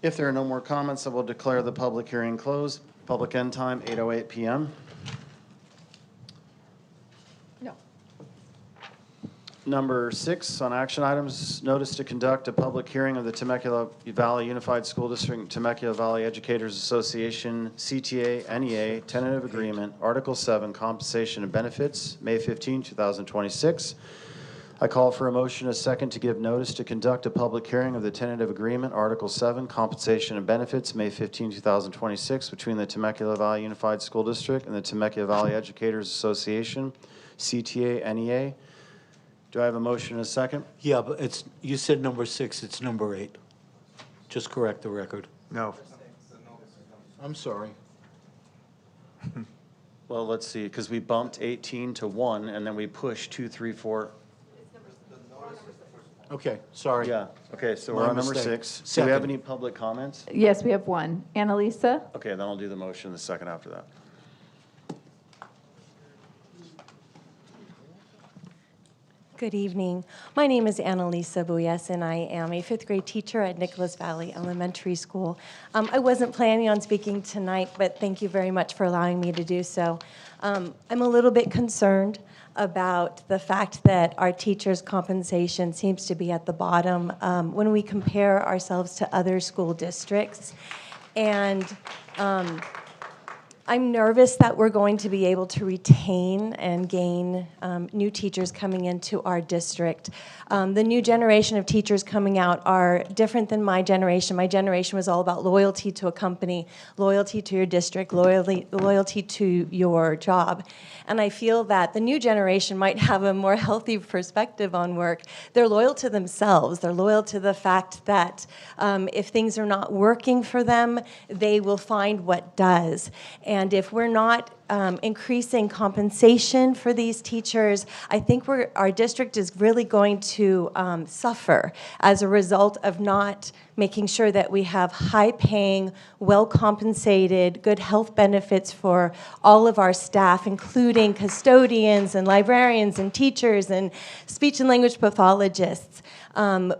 A: If there are no more comments, I will declare the public hearing closed. Public end time, 8:08 p.m.
G: No.
A: Number 6 on action items, notice to conduct a public hearing of the Temecula Valley Unified School District Temecula Valley Educators Association, CTA, NEA, tentative agreement, Article 7, compensation and benefits, May 15, 2026. I call for a motion, a second, to give notice to conduct a public hearing of the tentative agreement, Article 7, compensation and benefits, May 15, 2026, between the Temecula Valley Unified School District and the Temecula Valley Educators Association, CTA, NEA. Do I have a motion and a second?
L: Yeah, but you said number 6, it's number 8. Just correct the record.
F: No.
L: I'm sorry.
A: Well, let's see, because we bumped 18 to 1, and then we pushed 2, 3, 4.
L: Okay, sorry.
A: Yeah, okay, so we're
L: My
A: on number
L: mistake.
A: 6. Do we have
L: Second.
A: any public comments?
G: Yes, we have one. Annalisa?
A: Okay, then I'll do the motion the second after that.
P: Good evening. My name is Annalisa Buyes, and I am a 5th grade teacher at Nicholas Valley Elementary School. I wasn't planning on speaking tonight, but thank you very much for allowing me to do so. I'm a little bit concerned about the fact that our teachers' compensation seems to be at the bottom when we compare ourselves to other school districts. And
I: I'm nervous that we're going to be able to retain and gain new teachers coming into our district. The new generation of teachers coming out are different than my generation. My generation was all about loyalty to a company, loyalty to your district, loyalty to your job. And I feel that the new generation might have a more healthy perspective on work. They're loyal to themselves. They're loyal to the fact that if things are not working for them, they will find what does. And if we're not increasing compensation for these teachers, I think our district is really going to suffer as a result of not making sure that we have high-paying, well-compensated, good health benefits for all of our staff, including custodians and librarians and teachers and speech and language pathologists.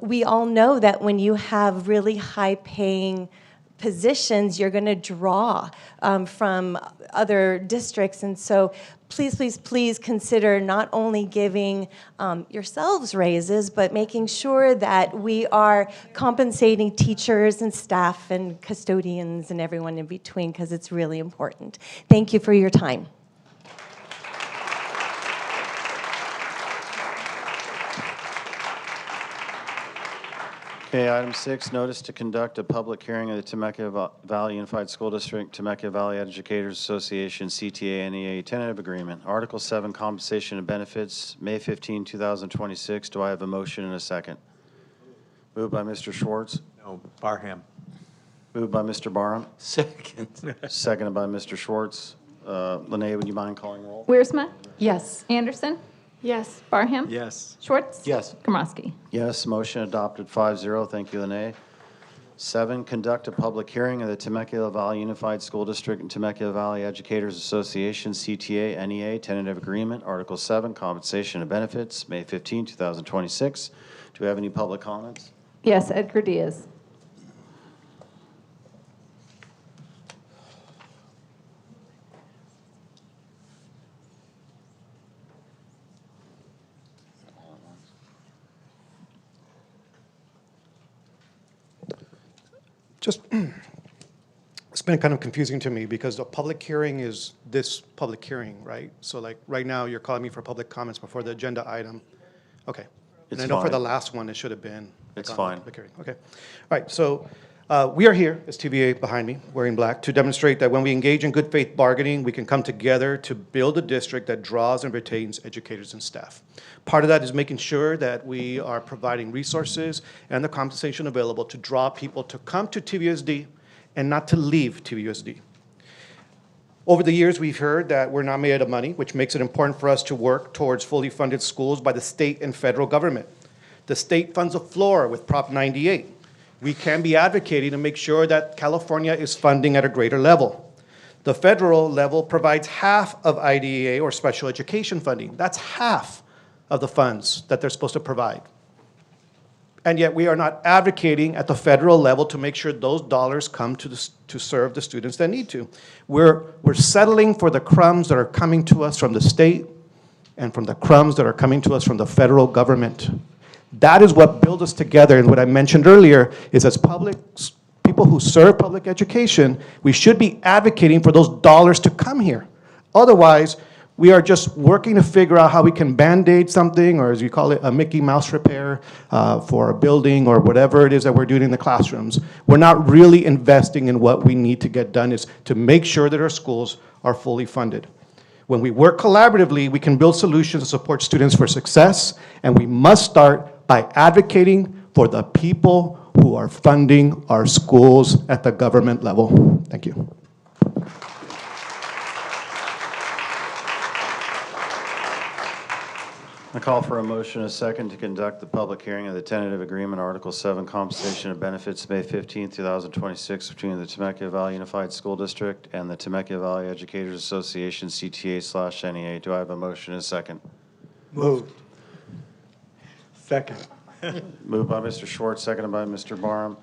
I: We all know that when you have really high-paying positions, you're going to draw from other districts. And so please, please, please consider not only giving yourselves raises, but making sure that we are compensating teachers and staff and custodians and everyone in between, because it's really important. Thank you for your time.
A: Okay, item 6, notice to conduct a public hearing of the Temecula Valley Unified School District, Temecula Valley Educators Association, CTA-NEA tentative agreement. Article 7, compensation and benefits, May 15, 2026. Do I have a motion and a second? Moved by Mr. Schwartz.
F: No, Barham.
A: Moved by Mr. Barham.
L: Second.
A: Seconded by Mr. Schwartz. Lene, would you mind calling roll?
G: Wiersma?
D: Yes.
G: Anderson?
M: Yes.
G: Barham?
F: Yes.
G: Schwartz?
L: Yes.
G: Komrosky?
A: Yes, motion adopted 5-0. Thank you, Lene. 7, conduct a public hearing of the Temecula Valley Unified School District and Temecula Valley Educators Association, CTA-NEA tentative agreement. Article 7, compensation and benefits, May 15, 2026. Do we have any public comments?
G: Yes. Edgar Diaz?
J: Just, it's been kind of confusing to me because a public hearing is this public hearing, right? So like right now, you're calling me for public comments before the agenda item. Okay. And
A: It's
J: I know for
A: fine.
J: the last one, it should have been.
A: It's
J: on the
A: fine.
J: public hearing. Okay. All right, so we are here, as TVA behind me, wearing black, to demonstrate that when we engage in good faith bargaining, we can come together to build a district that draws and retains educators and staff. Part of that is making sure that we are providing resources and the compensation available to draw people to come to TVUSD and not to leave TVUSD. Over the years, we've heard that we're not made out of money, which makes it important for us to work towards fully funded schools by the state and federal government. The state funds a floor with Prop 98. We can be advocating to make sure that California is funding at a greater level. The federal level provides half of IDEA or special education funding. That's half of the funds that they're supposed to provide. And yet we are not advocating at the federal level to make sure those dollars come to serve the students that need to. We're settling for the crumbs that are coming to us from the state and from the crumbs that are coming to us from the federal government. That is what builds us together. And what I mentioned earlier is as people who serve public education, we should be advocating for those dollars to come here. Otherwise, we are just working to figure out how we can Band-Aid something, or as you call it, a Mickey Mouse repair for a building or whatever it is that we're doing in the classrooms. We're not really investing in what we need to get done, is to make sure that our schools are fully funded. When we work collaboratively, we can build solutions to support students for success, and we must start by advocating for the people who are funding our schools at the government level. Thank you.
A: I call for a motion, a second, to conduct the public hearing of the tentative agreement, Article 7, compensation and benefits, May 15, 2026, between the Temecula Valley Unified School District and the Temecula Valley Educators Association, CTA/NEA. Do I have a motion and a second?
F: Moved. Second.
A: Moved by Mr. Schwartz, seconded by Mr. Barham.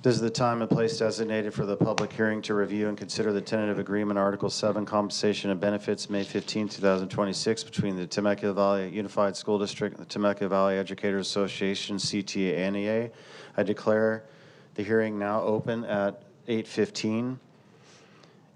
A: This is the time and place designated for the public hearing to review and consider the tentative agreement, Article 7, compensation and benefits, May 15, 2026, between the Temecula Valley Unified School District and the Temecula Valley Educators Association, CTA-NEA. I declare the hearing now open at 8:15.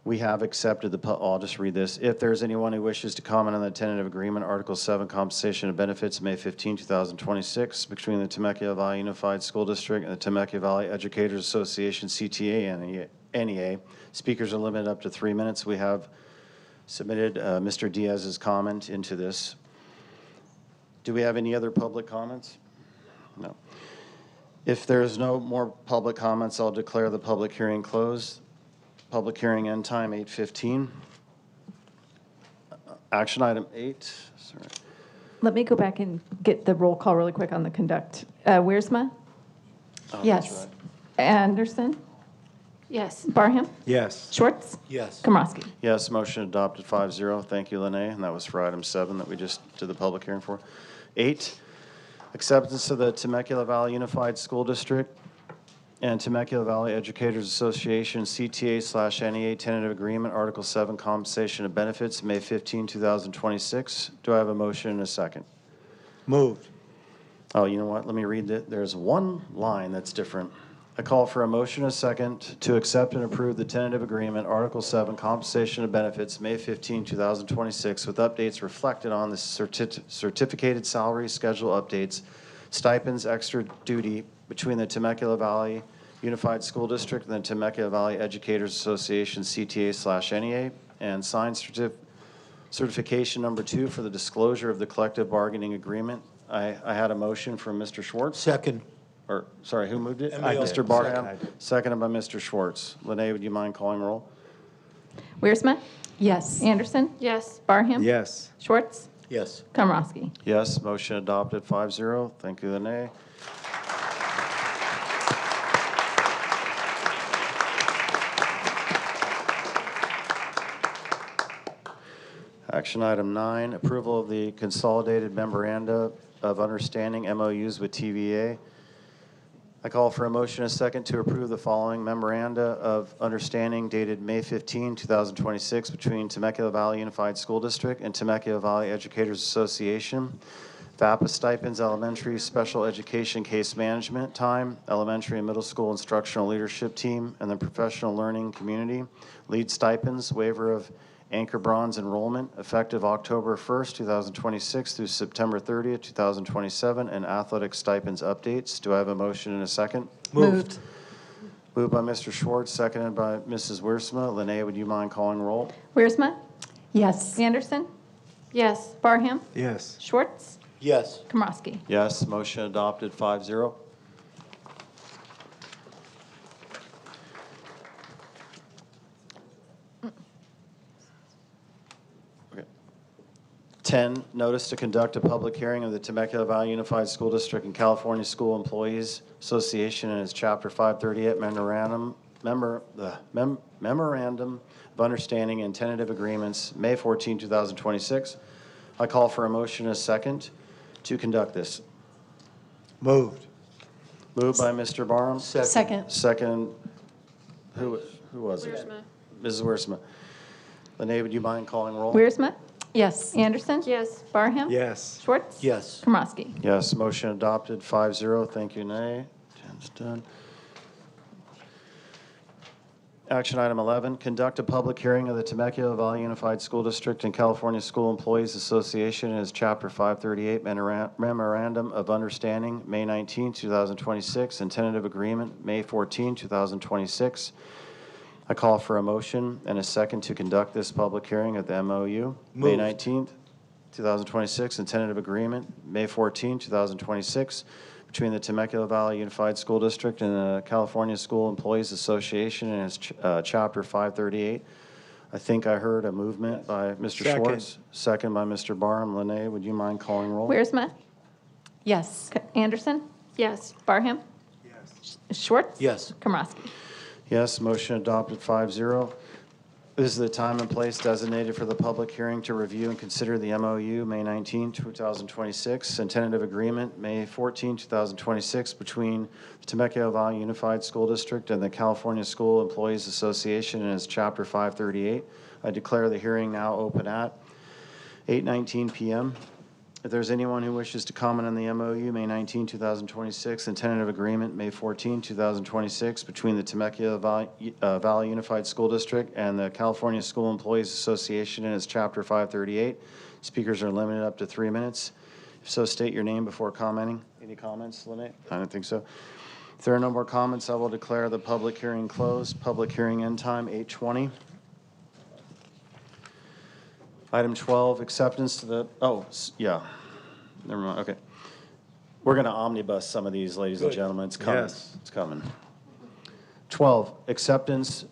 A: We have accepted I'll just read this. If there's anyone who wishes to comment on the tentative agreement, Article 7, compensation and benefits, May 15, 2026, between the Temecula Valley Unified School District and the Temecula Valley Educators Association, CTA and NEA. Speakers are limited up to 3 minutes. We have submitted Mr. Diaz's comment into this. Do we have any other public comments? No. If there's no more public comments, I'll declare the public hearing closed. Public hearing end time 8:15. Action item 8. Sorry.
G: Let me go back and get the roll call really quick on the conduct. Wiersma?
A: Oh,
G: Yes.
A: that's right.
G: Anderson?
M: Yes.
G: Barham?
F: Yes.
G: Schwartz?
L: Yes.
G: Komrosky?
A: Yes, motion adopted 5-0. Thank you, Lene. And that was for item 7 that we just did the public hearing for. 8, acceptance of the Temecula Valley Unified School District and Temecula Valley Educators Association, CTA/NEA tentative agreement, Article 7, compensation and benefits, May 15, 2026. Do I have a motion and a second?
L: Moved.
A: Oh, you know what? Let me read it. There's one line that's different. I call for a motion and a second to accept and approve the tentative agreement, Article 7, compensation and benefits, May 15, 2026, with updates reflected on the certificated salary schedule updates, stipends, extra duty between the Temecula Valley Unified School District and the Temecula Valley Educators Association, CTA/NEA, and signed certification number 2 for the disclosure of the collective bargaining agreement. I had a motion from Mr. Schwartz.
L: Second.
A: Or, sorry, who moved it?
L: I did.
A: Mr. Barham.
F: Second.
A: Seconded by Mr. Schwartz. Lene, would you mind calling roll?
G: Wiersma?
D: Yes.
G: Anderson?
M: Yes.
G: Barham?
F: Yes.
G: Schwartz?
L: Yes.
G: Komrosky?
A: Yes, motion adopted 5-0. Thank you, Lene. Action item 9, approval of the consolidated memoranda of understanding MOUs with TVA. I call for a motion and a second to approve the following memoranda of understanding dated May 15, 2026 between Temecula Valley Unified School District and Temecula Valley Educators Association. VAPA stipends, elementary special education case management time, elementary and middle school instructional leadership team, and the professional learning community. Lead stipends, waiver of Anchor Bronze enrollment effective October 1st, 2026 through September 30th, 2027, and athletic stipends updates. Do I have a motion and a second?
L: Moved.
A: Moved by Mr. Schwartz, seconded by Mrs. Wiersma. Lene, would you mind calling roll?
G: Wiersma?
D: Yes.
G: Anderson?
M: Yes.
G: Barham?
F: Yes.
G: Schwartz?
L: Yes.
G: Komrosky?
A: Yes, motion adopted 5-0. Okay. 10, notice to conduct a public hearing of the Temecula Valley Unified School District and California School Employees Association and its Chapter 538 Memorandum of Understanding and Tentative Agreements, May 14, 2026. I call for a motion and a second to conduct this.
L: Moved.
A: Moved by Mr. Barham.
D: Second.
A: Second, who was it?
M: Wiersma.
A: Mrs. Wiersma. Lene, would you mind calling roll?
G: Wiersma?
D: Yes.
G: Anderson?
M: Yes.
G: Barham?
F: Yes.
G: Schwartz?
L: Yes.
G: Komrosky?
A: Yes, motion adopted 5-0. Thank you, Nay. 10's done. Action item 11, conduct a public hearing of the Temecula Valley Unified School District and California School Employees Association and its Chapter 538 Memorandum of Understanding, May 19, 2026, and tentative agreement, May 14, 2026. I call for a motion and a second to conduct this public hearing at the MOU, May
L: Moved.
A: 19th, 2026, and tentative agreement, May 14, 2026, between the Temecula Valley Unified School District and the California School Employees Association and its Chapter 538. I think I heard a movement by Mr.
L: Second.
A: Schwartz, second by Mr. Barham. Lene, would you mind calling roll?
G: Wiersma?
D: Yes.
G: Anderson?
M: Yes.
G: Barham?
F: Yes.
G: Schwartz?
L: Yes.
G: Komrosky?
A: Yes, motion adopted 5-0. This is the time and place designated for the public hearing to review and consider the MOU, May 19, 2026, and tentative agreement, May 14, 2026, between the Temecula Valley Unified School District and the California School Employees Association and its Chapter 538. I declare the hearing now open at 8:19 p.m. If there's anyone who wishes to comment on the MOU, May 19, 2026, and tentative agreement, May 14, 2026, between the Temecula Valley Unified School District and the California School Employees Association and its Chapter 538. Speakers are limited up to 3 minutes. If so, state your name before commenting. Any comments, Lynette? I don't think so. If there are no more comments, I will declare the public hearing closed. Public hearing end time, 8:20. Item 12, acceptance to the, yeah, never mind, okay. We're going to omnibus some of these, ladies and
F: Good.
A: gentlemen. It's coming.
F: Yes.
A: It's coming. 12, acceptance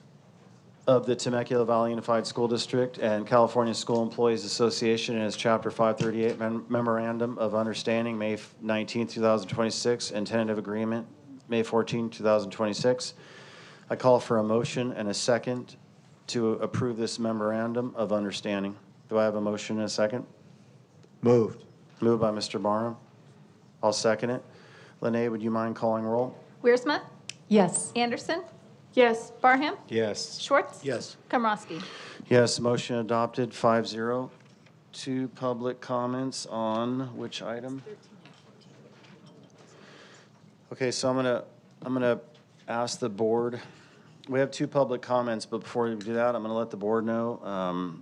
A: of the Temecula Valley Unified School District and California School Employees Association and its Chapter 538 Memorandum of Understanding, May 19, 2026, and tentative agreement, May 14, 2026. I call for a motion and a second to approve this Memorandum of Understanding. Do I have a motion and a second?
F: Moved.
A: Moved by Mr. Barnum. I'll second it. Lene, would you mind calling roll?
G: Wiersma,
D: Yes.
G: Anderson? Yes. Barham?
F: Yes.
G: Schwartz?
L: Yes.
G: Komrosky?
A: Yes, motion adopted, 5-0. Two public comments on which item? Okay, so I'm gonna ask the board. We have two public comments, but before we do that, I'm gonna let the board know.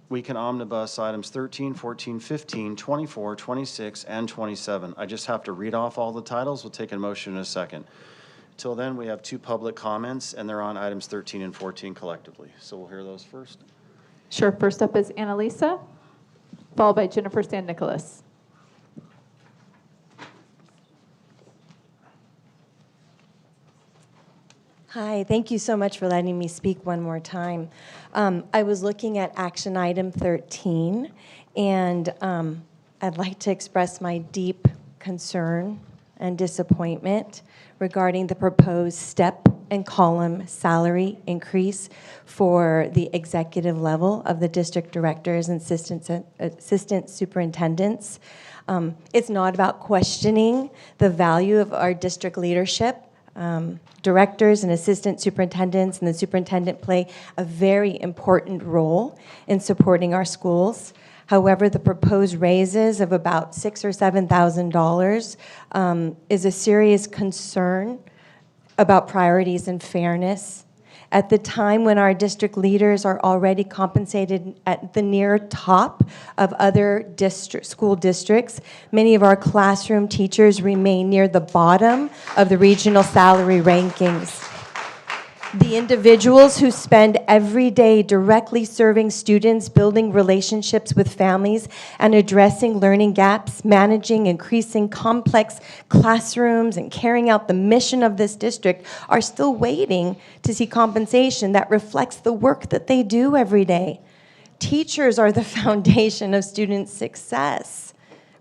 A: We can omnibus items 13, 14, 15, 24, 26, and 27. I just have to read off all the titles. We'll take a motion in a second. Till then, we have two public comments, and they're on items 13 and 14 collectively. So we'll hear those first.
G: Sure. First up is Annalisa, followed by Jennifer San Nicolas.
I: Hi, thank you so much for letting me speak one more time. I was looking at action item 13, and I'd like to express my deep concern and disappointment regarding the proposed step and column salary increase for the executive level of the district directors and assistant superintendents. It's not about questioning the value of our district leadership. Directors and assistant superintendents and the superintendent play a very important role in supporting our schools. However, the proposed raises of about $6,000 or $7,000 is a serious concern about priorities and fairness. At the time when our district leaders are already compensated at the near top of other school districts, many of our classroom teachers remain near the bottom of the regional salary rankings. The individuals who spend every day directly serving students, building relationships with families, and addressing learning gaps, managing increasing complex classrooms, and carrying out the mission of this district are still waiting to see compensation that reflects the work that they do every day. Teachers are the foundation of student success.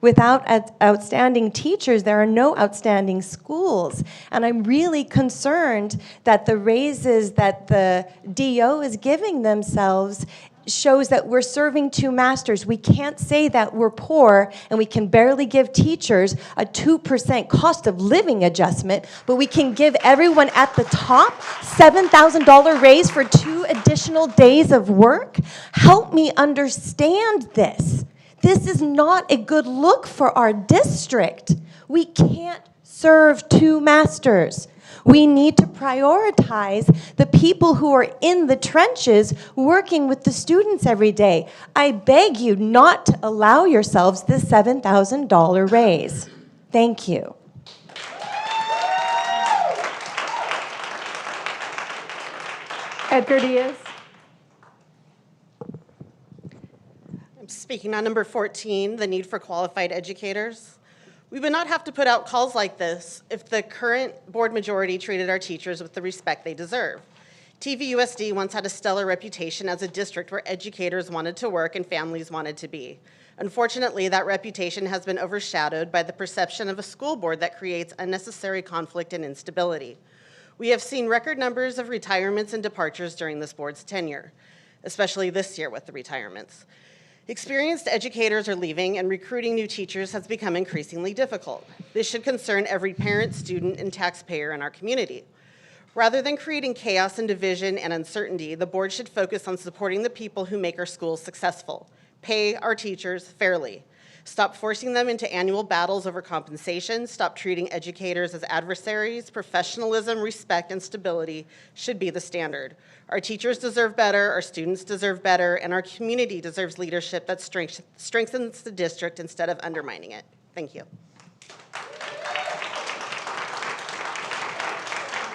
I: Without outstanding teachers, there are no outstanding schools. And I'm really concerned that the raises that the DO is giving themselves shows that we're serving two masters. We can't say that we're poor and we can barely give teachers a 2% cost of living adjustment, but we can give everyone at the top $7,000 raise for 2 additional days of work. Help me understand this. This is not a good look for our district. We can't serve two masters. We need to prioritize the people who are in the trenches working with the students every day. I beg you not to allow yourselves this $7,000 raise. Thank you.
G: Edgar Diaz.
B: Speaking on number 14, the need for qualified educators. We would not have to put out calls like this if the current board majority treated our teachers with the respect they deserve. TVUSD once had a stellar reputation as a district where educators wanted to work and families wanted to be. Unfortunately, that reputation has been overshadowed by the perception of a school board that creates unnecessary conflict and instability. We have seen record numbers of retirements and departures during this board's tenure, especially this year with the retirements. Experienced educators are leaving, and recruiting new teachers has become increasingly difficult. This should concern every parent, student, and taxpayer in our community. Rather than creating chaos and division and uncertainty, the board should focus on supporting the people who make our schools successful. Pay our teachers fairly. Stop forcing them into annual battles over compensation. Stop treating educators as adversaries. Professionalism, respect, and stability should be the standard. Our teachers deserve better, our students deserve better, and our community deserves leadership that strengthens the district instead of undermining it. Thank you.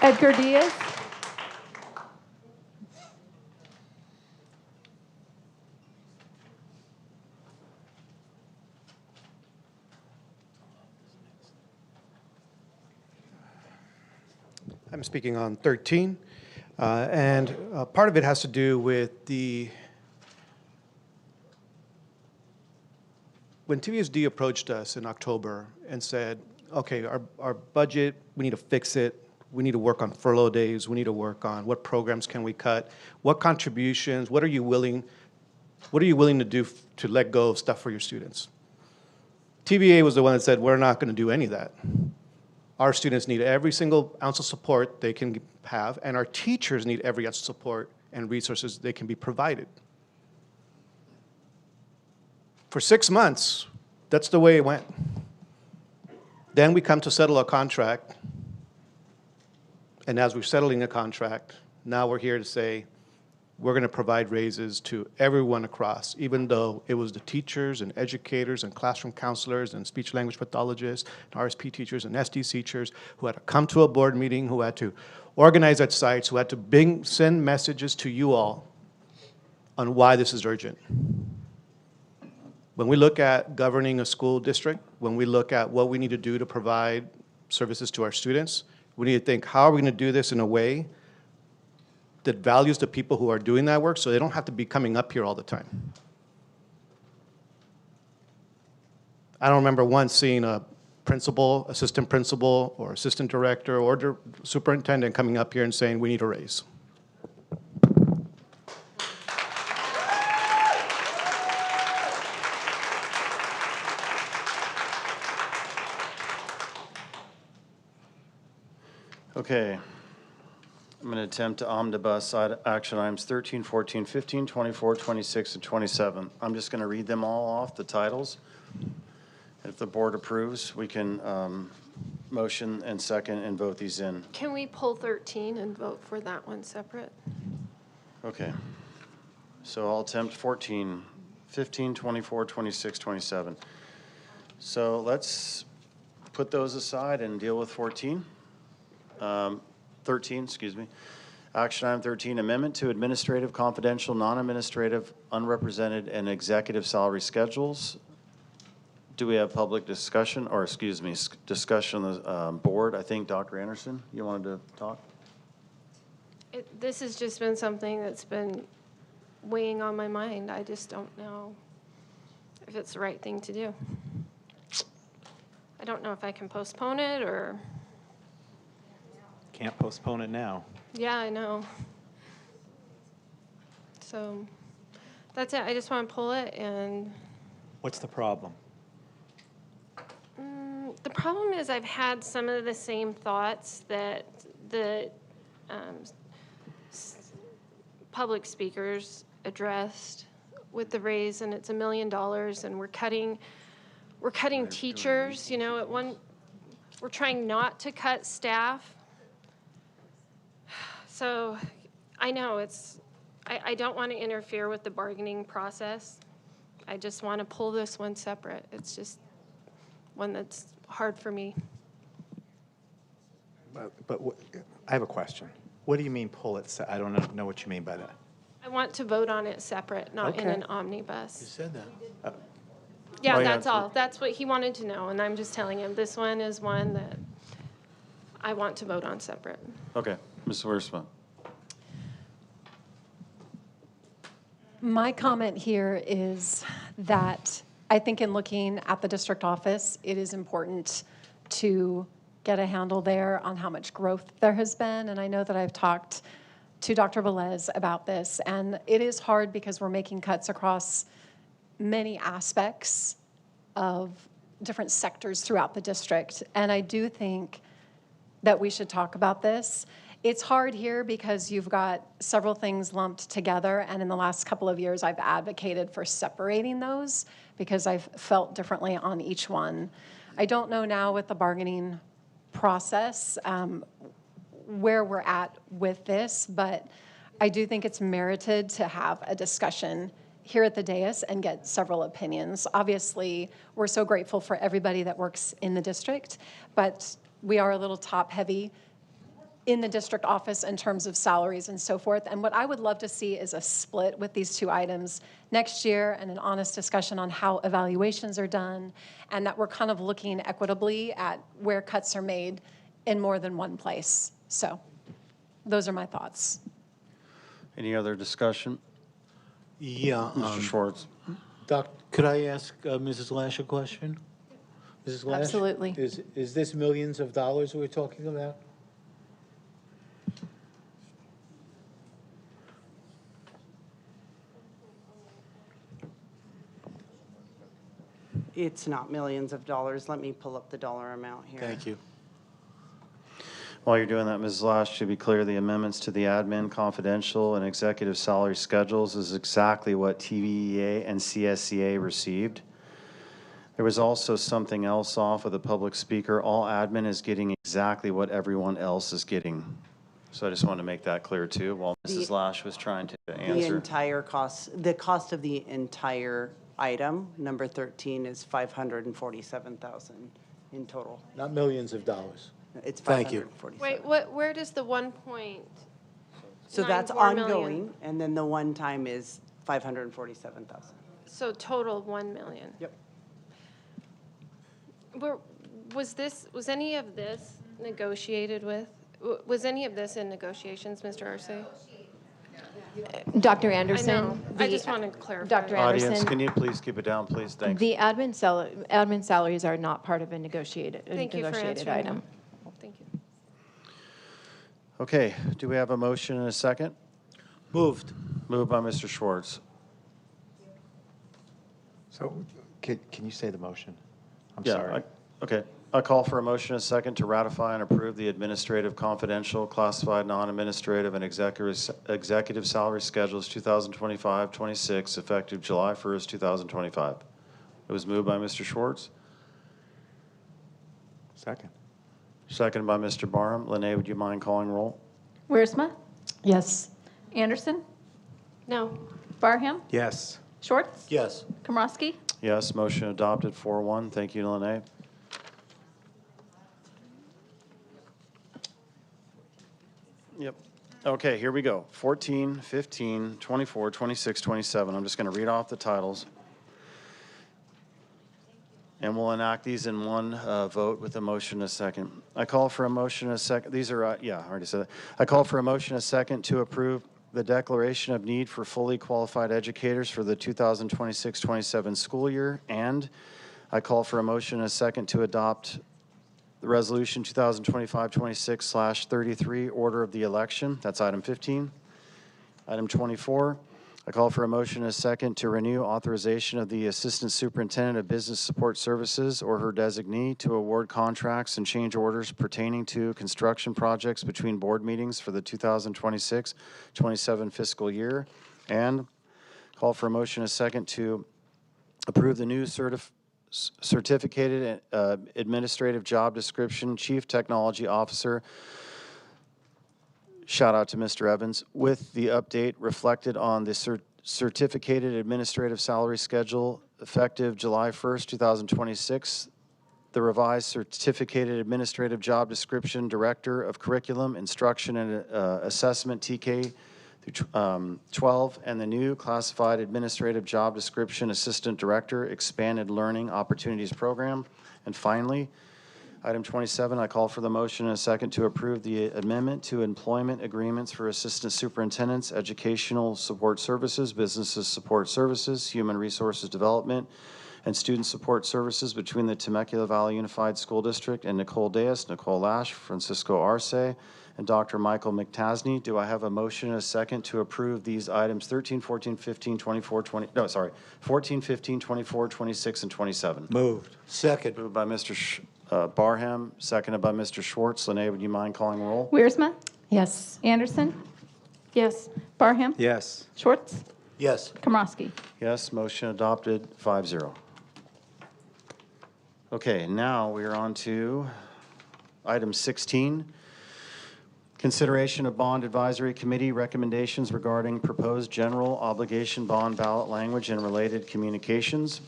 G: Edgar Diaz.
J: I'm speaking on 13, and part of it has to do with when TVUSD approached us in October and said, okay, our budget, we need to fix it, we need to work on furlough days, we need to work on what programs can we cut, what contributions, what are you willing to do to let go of stuff for your students? TVA was the one that said, we're not going to do any of that. Our students need every single ounce of support they can have, and our teachers need every ounce of support and resources they can be provided. For 6 months, that's the way it went. Then we come to settle a contract, and as we're settling a contract, now we're here to say, we're going to provide raises to everyone across, even though it was the teachers and educators and classroom counselors and speech language pathologists and RSP teachers and SD teachers who had to come to a board meeting, who had to organize at sites, who had to send messages to you all on why this is urgent. When we look at governing a school district, when we look at what we need to do to provide services to our students, we need to think, how are we going to do this in a way that values the people who are doing that work so they don't have to be coming up here all the time. I don't remember once seeing a principal, assistant principal, or assistant director, or superintendent coming up here and saying, we need a raise.
A: Okay. I'm going to attempt to omnibus action items 13, 14, 15, 24, 26, and 27. I'm just going to read them all off, the titles. If the board approves, we can motion and second and vote these in.
M: Can we pull 13 and vote for that one separate?
A: Okay. So I'll attempt 14, 15, 24, 26, 27. So let's put those aside and deal with 14. 13, excuse me. Action item 13, amendment to administrative, confidential, non-administrative, unrepresented, and executive salary schedules. Do we have public discussion, or excuse me, discussion on the board? I think Dr. Anderson, you wanted to talk?
M: This has just been something that's been weighing on my mind. I just don't know if it's the right thing to do. I don't know if I can postpone it or...
F: Can't postpone it now.
M: Yeah, I know. So that's it. I just want to pull it and...
F: What's the problem?
M: The problem is I've had some of the same thoughts that the public speakers addressed with the raise, and it's $1 million, and we're cutting teachers. You know, we're trying not to cut staff. So I know I don't want to interfere with the bargaining process. I just want to pull this one separate. It's just one that's hard for me.
F: But I have a question. What do you mean pull it? I don't know what you mean by that.
M: I want to vote on it separate, not in
F: Okay.
M: an omnibus.
L: You said that.
M: Yeah,
A: Oh, yeah.
M: that's all. That's what he wanted to know, and I'm just telling him this one is one that I want to vote on separate.
A: Okay, Ms. Wiersma.
D: My comment here is that I think in looking at the district office, it is important to get a handle there on how much growth there has been. And I know that I've talked to Dr. Velez about this, and it is hard because we're making cuts across many aspects of different sectors throughout the district. And I do think that we should talk about this. It's hard here because you've got several things lumped together, and in the last couple of years, I've advocated for separating those because I've felt differently on each one. I don't know now with the bargaining process where we're at with this, but I do think it's merited to have a discussion here at the dais and get several opinions. Obviously, we're so grateful for everybody that works in the district, but we are a little top-heavy in the district office in terms of salaries and so forth. And what I would love to see is a split with these two items next year and an honest discussion on how evaluations are done, and that we're kind of looking equitably at where cuts are made in more than one place. So those are my thoughts.
A: Any other discussion?
L: Yeah.
A: Mr. Schwartz.
L: Doc, could I ask Mrs. Lash a question? Mrs. Lash?
D: Absolutely.
L: Is this millions of dollars we're talking about?
N: It's not millions of dollars. Let me pull up the dollar amount here.
L: Thank you.
A: While you're doing that, Ms. Lash, to be clear, the amendments to the admin, confidential, and executive salary schedules is exactly what TVEA and CSCA received. There was also something else off with the public speaker. All admin is getting exactly what everyone else is getting. So I just want to make that clear too, while Mrs. Lash was trying to
N: The
A: answer.
N: entire cost, the cost of the entire item, number 13, is $547,000 in total.
L: Not millions of dollars.
N: It's
L: Thank you.
N: $547,000.
M: Wait, where does the 1.94
N: So that's
M: million?
N: ongoing, and then the one time is $547,000.
M: So total 1 million?
N: Yep.
M: Was any of this negotiated with? Was any of this in negotiations, Mr. Arce?
C: Dr. Anderson.
M: I know. I just wanted to clarify.
C: Dr.
A: Audience,
C: Anderson.
A: can you please keep it down, please? Thanks.
C: The admin salaries are not part of a negotiated
M: Thank you for answering
C: item.
M: that. Thank you.
A: Okay, do we have a motion and a second?
L: Moved.
A: Moved by Mr. Schwartz.
F: So can you say the motion? I'm
A: Yeah,
F: sorry.
A: Okay. I call for a motion and a second to ratify and approve the administrative, confidential, classified, non-administrative, and executive salary schedules 2025-26 effective July 1st, 2025. It was moved by Mr. Schwartz.
F: Second.
A: Second by Mr. Barham. Lene, would you mind calling roll?
G: Wiersma,
D: Yes.
G: Anderson,
M: No.
G: Barham,
F: Yes.
G: Schwartz,
L: Yes.
G: Komrosky.
A: Yes, motion adopted 4-1. Thank you, Lene. Yep. Okay, here we go. 14, 15, 24, 26, 27. I'm just going to read off the titles. And we'll enact these in one vote with a motion and a second. I call for a motion and a second. These are, yeah, I already said that. I call for a motion and a second to approve the declaration of need for fully qualified educators for the 2026-27 school year. And I call for a motion and a second to adopt the resolution 2025-26/33, order of the election. That's item 15. Item 24, I call for a motion and a second to renew authorization of the Assistant Superintendent of Business Support Services or her designee to award contracts and change orders pertaining to construction projects between board meetings for the 2026-27 fiscal year. And call for a motion and a second to approve the new certificated administrative job description, Chief Technology Officer. Shout out to Mr. Evans, with the update reflected on the certificated administrative salary schedule effective July 1st, 2026. The revised certificated administrative job description, Director of Curriculum, Instruction, and Assessment, TK through 12, and the new classified administrative job description, Assistant Director, Expanded Learning Opportunities Program. And finally, item 27, I call for the motion and a second to approve the amendment to employment agreements for assistant superintendents, educational support services, businesses support services, human resources development, and student support services between the Temecula Valley Unified School District and Nicole Deas, Nicole Lash, Francisco Arce, and Dr. Michael McTasney. Do I have a motion and a second to approve these items 13, 14, 15, 24, 20, no, sorry, 14, 15, 24, 26, and 27?
L: Moved. Second.
A: Moved by Mr. Barham, seconded by Mr. Schwartz. Lene, would you mind calling roll?
G: Wiersma,
D: Yes.
G: Anderson? Yes. Barham?
F: Yes.
G: Schwartz?
L: Yes.
G: Komrosky?
A: Yes, motion adopted, 5-0. Okay, now we are on to item 16. Consideration of Bond Advisory Committee recommendations regarding proposed general obligation bond ballot language and related communications.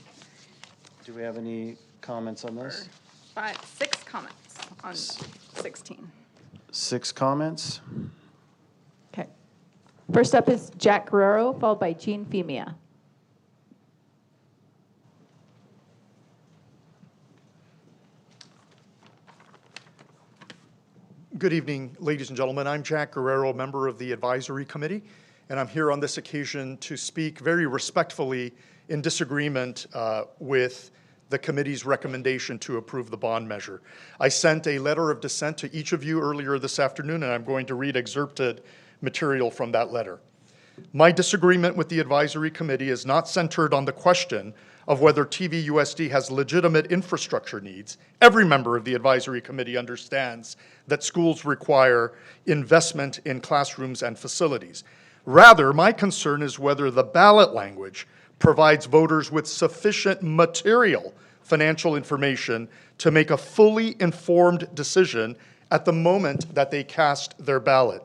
A: Do we have any comments on this?
O: 6 comments on 16.
A: 6 comments.
G: Okay. First up is Jack Guerrero, followed by Jean Femia.
V: Good evening, ladies and gentlemen. I'm Jack Guerrero, member of the Advisory Committee, and I'm here on this occasion to speak very respectfully in disagreement with the committee's recommendation to approve the bond measure. I sent a letter of dissent to each of you earlier this afternoon, and I'm going to read excerpted material from that letter. My disagreement with the Advisory Committee is not centered on the question of whether TVUSD has legitimate infrastructure needs. Every member of the Advisory Committee understands that schools require investment in classrooms and facilities. Rather, my concern is whether the ballot language provides voters with sufficient material financial information to make a fully informed decision at the moment that they cast their ballot.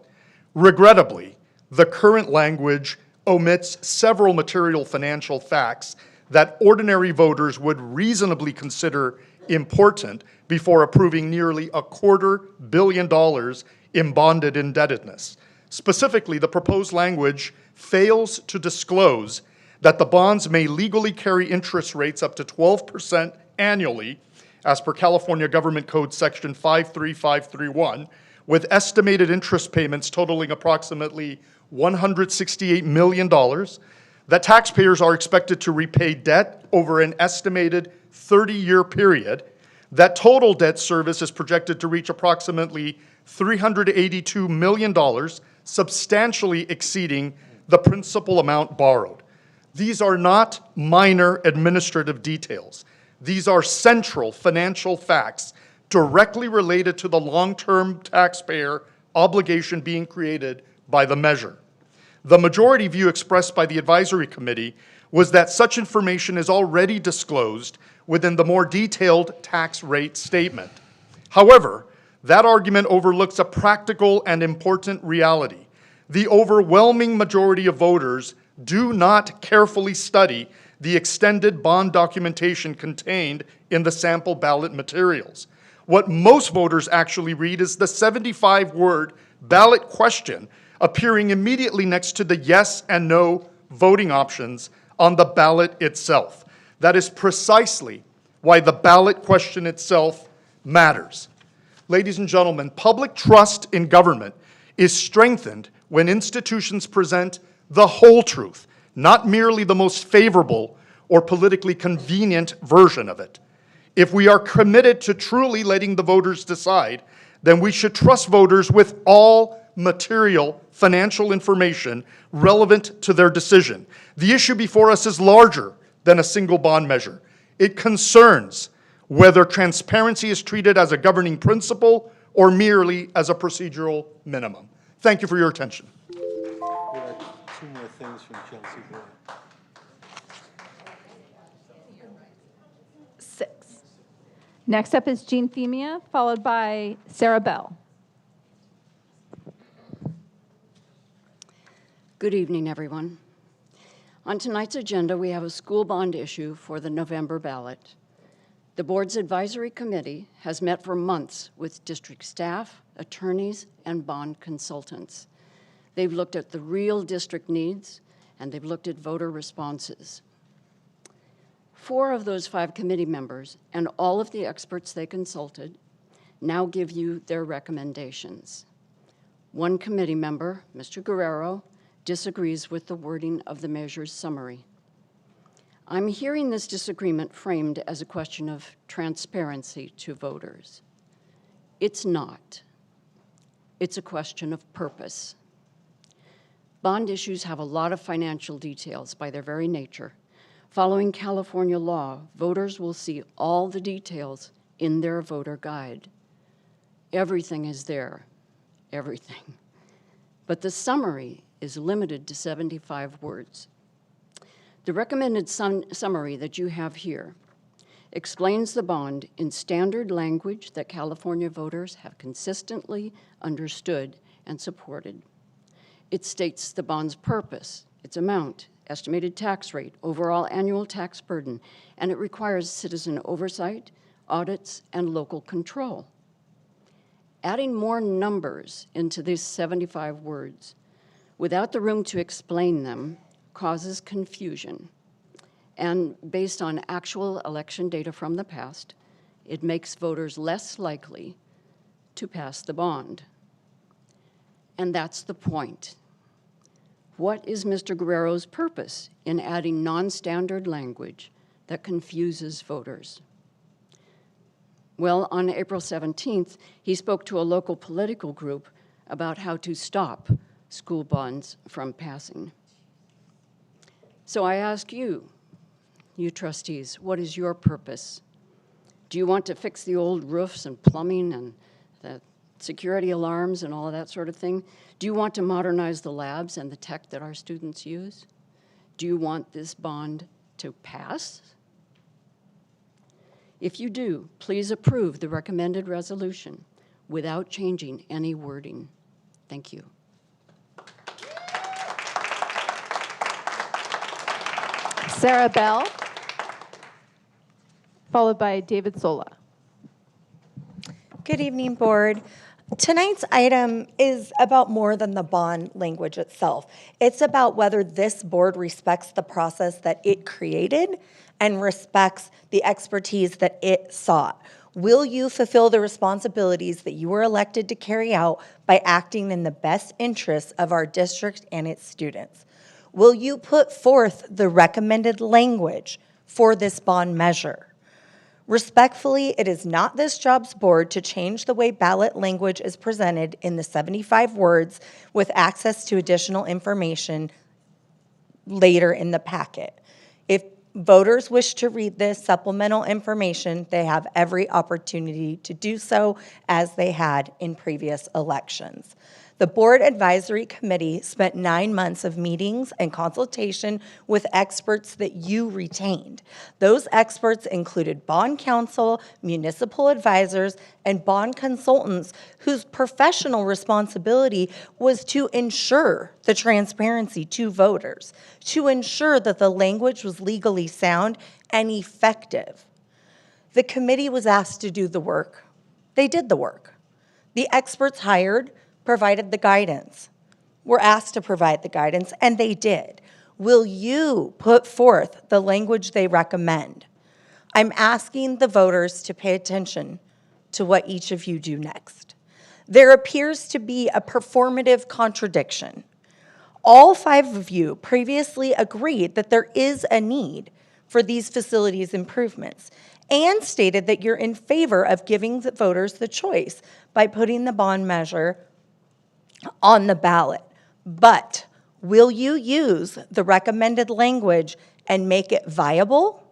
V: Regrettably, the current language omits several material financial facts that ordinary voters would reasonably consider important before approving nearly $250 million in bonded indebtedness. Specifically, the proposed language fails to disclose that the bonds may legally carry interest rates up to 12% annually, as per California Government Code Section 53531, with estimated interest payments totaling approximately $168 million, that taxpayers are expected to repay debt over an estimated 30-year period, that total debt service is projected to reach approximately $382 million, substantially exceeding the principal amount borrowed. These are not minor administrative details. These are central financial facts directly related to the long-term taxpayer obligation being created by the measure. The majority view expressed by the Advisory Committee was that such information is already disclosed within the more detailed tax rate statement. However, that argument overlooks a practical and important reality. The overwhelming majority of voters do not carefully study the extended bond documentation contained in the sample ballot materials. What most voters actually read is the 75-word ballot question appearing immediately next to the yes and no voting options on the ballot itself. That is precisely why the ballot question itself matters. Ladies and gentlemen, public trust in government is strengthened when institutions present the whole truth, not merely the most favorable or politically convenient version of it. If we are committed to truly letting the voters decide, then we should trust voters with all material financial information relevant to their decision. The issue before us is larger than a single bond measure. It concerns whether transparency is treated as a governing principle or merely as a procedural minimum. Thank you for your attention.
L: We have 2 more things from Chelsea Board.
G: 6. Next up is Jean Femia, followed by Sarah Bell.
W: Good evening, everyone. On tonight's agenda, we have a school bond issue for the November ballot. The board's advisory committee has met for months with district staff, attorneys, and bond consultants. They've looked at the real district needs, and they've looked at voter responses. 4 of those 5 committee members and all of the experts they consulted now give you their recommendations. 1 committee member, Mr. Guerrero, disagrees with the wording of the measure's summary. I'm hearing this disagreement framed as a question of transparency to voters. It's not. It's a question of purpose. Bond issues have a lot of financial details by their very nature. Following California law, voters will see all the details in their voter guide. Everything is there, everything. but the summary is limited to 75 words. The recommended summary that you have here explains the bond in standard language that California voters have consistently understood and supported. It states the bond's purpose, its amount, estimated tax rate, overall annual tax burden, and it requires citizen oversight, audits, and local control. Adding more numbers into these 75 words without the room to explain them causes confusion. And based on actual election data from the past, it makes voters less likely to pass the bond. And that's the point. What is Mr. Guerrero's purpose in adding non-standard language that confuses voters? Well, on April 17th, he spoke to a local political group about how to stop school bonds from passing. So I ask you, you trustees, what is your purpose? Do you want to fix the old roofs and plumbing and the security alarms and all of that sort of thing? Do you want to modernize the labs and the tech that our students use? Do you want this bond to pass? If you do, please approve the recommended resolution without changing any wording. Thank you.
G: Sarah Bell, followed by David Sola.
P: Good evening, Board. Tonight's item is about more than the bond language itself. It's about whether this board respects the process that it created and respects the expertise that it sought. Will you fulfill the responsibilities that you were elected to carry out by acting in the best interests of our district and its students? Will you put forth the recommended language for this bond measure? Respectfully, it is not this job's board to change the way ballot language is presented in the 75 words with access to additional information later in the packet. If voters wish to read this supplemental information, they have every opportunity to do so as they had in previous elections. The Board Advisory Committee spent 9 months of meetings and consultation with experts that you retained. Those experts included bond counsel, municipal advisors, and bond consultants whose professional responsibility was to ensure the transparency to voters, to ensure that the language was legally sound and effective. The committee was asked to do the work. They did the work. The experts hired provided the guidance, were asked to provide the guidance, and they did. Will you put forth the language they recommend? I'm asking the voters to pay attention to what each of you do next. There appears to be a performative contradiction. All 5 of you previously agreed that there is a need for these facilities improvements and stated that you're in favor of giving the voters the choice by putting the bond measure on the ballot. But will you use the recommended language and make it viable?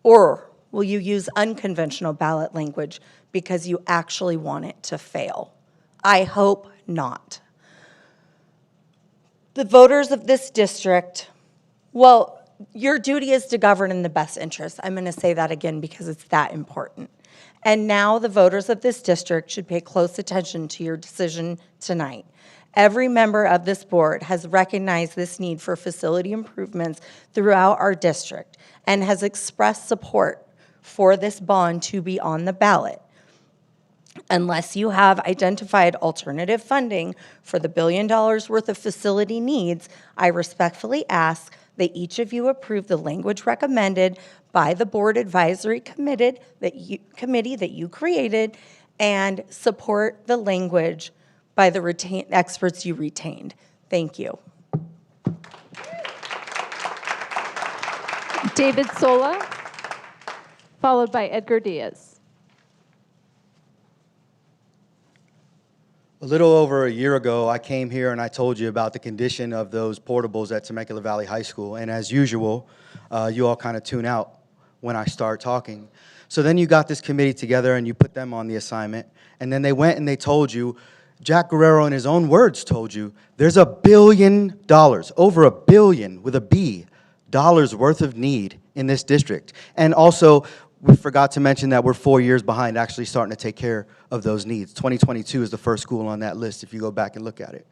P: Or will you use unconventional ballot language because you actually want it to fail? I hope not. The voters of this district, well, your duty is to govern in the best interest. I'm going to say that again because it's that important. And now the voters of this district should pay close attention to your decision tonight. Every member of this board has recognized this need for facility improvements throughout our district and has expressed support for this bond to be on the ballot. Unless you have identified alternative funding for the $1 billion worth of facility needs, I respectfully ask that each of you approve the language recommended by the Board Advisory Committee that you created and support the language by the experts you retained. Thank you.
G: David Sola, followed by Edgar Diaz.
Q: A little over a year ago, I came here and I told you about the condition of those portables at Temecula Valley High School. And as usual, you all kind of tune out when I start talking. So then you got this committee together and you put them on the assignment. And then they went and they told you, Jack Guerrero, in his own words, told you there's $1 billion, over $1 billion with a B, dollars worth of need in this district. And also, we forgot to mention that we're 4 years behind actually starting to take care of those needs. 2022 is the first school on that list if you go back and look at it.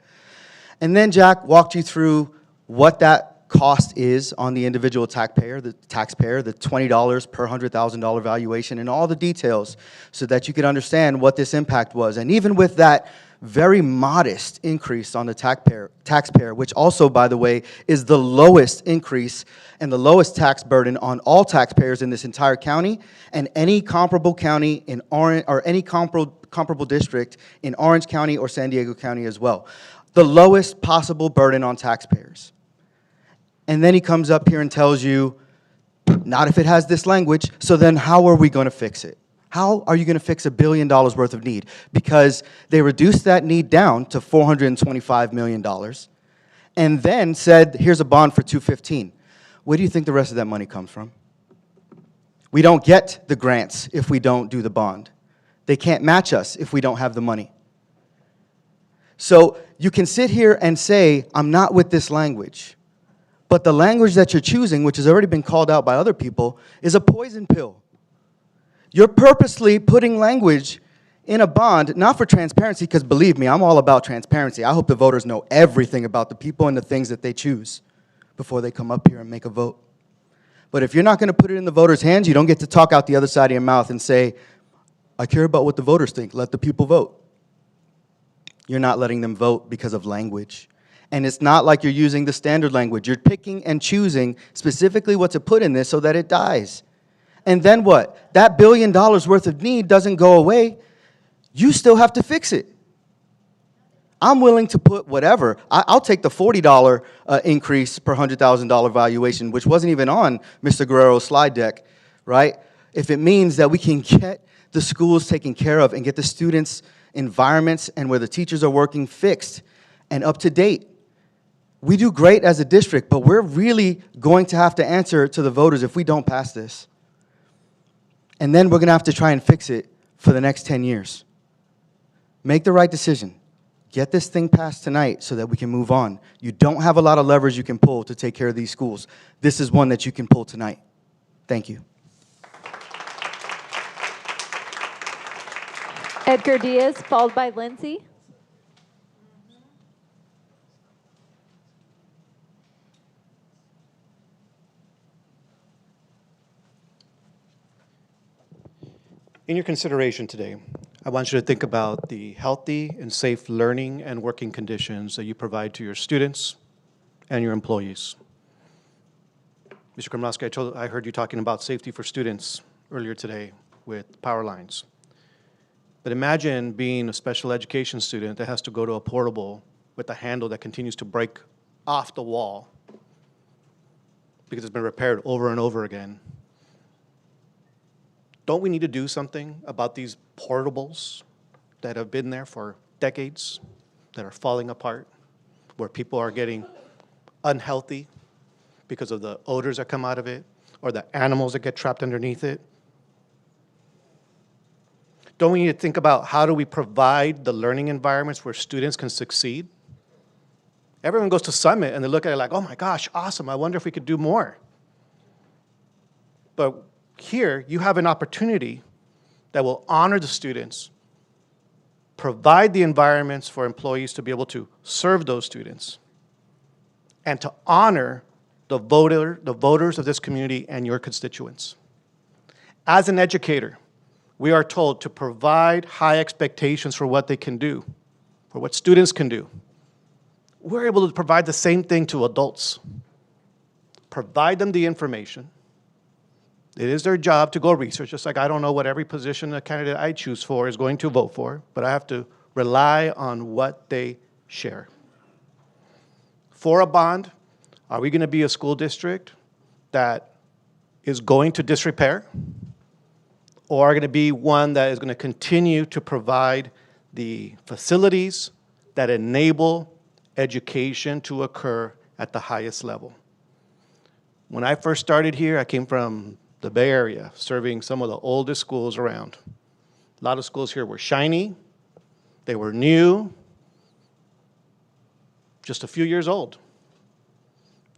Q: And then Jack walked you through what that cost is on the individual taxpayer, the $20 per $100,000 valuation, and all the details so that you could understand what this impact was. And even with that very modest increase on the taxpayer, which also, by the way, is the lowest increase and the lowest tax burden on all taxpayers in this entire county and any comparable county in Orange, or any comparable district in Orange County or San Diego County as well. The lowest possible burden on taxpayers. And then he comes up here and tells you, not if it has this language, so then how are we going to fix it? How are you going to fix $1 billion worth of need? Because they reduced that need down to $425 million and then said, here's a bond for $215. Where do you think the rest of that money comes from? We don't get the grants if we don't do the bond. They can't match us if we don't have the money. So you can sit here and say, I'm not with this language. But the language that you're choosing, which has already been called out by other people, is a poison pill. You're purposely putting language in a bond, not for transparency, because believe me, I'm all about transparency. I hope the voters know everything about the people and the things that they choose before they come up here and make a vote. But if you're not going to put it in the voters' hands, you don't get to talk out the other side of your mouth and say, I care about what the voters think. Let the people vote. You're not letting them vote because of language. And it's not like you're using the standard language. You're picking and choosing specifically what to put in this so that it dies. And then what? That $1 billion worth of need doesn't go away. You still have to fix it. I'm willing to put whatever. I'll take the $40 increase per $100,000 valuation, which wasn't even on Mr. Guerrero's slide deck, right? If it means that we can get the schools taken care of and get the students' environments and where the teachers are working fixed and up to date. We do great as a district, but we're really going to have to answer to the voters if we don't pass this. And then we're going to have to try and fix it for the next 10 years. Make the right decision. Get this thing passed tonight so that we can move on. You don't have a lot of levers you can pull to take care of these schools. This is one that you can pull tonight. Thank you.
C: Edgar Diaz, followed by Lindsay.
J: In your consideration today, I want you to think about the healthy and safe learning and working conditions that you provide to your students and your employees. Mr. Komrosky, I heard you talking about safety for students earlier today with power lines. But imagine being a special education student that has to go to a portable with a handle that continues to break off the wall because it's been repaired over and over again. Don't we need to do something about these portables that have been there for decades, that are falling apart, where people are getting unhealthy because of the odors that come out of it, or the animals that get trapped underneath it? Don't we need to think about how do we provide the learning environments where students can succeed? Everyone goes to Summit and they look at it like, oh my gosh, awesome, I wonder if we could do more. But here, you have an opportunity that will honor the students, provide the environments for employees to be able to serve those students, and to honor the voters of this community and your constituents. As an educator, we are told to provide high expectations for what they can do, for what students can do. We're able to provide the same thing to adults. Provide them the information. It is their job to go research, just like I don't know what every position a candidate I choose for is going to vote for, but I have to rely on what they share. For a bond, are we going to be a school district that is going to disrepair? Or are going to be one that is going to continue to provide the facilities that enable education to occur at the highest level? When I first started here, I came from the Bay Area, serving some of the oldest schools around. A lot of schools here were shiny, They were new, just a few years old.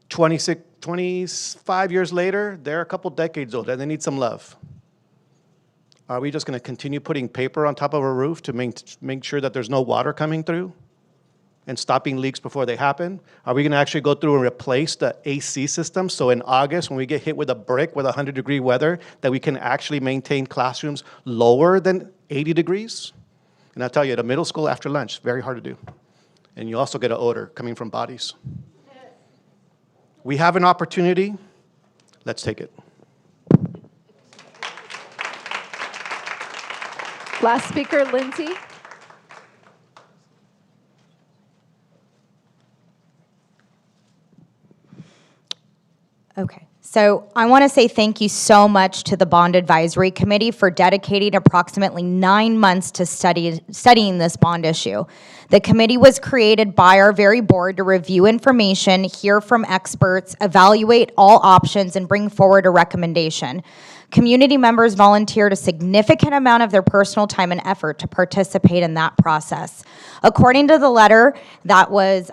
J: 25 years later, they're a couple decades old, and they need some love. Are we just going to continue putting paper on top of a roof to make sure that there's no water coming through and stopping leaks before they happen? Are we going to actually go through and replace the AC system so in August, when we get hit with a brick with 100-degree weather, that we can actually maintain classrooms lower than 80 degrees? And I'll tell you, at a middle school after lunch, very hard to do. And you also get an odor coming from bodies. We have an opportunity. Let's take it.
C: Last speaker, Lindsay.
K: Okay. So I want to say thank you so much to the Bond Advisory Committee for dedicating approximately 9 months to studying this bond issue. The committee was created by our very board to review information, hear from experts, evaluate all options, and bring forward a recommendation. Community members volunteered a significant amount of their personal time and effort to participate in that process. According to the letter that was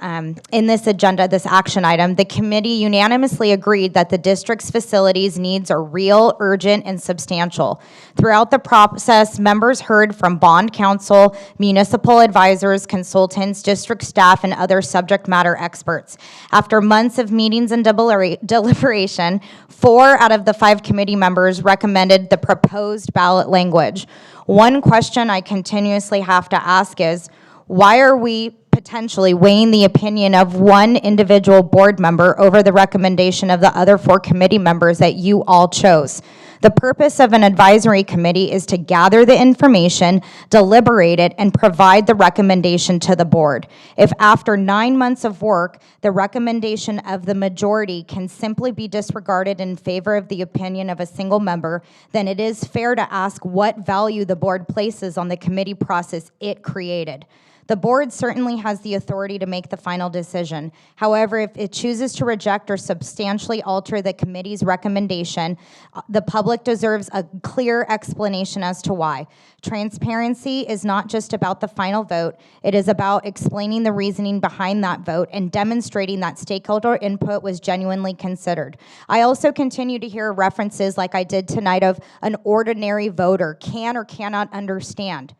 K: in this agenda, this action item, the committee unanimously agreed that the district's facilities needs are real, urgent, and substantial. Throughout the process, members heard from bond counsel, municipal advisors, consultants, district staff, and other subject matter experts. After months of meetings and deliberation, 4 out of the 5 committee members recommended the proposed ballot language. One question I continuously have to ask is, why are we potentially weighing the opinion of one individual board member over the recommendation of the other 4 committee members that you all chose? The purpose of an advisory committee is to gather the information, deliberate it, and provide the recommendation to the board. If after 9 months of work, the recommendation of the majority can simply be disregarded in favor of the opinion of a single member, then it is fair to ask what value the board places on the committee process it created. The board certainly has the authority to make the final decision. However, if it chooses to reject or substantially alter the committee's recommendation, the public deserves a clear explanation as to why. Transparency is not just about the final vote, it is about explaining the reasoning behind that vote and demonstrating that stakeholder input was genuinely considered. I also continue to hear references like I did tonight of an ordinary voter can or cannot understand.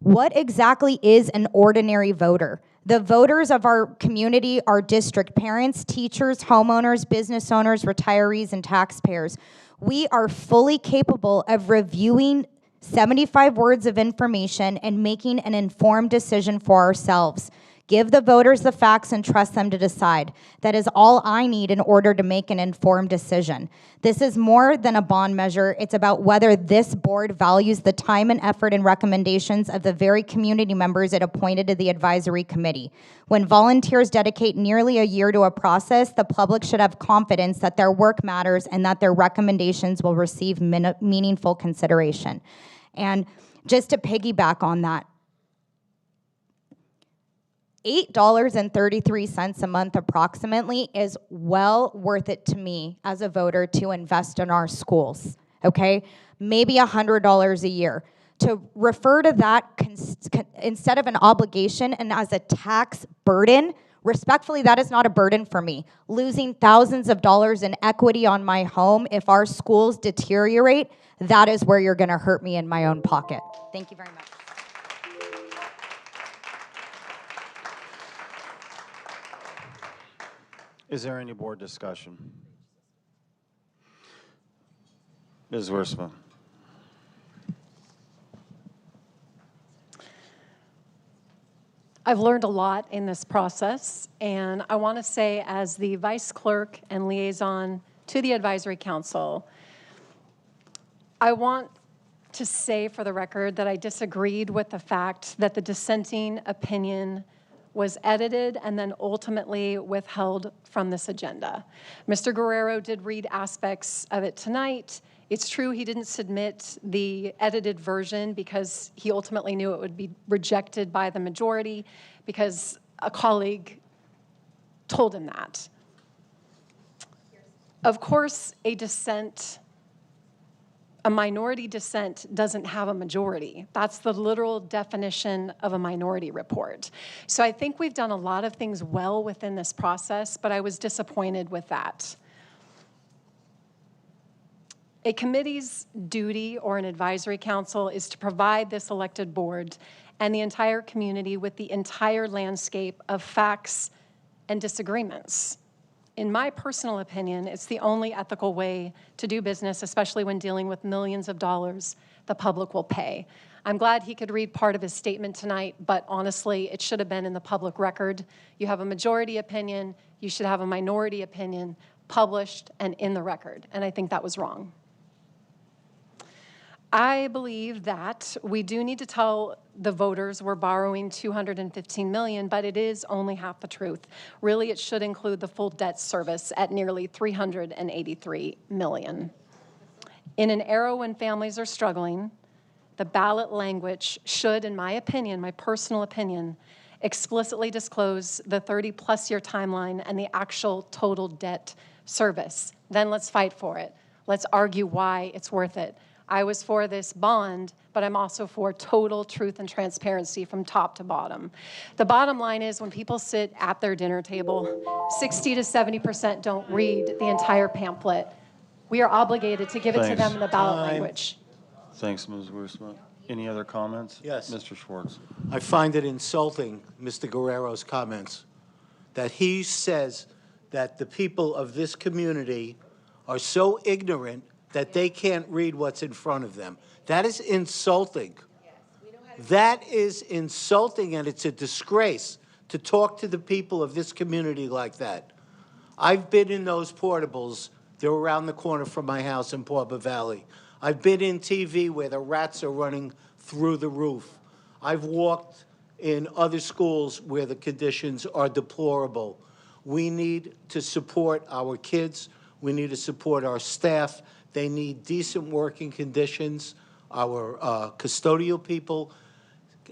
K: What exactly is an ordinary voter? The voters of our community are district parents, teachers, homeowners, business owners, retirees, and taxpayers. We are fully capable of reviewing 75 words of information and making an informed decision for ourselves. Give the voters the facts and trust them to decide. That is all I need in order to make an informed decision. This is more than a bond measure. It's about whether this board values the time and effort and recommendations of the very community members it appointed to the advisory committee. When volunteers dedicate nearly a year to a process, the public should have confidence that their work matters and that their recommendations will receive meaningful consideration. And just to piggyback on that, $8.33 a month approximately is well worth it to me as a voter to invest in our schools, okay? Maybe $100 a year. To refer to that instead of an obligation and as a tax burden, respectfully, that is not a burden for me. Losing thousands of dollars in equity on my home if our schools deteriorate, that is where you're gonna hurt me in my own pocket. Thank you very much.
A: Is there any board discussion? Ms. Wursma.
D: I've learned a lot in this process, and I want to say as the vice clerk and liaison to the advisory council, I want to say for the record that I disagreed with the fact that the dissenting opinion was edited and then ultimately withheld from this agenda. Mr. Guerrero did read aspects of it tonight. It's true he didn't submit the edited version because he ultimately knew it would be rejected by the majority because a colleague told him that. Of course, a A minority dissent doesn't have a majority. That's the literal definition of a minority report. So I think we've done a lot of things well within this process, but I was disappointed with that. A committee's duty or an advisory council is to provide this elected board and the entire community with the entire landscape of facts and disagreements. In my personal opinion, it's the only ethical way to do business, especially when dealing with millions of dollars the public will pay. I'm glad he could read part of his statement tonight, but honestly, it should have been in the public record. You have a majority opinion, you should have a minority opinion published and in the record, and I think that was wrong. I believe that we do need to tell the voters we're borrowing $215 million, but it is only half the truth. Really, it should include the full debt service at nearly $383 million. In an era when families are struggling, the ballot language should, in my opinion, my personal opinion, explicitly disclose the 30-plus year timeline and the actual total debt service. Then let's fight for it. Let's argue why it's worth it. I was for this bond, but I'm also for total truth and transparency from top to bottom. The bottom line is when people sit at their dinner table, 60 to 70% don't read the entire pamphlet. We are obligated to give it to them in the ballot language.
A: Thanks, Ms. Wiersma. Any other comments?
L: Yes.
A: Mr. Schwartz.
L: I find it insulting, Mr. Guerrero's comments, that he says that the people of this community are so ignorant that they can't read what's in front of them. That is insulting. That is insulting, and it's a disgrace to talk to the people of this community like that. I've been in those portables. They're around the corner from my house in Pauber Valley. I've been in TV where the rats are running through the roof. I've walked in other schools where the conditions are deplorable. We need to support our kids. We need to support our staff. They need decent working conditions. Our custodial people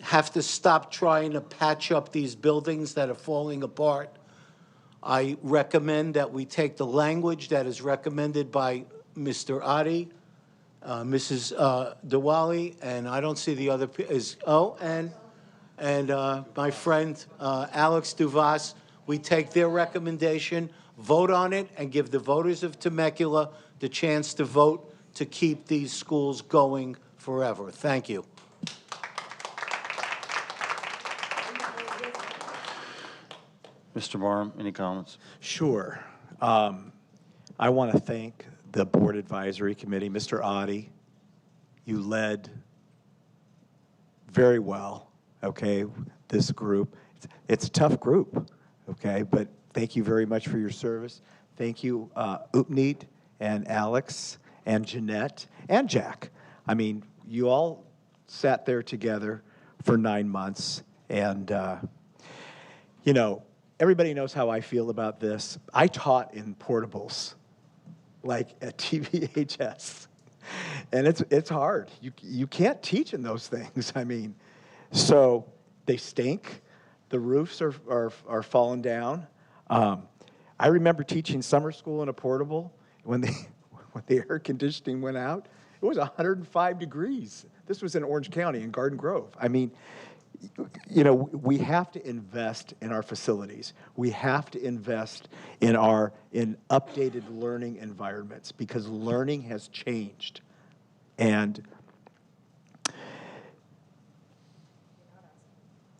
L: have to stop trying to patch up these buildings that are falling apart. I recommend that we take the language that is recommended by Mr. Adi, Mrs. Diwali, and I don't see the other, and my friend Alex Duvas. We take their recommendation, vote on it, and give the voters of Temecula the chance to vote to keep these schools going forever. Thank you.
A: Mr. Barham, any comments?
F: Sure. I want to thank the Board Advisory Committee. Mr. Adi, you led very well, okay, this group. It's a tough group, okay, but thank you very much for your service. Thank you, Upneet and Alex and Jeanette and Jack. I mean, you all sat there together for 9 months, and, you know, everybody knows how I feel about this. I taught in portables, like at TVHS, and it's hard. You can't teach in those things. I mean, so they stink. The roofs are falling down. I remember teaching summer school in a portable when the air conditioning went out. It was 105 degrees. This was in Orange County in Garden Grove. I mean, you know, we have to invest in our facilities. We have to invest in updated learning environments because learning has changed. And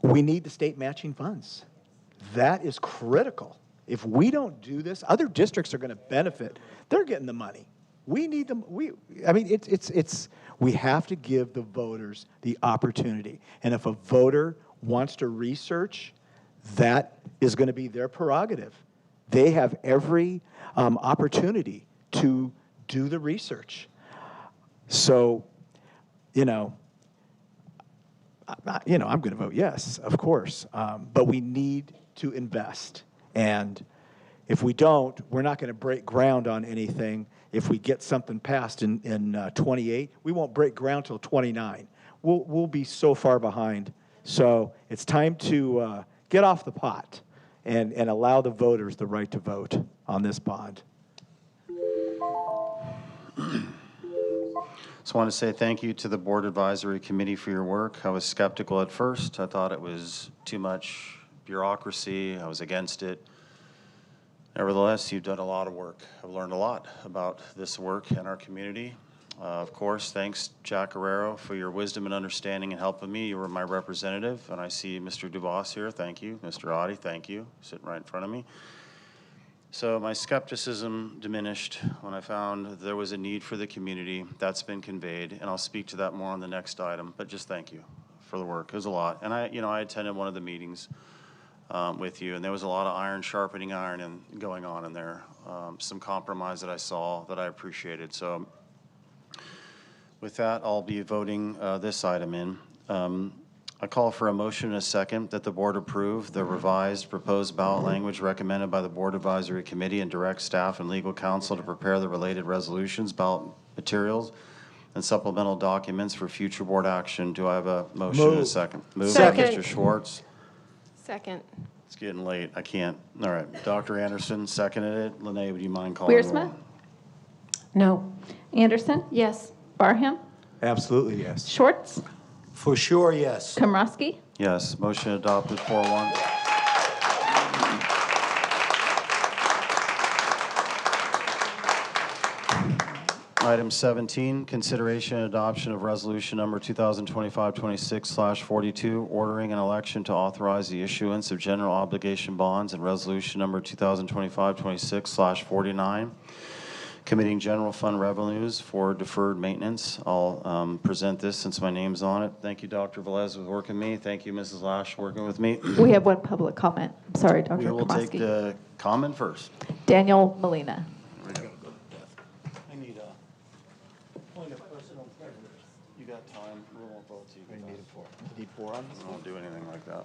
F: we need the state matching funds. That is critical. If we don't do this, other districts are going to benefit. They're getting the money. We need them. I mean, we have to give the voters the opportunity. And if a voter wants to research, that is going to be their prerogative. They have every opportunity to do the research. So, I'm going to vote yes, of course. But we need to invest. And if we don't, we're not going to break ground on anything. If we get something passed in 28, we won't break ground till 29. We'll be so far behind. So it's time to get off the pot and allow the voters the right to vote on this bond.
A: Just want to say thank you to the Board Advisory Committee for your work. I was skeptical at first. I thought it was too much bureaucracy. I was against it. Nevertheless, you've done a lot of work. I've learned a lot about this work and our community. Of course, thanks, Jack Guerrero, for your wisdom and understanding and helping me. You were my representative, and I see Mr. Dubas here. Thank you. Mr. Audi, thank you, sitting right in front of me. So my skepticism diminished when I found there was a need for the community. That's been conveyed, and I'll speak to that more on the next item, but just thank you for the work. It was a lot. And I attended one of the meetings with you, and there was a lot of iron sharpening iron and going on in there. Some compromise that I saw that I appreciated. So with that, I'll be voting this item in. I call for a motion and a second that the board approve the revised proposed ballot language recommended by the Board Advisory Committee and direct staff and legal counsel to prepare the related resolutions, ballot materials, and supplemental documents for future board action. Do I have a motion and a second? Moved by Mr. Schwartz.
M: Second.
A: It's getting late. I can't. All right. Dr. Anderson seconded it. Lene, would you mind calling the roll?
G: Wiersma?
D: No.
G: Anderson?
M: Yes.
G: Barham?
F: Absolutely, yes.
G: Schwartz?
L: For sure, yes.
G: Komrosky?
A: Yes. Motion adopted 4-1. Item 17, consideration and adoption of resolution number 2025-26/42, ordering an election to authorize the issuance of general obligation bonds, and resolution number 2025-26/49, committing general fund revenues for deferred maintenance. I'll present this since my name's on it. Thank you, Dr. Velez, for working with me. Thank you, Mrs. Lash, working with me.
G: We have one public comment. I'm sorry, Dr.
A: We will take
G: Komrosky.
A: the comment first.
G: Daniel Molina.
A: I need a point of personal privilege. You got time? We won't vote till you get
F: Need four. Need four on this?
A: I won't do anything like that.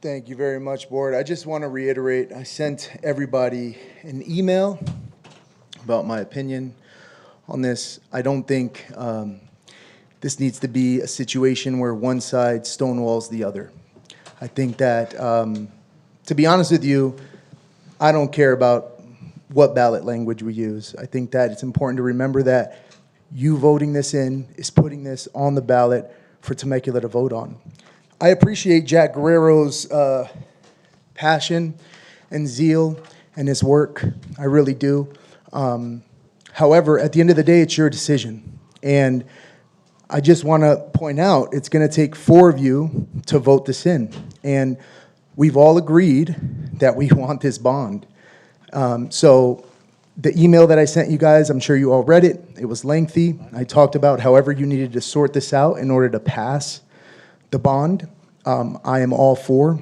H: Thank you very much, Board. I just want to reiterate, I sent everybody an email about my opinion on this. I don't think this needs to be a situation where one side stonewalls the other. I think that, to be honest with you, I don't care about what ballot language we use. I think that it's important to remember that you voting this in is putting this on the ballot for Temecula to vote on. I appreciate Jack Guerrero's passion and zeal and his work. I really do. However, at the end of the day, it's your decision. And I just want to point out, it's going to take 4 of you to vote this in. And we've all agreed that we want this bond. So the email that I sent you guys, I'm sure you all read it. It was lengthy. I talked about however you needed to sort this out in order to pass the bond. I am all for.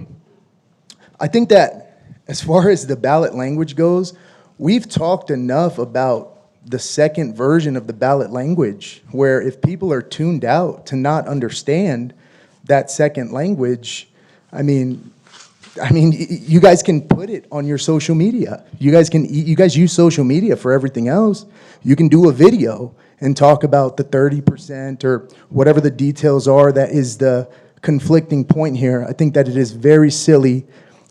H: I think that as far as the ballot language goes, we've talked enough about the second version of the ballot language, where if people are tuned out to not understand that second language, I mean, you guys can put it on your social media. You guys use social media for everything else. You can do a video and talk about the 30% or whatever the details are that is the conflicting point here. I think that it is very silly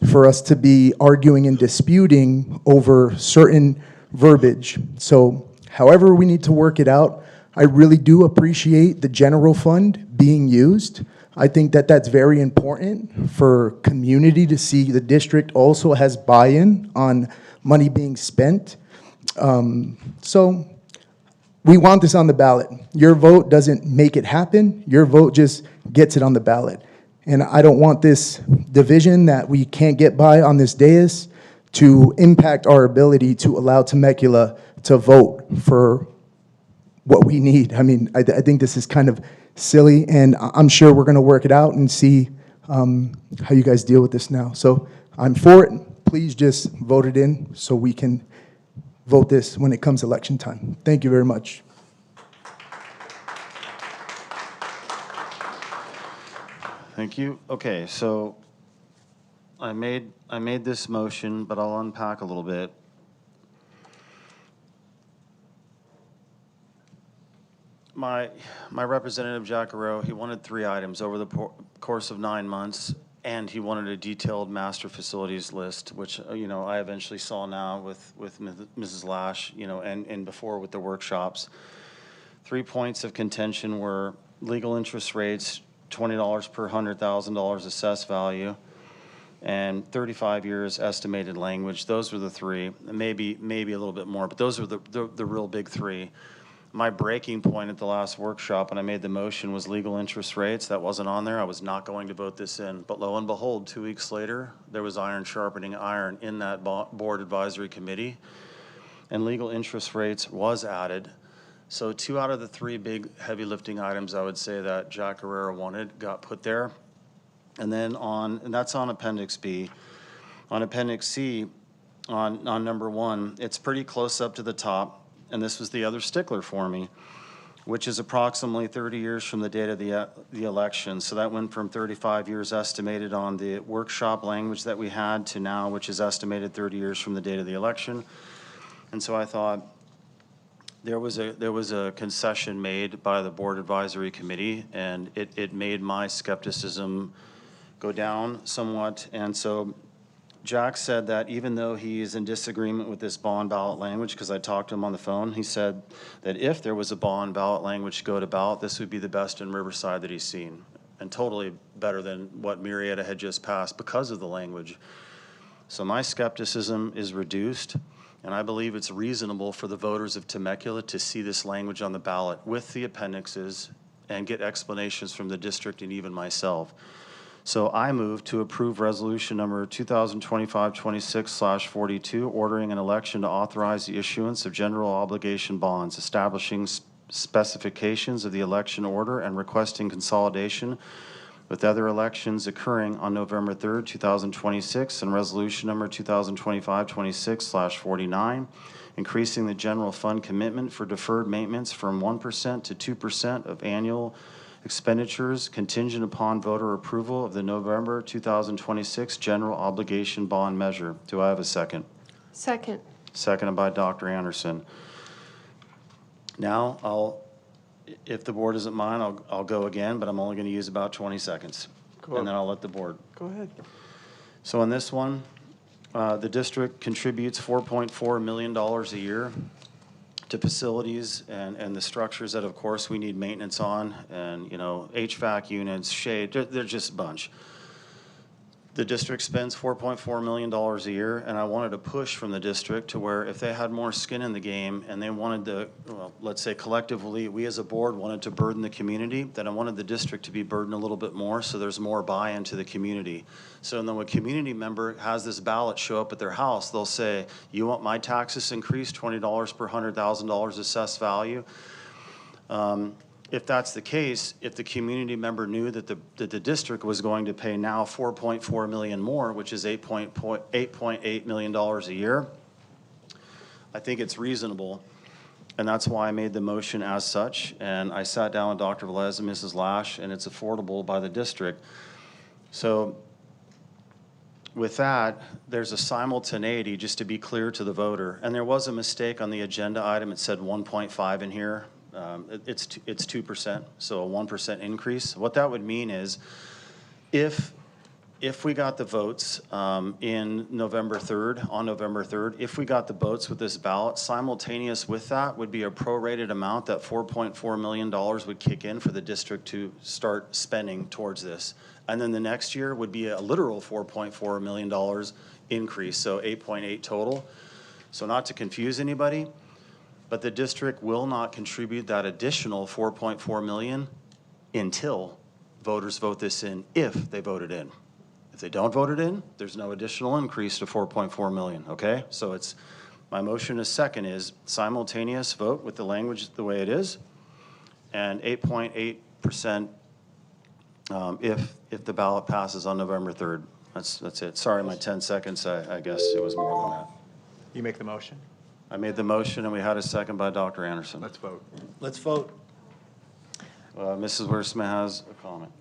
H: for us to be arguing and disputing over certain verbiage. So however we need to work it out, I really do appreciate the general fund being used. I think that that's very important for community to see the district also has buy-in on money being spent. So we want this on the ballot. Your vote doesn't make it happen. Your vote just gets it on the ballot. And I don't want this division that we can't get by on this dais to impact our ability to allow Temecula to vote for what we need. I mean, I think this is kind of silly, and I'm sure we're going to work it out and see how you guys deal with this now. So I'm for it. Please just vote it in so we can vote this when it comes election time. Thank you very much.
A: Thank you. Okay, so I made this motion, but I'll unpack a little bit. My representative, Jack Guerrero, he wanted 3 items over the course of 9 months. And he wanted a detailed master facilities list, which, I eventually saw now with Mrs. Lash, and before with the workshops. 3 points of contention were legal interest rates, $20 per $100,000 assessed value, and 35 years estimated language. Those were the three, maybe a little bit more, but those were the real big three. My breaking point at the last workshop when I made the motion was legal interest rates. That wasn't on there. I was not going to vote this in. But lo and behold, 2 weeks later, there was iron sharpening iron in that board advisory committee, and legal interest rates was added. So 2 out of the 3 big heavy lifting items I would say that Jack Herrera wanted got put there. And then and that's on Appendix B. On Appendix C, on number 1, it's pretty close up to the top. And this was the other stickler for me, which is approximately 30 years from the date of the election. So that went from 35 years estimated on the workshop language that we had to now, which is estimated 30 years from the date of the election. And so I thought there was a concession made by the board advisory committee, and it made my skepticism go down somewhat. And so Jack said that even though he is in disagreement with this bond ballot language, because I talked to him on the phone, he said that if there was a bond ballot language to go to ballot, this would be the best in Riverside that he's seen, and totally better than what Murrieta had just passed because of the language. So my skepticism is reduced, and I believe it's reasonable for the voters of Temecula to see this language on the ballot with the appendixes and get explanations from the district and even myself. So I move to approve resolution number 2025-26/42, ordering an election to authorize the issuance of general obligation bonds, establishing specifications of the election order, and requesting consolidation with other elections occurring on November 3rd, 2026, and resolution number 2025-26/49, increasing the general fund commitment for deferred maintenance from 1% to 2% of annual expenditures contingent upon voter approval of the November 2026 general obligation bond measure. Do I have a second?
M: Second.
A: Seconded by Dr. Anderson. Now, if the board doesn't mind, I'll go again, but I'm only going to use about 20 seconds. And then I'll let the board.
J: Go ahead.
A: So on this one, the district contributes $4.4 million a year to facilities and the structures that, of course, we need maintenance on, and, HVAC units, shade, they're just a bunch. The district spends $4.4 million a year, and I wanted to push from the district to where if they had more skin in the game and they wanted to, let's say collectively, we as a board wanted to burden the community, then I wanted the district to be burdened a little bit more so there's more buy-in to the community. So then when a community member has this ballot show up at their house, they'll say, you want my taxes increased $20 per $100,000 assessed value? If that's the case, if the community member knew that the district was going to pay now $4.4 million more, which is $8.8 million a year, I think it's reasonable. And that's why I made the motion as such. And I sat down with Dr. Velez and Mrs. Lash, and it's affordable by the district. So with that, there's a simultaneity, just to be clear to the voter. And there was a mistake on the agenda item. It said 1.5 in here. It's 2%, so a 1% increase. What that would mean is if we got the votes in November 3rd, on November 3rd, if we got the votes with this ballot, simultaneous with that would be a prorated amount that $4.4 million would kick in for the district to start spending towards this. And then the next year would be a literal $4.4 million increase, so 8.8 total. So not to confuse anybody, but the district will not contribute that additional $4.4 million until voters vote this in, if they vote it in. If they don't vote it in, there's no additional increase to $4.4 million, okay? So it's, my motion is second is simultaneous vote with the language the way it is, and 8.8% if the ballot passes on November 3rd. That's it. Sorry, my 10 seconds, I guess it was more than that.
F: You make the motion?
A: I made the motion, and we had a second by Dr. Anderson.
F: Let's vote.
L: Let's vote.
A: Mrs. Wiersma has a comment.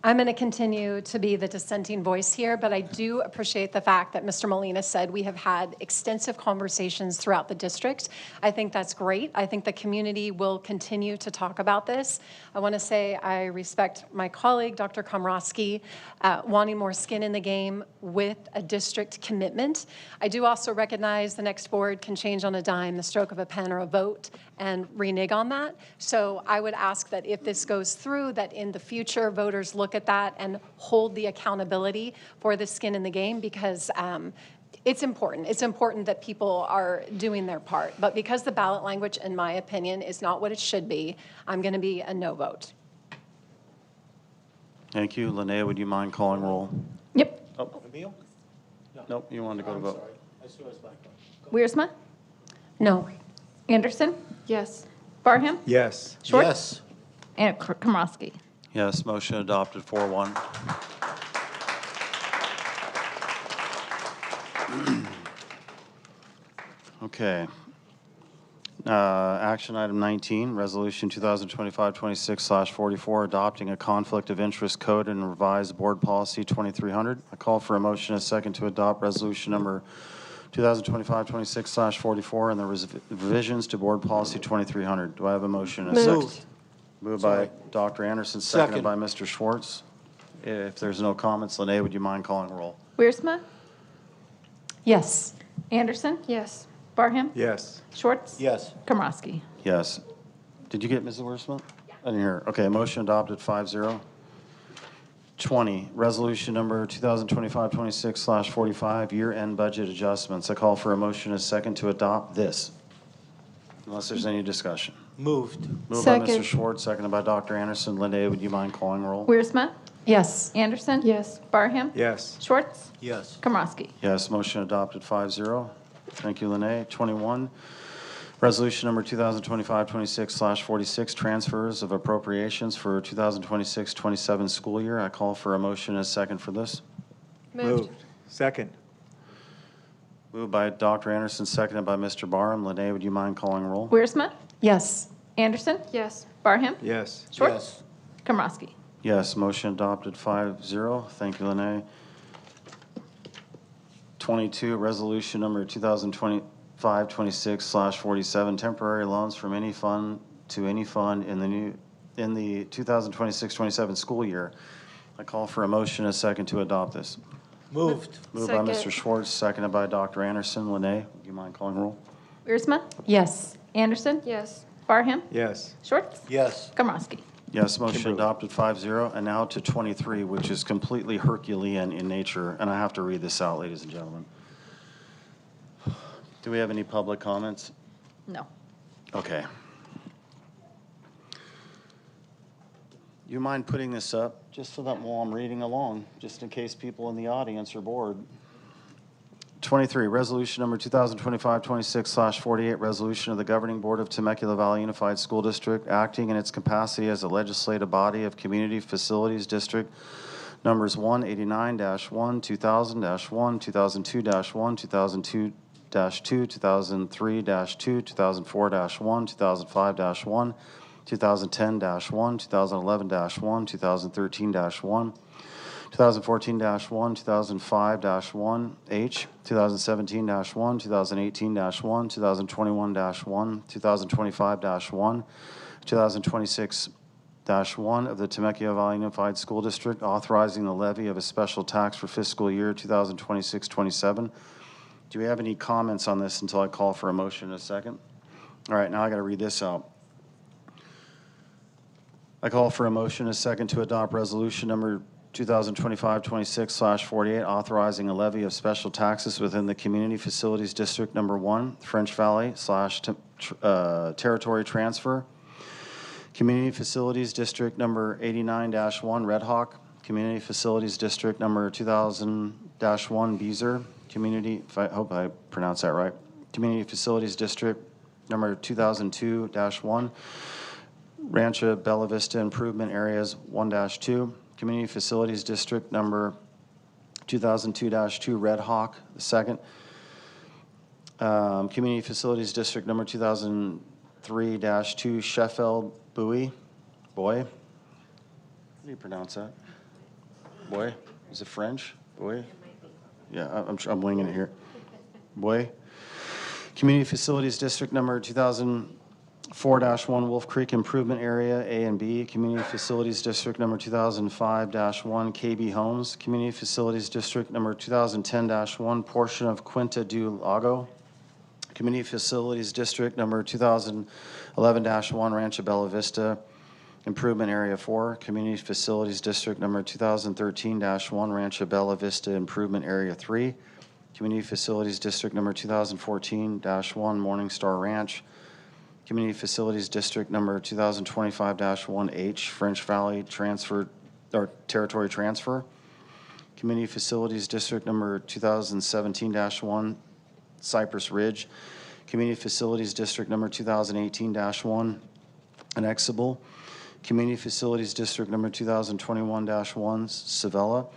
D: I'm going to continue to be the dissenting voice here, but I do appreciate the fact that Mr. Molina said we have had extensive conversations throughout the district. I think that's great. I think the community will continue to talk about this. I want to say I respect my colleague, Dr. Komrosky, wanting more skin in the game with a district commitment. I do also recognize the next board can change on a dime, the stroke of a pen or a vote, and renege on that. So I would ask that if this goes through, that in the future, voters look at that and hold the accountability for the skin in the game, because it's important. It's important that people are doing their part. But because the ballot language, in my opinion, is not what it should be, I'm going to be a no vote.
A: Thank you. Linnea, would you mind calling roll?
G: Yep.
A: Oh. Nope, you wanted to go to vote.
G: Wiersma?
D: No.
G: Anderson?
M: Yes.
G: Barham?
F: Yes.
G: Schwartz?
L: Yes.
G: And Komrosky.
A: Yes, motion adopted 4-1. Okay. Action item 19, resolution 2025-26/44, adopting a conflict of interest code and revised board policy 2300. I call for a motion and a second to adopt resolution number 2025-26/44 and the revisions to board policy 2300. Do I have a motion and a second?
L: Moved.
A: Moved by Dr. Anderson, seconded by Mr. Schwartz. If there's no comments, Linnea, would you mind calling roll?
G: Wiersma?
D: Yes.
G: Anderson?
M: Yes.
G: Barham?
F: Yes.
G: Schwartz?
L: Yes.
G: Komrosky.
A: Yes. Did you get Mrs. Wursman? I didn't hear. Okay, motion adopted 5-0. 20, resolution number 2025-26/45, year-end budget adjustments. I call for a motion and a second to adopt this, unless there's any discussion.
L: Moved.
A: Moved by Mr. Schwartz, seconded by Dr. Anderson. Linnea, would you mind calling roll?
G: Wiersma?
D: Yes.
G: Anderson?
M: Yes.
G: Barham?
F: Yes.
G: Schwartz?
L: Yes.
G: Komrosky.
A: Yes, motion adopted 5-0. Thank you, Linnea. 21, resolution number 2025-26/46, transfers of appropriations for 2026-27 school year. I call for a motion and a second for this.
M: Moved.
F: Second.
A: Moved by Dr. Anderson, seconded by Mr. Barham. Linnea, would you mind calling roll?
G: Wiersma?
D: Yes.
G: Anderson?
M: Yes.
G: Barham?
F: Yes.
G: Schwartz? Komrosky.
A: Yes, motion adopted 5-0. Thank you, Linnea. 22, resolution number 2025-26/47, temporary loans from any fund to any fund in the 2026-27 school year. I call for a motion and a second to adopt this.
L: Moved.
A: Moved by Mr. Schwartz, seconded by Dr. Anderson. Linnea, would you mind calling roll?
G: Wiersma?
D: Yes.
G: Anderson?
M: Yes.
G: Barham?
F: Yes.
G: Schwartz?
L: Yes.
G: Komrosky.
A: Yes, motion adopted 5-0. And now to 23, which is completely Herculean in nature, and I have to read this out, ladies and gentlemen. Do we have any public comments?
G: No.
A: Okay. You mind putting this up, just so that while I'm reading along, just in case people in the audience are bored? 23, resolution number 2025-26/48, resolution of the Governing Board of Temecula Valley Unified School District acting in its capacity as a legislative body of Community Facilities District numbers 189-1, 2000-1, 2002-1, 2002-2, 2003-2, 2004-1, 2005-1, 2010-1, 2011-1, 2013-1, 2014-1, 2005-1, H, 2017-1, 2018-1, 2021-1, 2025-1, 2026-1 of the Temecula Valley Unified School District, authorizing the levy of a special tax for fiscal year 2026-27. Do we have any comments on this until I call for a motion in a second? All right, now I got to read this out. I call for a motion in a second to adopt resolution number 2025-26/48, authorizing a levy of special taxes within the Community Facilities District Number 1, French Valley / territory transfer. Community Facilities District Number 89-1, Red Hawk. Community Facilities District Number 2000-1, Beezer. I hope I pronounced that right. Community Facilities District Number 2002-1, Rancho Bella Vista Improvement Areas 1-2. Community Facilities District Number 2002-2, Red Hawk, the second. Community Facilities District Number 2003-2, Sheffield Bowie. How do you pronounce that? Boy? Is it French? Boy? Yeah, I'm winging it here. Boy? Community Facilities District Number 2004-1 Wolf Creek Improvement Area, A and B. Community Facilities District Number 2005-1 KB Homes. Community Facilities District Number 2010-1 portion of Quinta do Lago. Community Facilities District Number 2011-1 Rancho Bella Vista Improvement Area 4. Community Facilities District Number 2013-1 Rancho Bella Vista Improvement Area 3. Community Facilities District Number 2014-1 Morning Star Ranch. Community Facilities District Number 2025-1H French Valley Transfer or Territory Transfer. Community Facilities District Number 2017-1 Cypress Ridge. Community Facilities District Number 2018-1 Annexable. Community Facilities District Number 2021-1 Savella.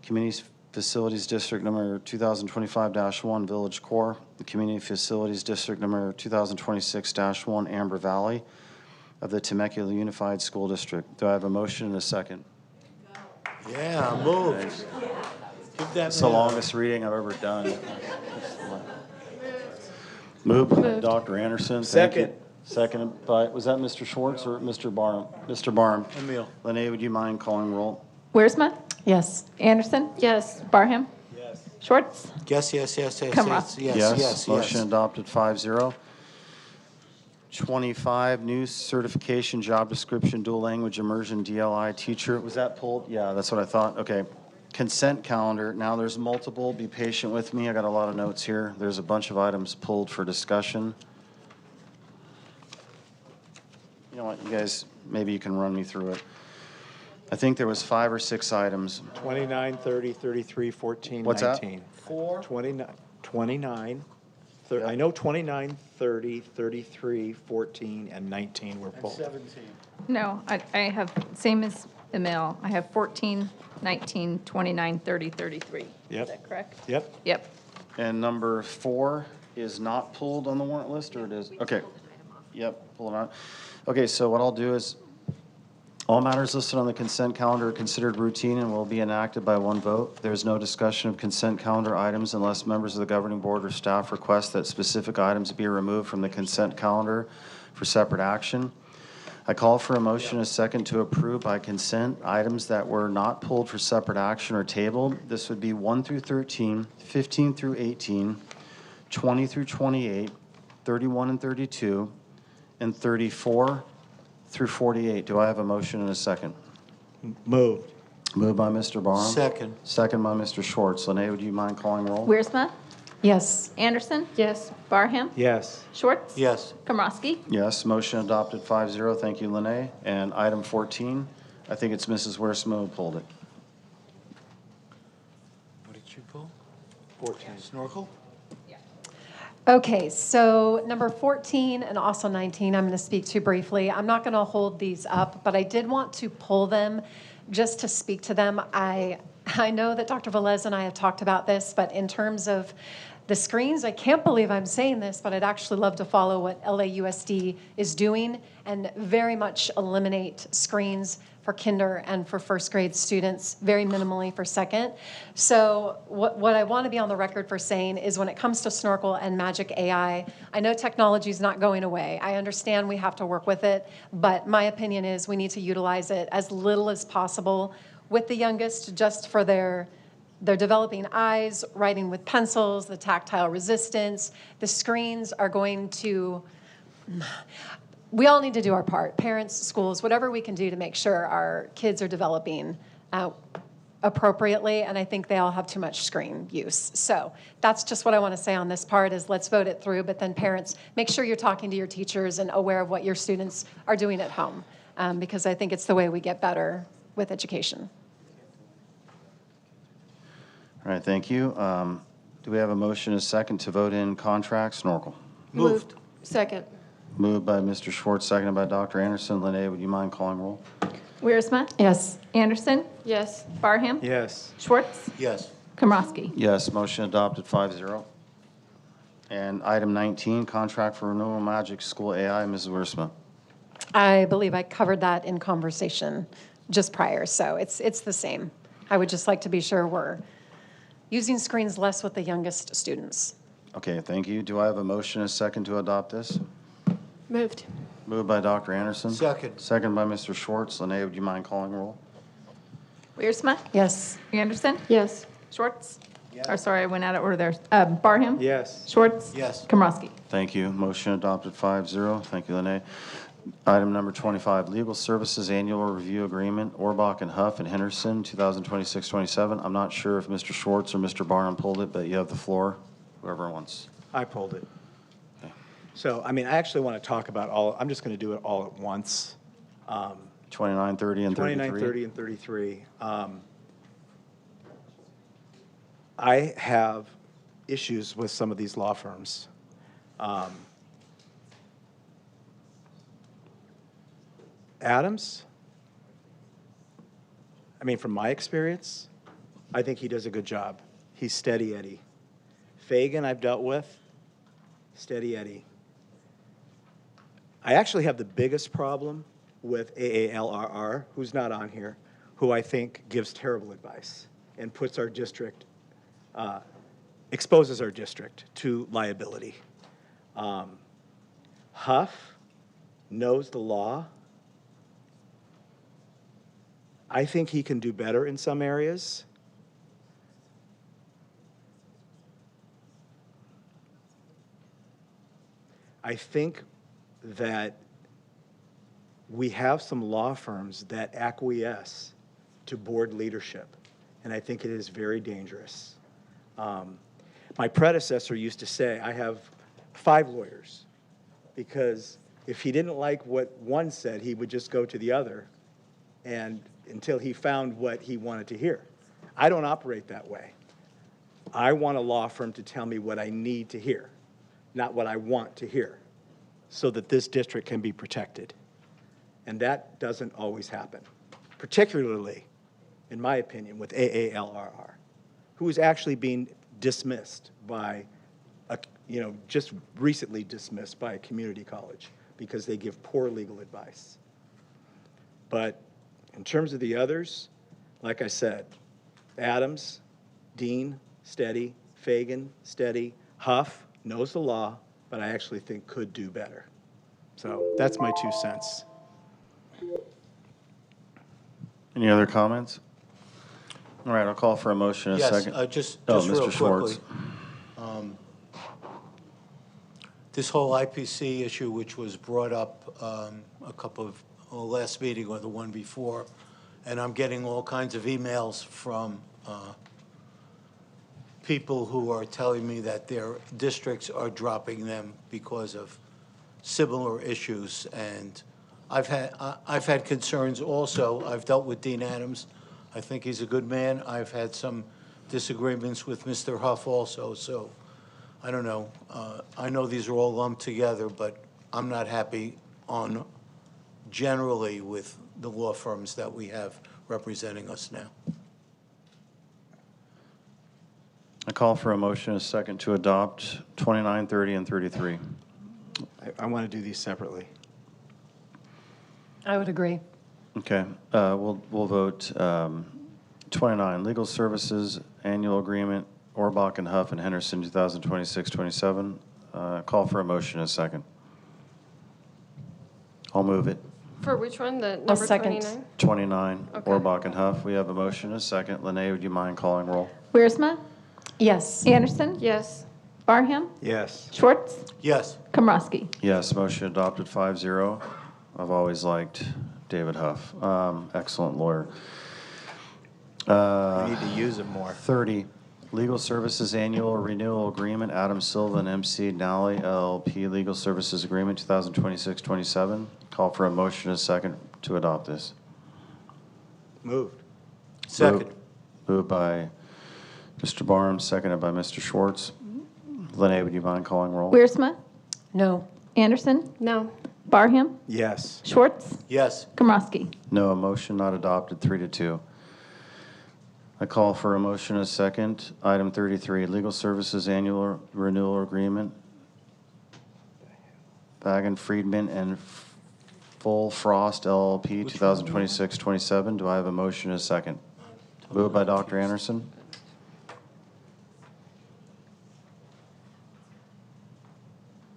A: Community Facilities District Number 2025-1 Village Core. The Community Facilities District Number 2026-1 Amber Valley of the Temecula Unified School District. Do I have a motion and a second?
L: Yeah, moved. Give that
A: It's the
L: man a-
A: longest reading I've ever done. Moved by Dr. Anderson. Thank you.
L: Second.
A: Seconded by, was that Mr. Schwartz or Mr. Barham? Mr. Barham.
L: Emil.
A: Lene, would you mind calling roll?
G: Wiersma?
D: Yes.
G: Anderson?
M: Yes.
G: Barham?
L: Yes.
G: Schwartz?
L: Yes, yes, yes, yes,
G: Komrosky.
L: yes, yes, yes,
A: Motion
L: yes.
A: adopted 5-0. 25, new certification, job description, dual language immersion, DLI teacher. Was that pulled? Yeah, that's what I thought. Okay. Consent calendar. Now there's multiple. Be patient with me. I got a lot of notes here. There's a bunch of items pulled for discussion. You know what, you guys, maybe you can run me through it. I think there was 5 or 6 items.
F: 29, 30, 33, 14,
A: What's that?
F: 19. 29, I know 29, 30, 33, 14, and 19 were pulled.
L: 17.
G: No, I have, same as Emil. I have 14, 19, 29, 30, 33.
F: Yep.
G: Is that correct?
F: Yep.
G: Yep.
A: And number 4 is not pulled on the warrant list, or it is? Okay. Yep, pull it out. Okay, so what I'll do is, all matters listed on the consent calendar are considered routine and will be enacted by one vote. There is no discussion of consent calendar items unless members of the governing board or staff request that specific items be removed from the consent calendar for separate action. I call for a motion and a second to approve by consent items that were not pulled for separate action or tabled. This would be 1 through 13, 15 through 18, 20 through 28, 31 and 32, and 34 through 48. Do I have a motion and a second?
F: Moved.
A: Moved by Mr. Barham.
L: Second.
A: Second by Mr. Schwartz. Lene, would you mind calling roll?
G: Wiersma?
D: Yes.
G: Anderson? Yes. Barham?
F: Yes.
G: Schwartz?
L: Yes.
G: Komrosky?
A: Yes, motion adopted 5-0. Thank you, Lene. And item 14, I think it's Mrs. Wiersma who pulled it.
L: What did you pull?
F: 14.
L: Snorkel?
D: Okay, so number 14 and also 19, I'm going to speak to briefly. I'm not going to hold these up, but I did want to pull them just to speak to them. I know that Dr. Velez and I have talked about this, but in terms of the screens, I can't believe I'm saying this, but I'd actually love to follow what LAUSD is doing and very much eliminate screens for kinder and for first grade students, very minimally for second. So what I want to be on the record for saying is when it comes to Snorkel and Magic AI, I know technology is not going away. I understand we have to work with it, but my opinion is we need to utilize it as little as possible with the youngest just for their developing eyes, writing with pencils, the tactile resistance. The screens are going to, we all need to do our part, parents, schools, whatever we can do to make sure our kids are developing appropriately, and I think they all have too much screen use. So that's just what I want to say on this part is let's vote it through, but then parents, make sure you're talking to your teachers and aware of what your students are doing at home, because I think it's the way we get better with education.
A: All right, thank you. Do we have a motion and a second to vote in contract Snorkel?
L: Moved.
M: Second.
A: Moved by Mr. Schwartz, seconded by Dr. Anderson. Lene, would you mind calling roll?
G: Wiersma?
D: Yes.
G: Anderson?
M: Yes.
G: Barham?
F: Yes.
G: Schwartz?
L: Yes.
G: Komrosky?
A: Yes, motion adopted 5-0. And item 19, contract for renewal Magic School AI, Mrs. Wiersma.
D: I believe I covered that in conversation just prior, so it's the same. I would just like to be sure we're using screens less with the youngest students.
A: Okay, thank you. Do I have a motion and a second to adopt this?
M: Moved.
A: Moved by Dr. Anderson.
L: Second.
A: Second by Mr. Schwartz. Linnea, would you mind calling roll?
G: Wiersma?
D: Yes.
G: Anderson?
M: Yes.
G: Schwartz? Or sorry, I went out of order there. Barham?
F: Yes.
G: Schwartz?
L: Yes.
G: Komrosky?
A: Thank you. Motion adopted 5-0. Thank you, Linnea. Item number 25, Legal Services Annual Review Agreement, Orbach and Huff and Henderson, 2026-27. I'm not sure if Mr. Schwartz or Mr. Barham pulled it, but you have the floor, whoever wants.
F: I pulled it. So, I mean, I actually want to talk about I'm just going to do it all at once.
A: 29, 30, and 33.
F: 29, 30, and 33. I have issues with some of these law firms. Adams, I mean, from my experience, I think he does a good job. He's steady Eddie. Fagan, I've dealt with, steady Eddie. I actually have the biggest problem with AALRR, who's not on here, who I think gives terrible advice and puts our district, exposes our district to liability. Huff knows the law. I think he can do better in some areas. I think that we have some law firms that acquiesce to board leadership, and I think it is very dangerous. My predecessor used to say, I have 5 lawyers, because if he didn't like what one said, he would just go to the other and until he found what he wanted to hear. I don't operate that way. I want a law firm to tell me what I need to hear, not what I want to hear, so that this district can be protected. And that doesn't always happen, particularly, in my opinion, with AALRR, who is actually being dismissed by, just recently dismissed by a community college because they give poor legal advice. But in terms of the others, like I said, Adams, Dean, steady, Fagan, steady, Huff knows the law, but I actually think could do better. So that's my 2 cents.
A: Any other comments? All right, I'll call for a motion in a second.
L: Yes, just
A: Mr.
L: real
A: Schwartz.
L: quickly. This whole IPC issue, which was brought up a couple of, last meeting or the one before, and I'm getting all kinds of emails from people who are telling me that their districts are dropping them because of similar issues. And I've had concerns also. I've dealt with Dean Adams. I think he's a good man. I've had some disagreements with Mr. Huff also, so I don't know. I know these are all lumped together, but I'm not happy on generally with the law firms that we have representing us now.
A: I call for a motion in a second to adopt 29, 30, and 33.
F: I want to do these separately.
D: I would agree.
A: Okay, we'll vote 29, Legal Services Annual Agreement, Orbach and Huff and Henderson, 2026-27. Call for a motion in a second. I'll move it.
M: For which one? The
D: I'll
M: number
D: second.
M: 29?
A: 29,
M: Okay.
A: Orbach and Huff. We have a motion in a second. Linnea, would you mind calling roll?
G: Wiersma?
D: Yes.
G: Anderson?
M: Yes.
G: Barham?
F: Yes.
G: Schwartz?
L: Yes.
G: Komrosky?
A: Yes, motion adopted 5-0. I've always liked David Huff. Excellent lawyer.
F: We need to use it more.
A: 30, Legal Services Annual Renewal Agreement, Adam Silva and MC Nally LLP Legal Services Agreement, 2026-27. Call for a motion in a second to adopt this.
L: Moved. Second.
A: Moved by Mr. Barham, seconded by Mr. Schwartz. Linnea, would you mind calling roll?
G: Wiersma?
D: No.
G: Anderson?
M: No.
G: Barham?
F: Yes.
G: Schwartz?
L: Yes.
G: Komrosky?
A: No, a motion not adopted, 3-2. I call for a motion in a second. Item 33, Legal Services Annual Renewal Agreement, Bagan Friedman and Full Frost LLP, 2026-27. Do I have a motion in a second? Moved by Dr. Anderson.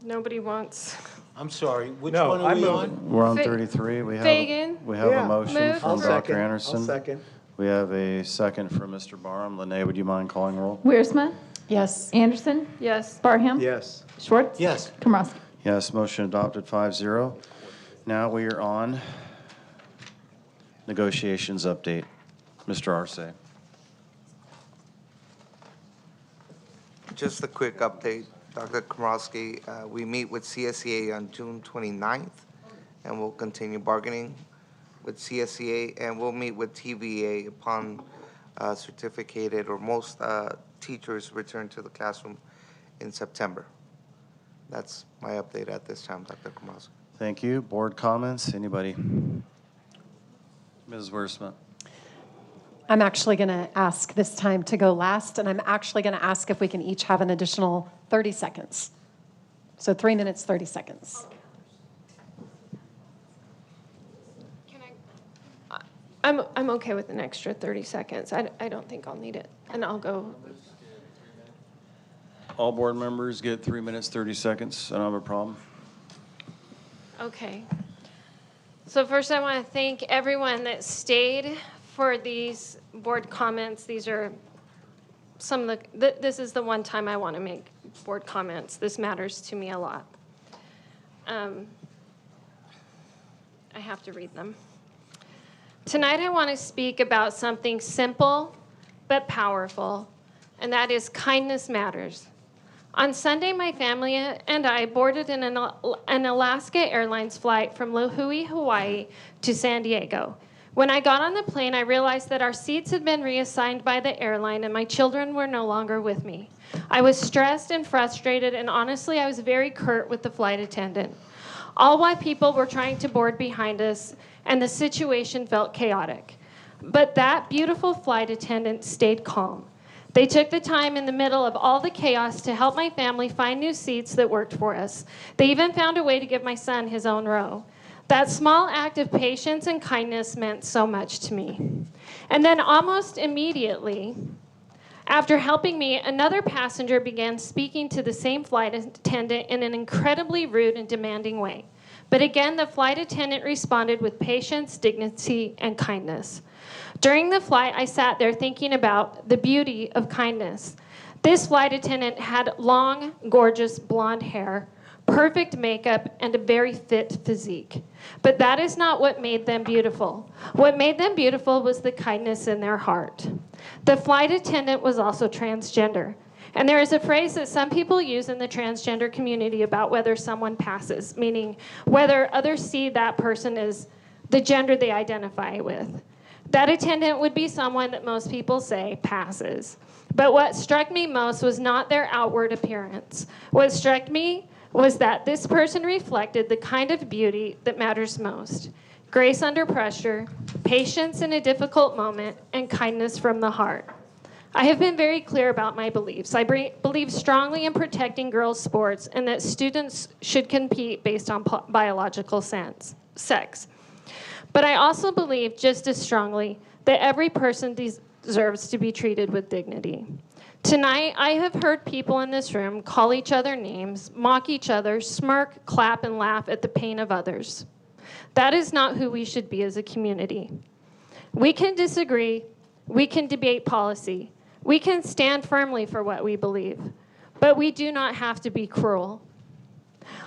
M: Nobody wants.
L: I'm sorry, which
F: No,
L: one are
F: I
L: we
F: move
L: on?
A: We're on
M: Fa-
A: 33. We
M: Fagan?
A: have
F: Yeah.
A: a motion
M: Move
A: from
M: for-
A: Dr. Anderson.
F: I'll second.
A: We have a second from Mr. Barham. Lene, would you mind calling roll?
G: Wiersma,
D: Yes.
G: Anderson,
M: Yes.
G: Barham.
F: Yes.
G: Schwartz.
L: Yes.
G: Komrosky.
A: Yes, motion adopted 5-0. Now we are on negotiations update. Mr. Arce.
R: Just a quick update, Dr. Komrosky. We meet with CSEA on June 29th, and we'll continue bargaining with CSEA, and we'll meet with TVA upon certificated or most teachers return to the classroom in September. That's my update at this time, Dr. Komrosky.
A: Thank you. Board comments? Anybody? Ms. Wiersma.
D: I'm actually going to ask this time to go last, and I'm actually going to ask if we can each have an additional 30 seconds. So 3 minutes, 30 seconds.
M: I'm okay with an extra 30 seconds. I don't think I'll need it, and I'll go.
A: All board members get 3 minutes, 30 seconds. I don't have a problem.
M: Okay. So first I want to thank everyone that stayed for these board comments. These are some of the, this is the one time I want to make board comments. This matters to me a lot. I have to read them. Tonight I want to speak about something simple but powerful, and that is kindness matters. On Sunday, my family and I boarded an Alaska Airlines flight from Lihue, Hawaii to San Diego. When I got on the plane, I realized that our seats had been reassigned by the airline and my children were no longer with me. I was stressed and frustrated, and honestly, I was very curt with the flight attendant. All while people were trying to board behind us, and the situation felt chaotic. But that beautiful flight attendant stayed calm. They took the time in the middle of all the chaos to help my family find new seats that worked for us. They even found a way to give my son his own row. That small act of patience and kindness meant so much to me. And then almost immediately, after helping me, another passenger began speaking to the same flight attendant in an incredibly rude and demanding way. But again, the flight attendant responded with patience, dignity, and kindness. During the flight, I sat there thinking about the beauty of kindness. This flight attendant had long, gorgeous blonde hair, perfect makeup, and a very fit physique. But that is not what made them beautiful. What made them beautiful was the kindness in their heart. The flight attendant was also transgender. And there is a phrase that some people use in the transgender community about whether someone passes, meaning whether others see that person as the gender they identify with. That attendant would be someone that most people say passes. But what struck me most was not their outward appearance. What struck me was that this person reflected the kind of beauty that matters most: grace under pressure, patience in a difficult moment, and kindness from the heart. I have been very clear about my beliefs. I believe strongly in protecting girls' sports and that students should compete based on biological sex. But I also believe just as strongly that every person deserves to be treated with dignity. Tonight, I have heard people in this room call each other names, mock each other, smirk, clap, and laugh at the pain of others. That is not who we should be as a community. We can disagree, we can debate policy, we can stand firmly for what we believe, but we do not have to be cruel.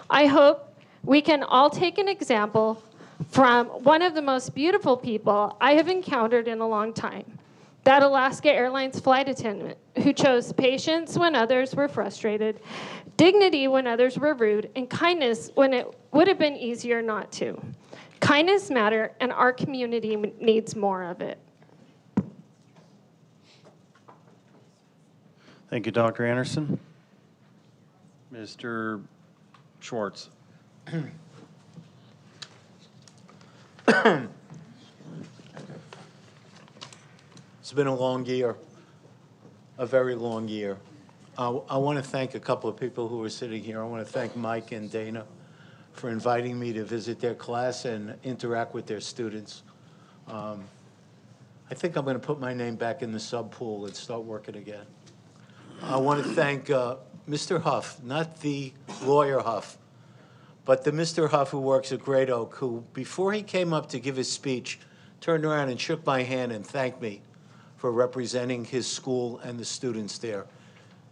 M: I hope we can all take an example from one of the most beautiful people I have encountered in a long time, that Alaska Airlines flight attendant who chose patience when others were frustrated, dignity when others were rude, and kindness when it would have been easier not to. Kindness matters, and our community needs more of it.
A: Thank you, Dr. Anderson. Mr. Schwartz.
L: It's been a long year, a very long year. I want to thank a couple of people who are sitting here. I want to thank Mike and Dana for inviting me to visit their class and interact with their students. I think I'm going to put my name back in the sub pool and start working again. I want to thank Mr. Huff, not the lawyer Huff, but the Mr. Huff who works at Great Oak, who, before he came up to give his speech, turned around and shook my hand and thanked me for representing his school and the students there.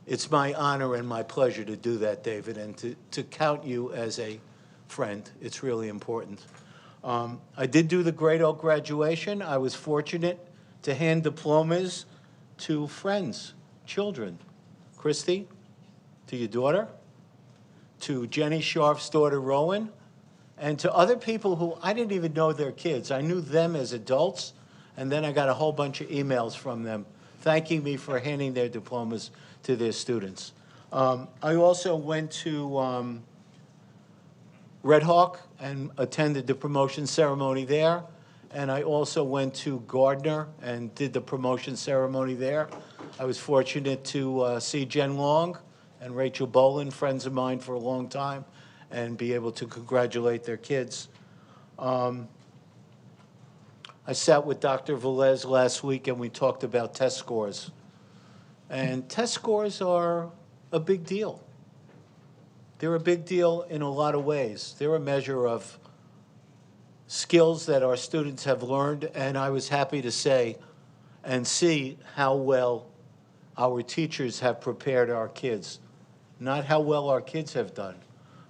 L: It's my honor and my pleasure to do that, David, and to count you as a friend. It's really important. I did do the Great Oak graduation. I was fortunate to hand diplomas to friends, children. Christy, to your daughter, to Jenny Scharf's daughter, Rowan, and to other people who I didn't even know their kids. I knew them as adults, and then I got a whole bunch of emails from them thanking me for handing their diplomas to their students. I also went to Red Hawk and attended the promotion ceremony there, and I also went to Gardner and did the promotion ceremony there. I was fortunate to see Jen Long and Rachel Boland, friends of mine for a long time, and be able to congratulate their kids. I sat with Dr. Velez last week and we talked about test scores. And test scores are a big deal. They're a big deal in a lot of ways. They're a measure of skills that our students have learned, and I was happy to say and see how well our teachers have prepared our kids. Not how well our kids have done,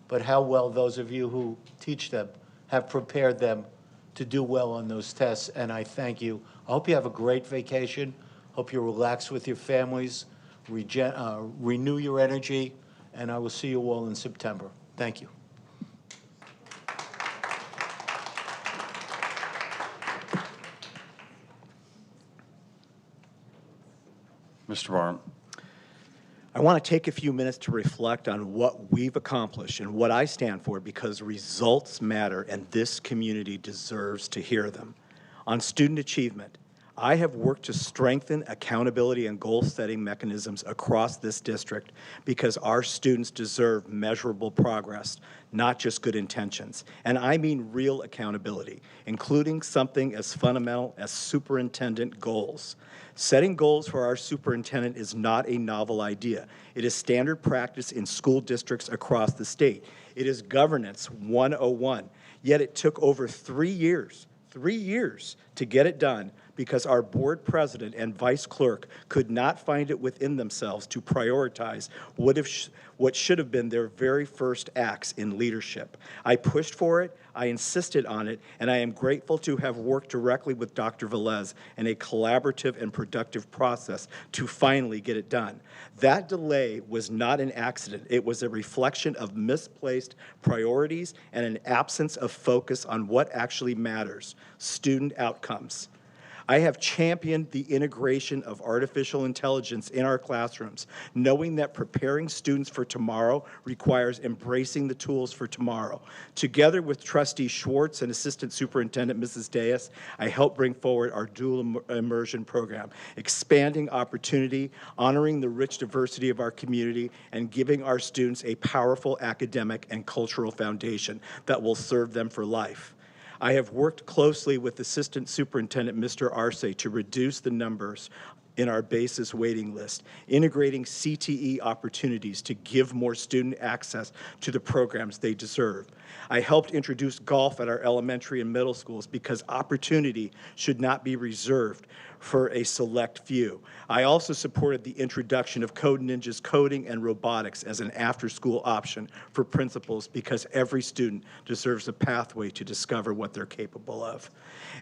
L: but how well those of you who teach them have prepared them to do well on those tests, and I thank you. I hope you have a great vacation. Hope you relax with your families, renew your energy, and I will see you all in September. Thank you.
S: Mr. Barham.
F: I want to take a few minutes to reflect on what we've accomplished and what I stand for, because results matter and this community deserves to hear them. On student achievement, I have worked to strengthen accountability and goal-setting mechanisms across this district because our students deserve measurable progress, not just good intentions. And I mean real accountability, including something as fundamental as superintendent goals. Setting goals for our superintendent is not a novel idea. It is standard practice in school districts across the state. It is governance 101. Yet it took over 3 years to get it done because our board president and vice clerk could not find it within themselves to prioritize what should have been their very first acts in leadership. I pushed for it, I insisted on it, and I am grateful to have worked directly with Dr. Velez in a collaborative and productive process to finally get it done. That delay was not an accident. It was a reflection of misplaced priorities and an absence of focus on what actually matters, student outcomes. I have championed the integration of artificial intelligence in our classrooms, knowing that preparing students for tomorrow requires embracing the tools for tomorrow. Together with Trustee Schwartz and Assistant Superintendent Mrs. Diaz, I helped bring forward our dual immersion program, expanding opportunity, honoring the rich diversity of our community, and giving our students a powerful academic and cultural foundation that will serve them for life. I have worked closely with Assistant Superintendent Mr. Arce to reduce the numbers in our basis waiting list, integrating CTE opportunities to give more student access to the programs they deserve. I helped introduce golf at our elementary and middle schools because opportunity should not be reserved for a select few. I also supported the introduction of Code Ninja's coding and robotics as an after-school option for principals because every student deserves a pathway to discover what they're capable of.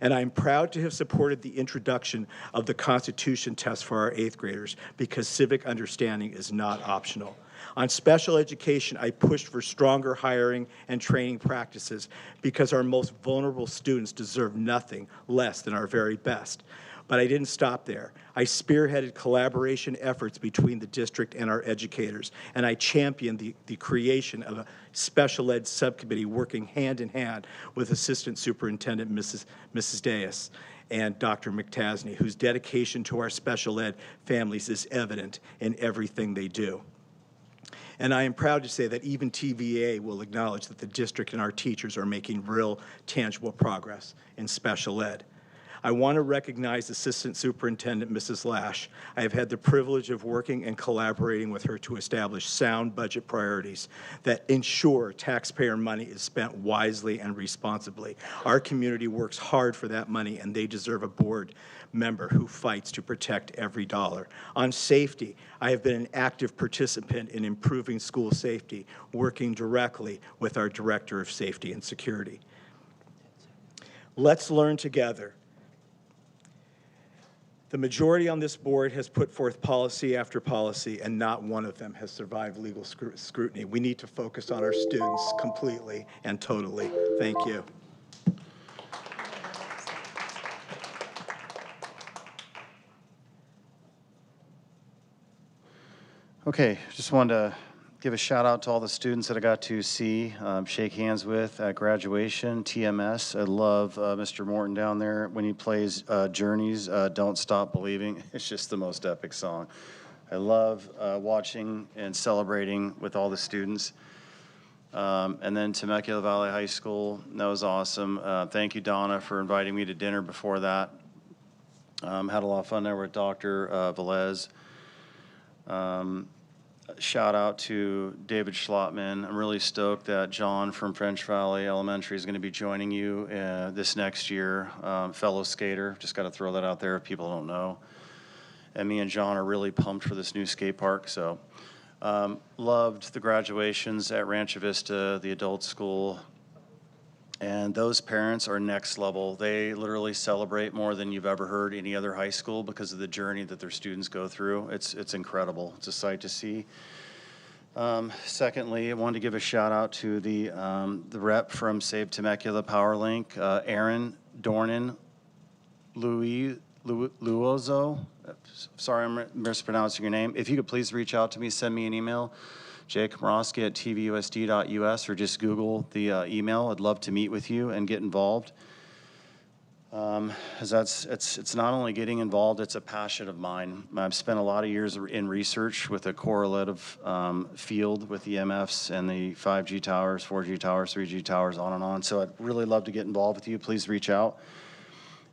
F: And I'm proud to have supported the introduction of the Constitution test for our 8th graders because civic understanding is not optional. On special education, I pushed for stronger hiring and training practices because our most vulnerable students deserve nothing less than our very best. But I didn't stop there. I spearheaded collaboration efforts between the district and our educators, and I championed the creation of a special ed subcommittee working hand in hand with Assistant Superintendent Mrs. Diaz and Dr. McTasney, whose dedication to our special ed families is evident in everything they do. And I am proud to say that even TVA will acknowledge that the district and our teachers are making real, tangible progress in special ed. I want to recognize Assistant Superintendent Mrs. Lash. I have had the privilege of working and collaborating with her to establish sound budget priorities that ensure taxpayer money is spent wisely and responsibly. Our community works hard for that money, and they deserve a board member who fights to protect every dollar. On safety, I have been an active participant in improving school safety, working directly with our Director of Safety and Security. Let's learn together. The majority on this board has put forth policy after policy, and not one of them has survived legal scrutiny. We need to focus on our students completely and totally. Thank you.
A: Okay, just wanted to give a shout out to all the students that I got to see, shake hands with at graduation, TMS. I love Mr. Morton down there when he plays Journey's Don't Stop Believing. It's just the most epic song. I love watching and celebrating with all the students. And then Temecula Valley High School, that was awesome. Thank you, Donna, for inviting me to dinner before that. Had a lot of fun there with Dr. Velez. Shout out to David Schlottman. I'm really stoked that John from French Valley Elementary is going to be joining you this next year. Fellow skater, just got to throw that out there if people don't know. And me and John are really pumped for this new skate park. So loved the graduations at Rancho Vista, the adult school. And those parents are next level. They literally celebrate more than you've ever heard any other high school because of the journey that their students go through. It's incredible. It's a sight to see. Secondly, I wanted to give a shout out to the rep from Save Temecula PowerLink, Aaron Dornan Luozo. Sorry, I'm mispronouncing your name. If you could please reach out to me, send me an email. jkomorosky@tvusd.us, or just Google the email. I'd love to meet with you and get involved. As it's not only getting involved, it's a passion of mine. I've spent a lot of years in research with a correlative field with EMFs and the 5G towers, 4G towers, 3G towers, on and on. So I'd really love to get involved with you. Please reach out.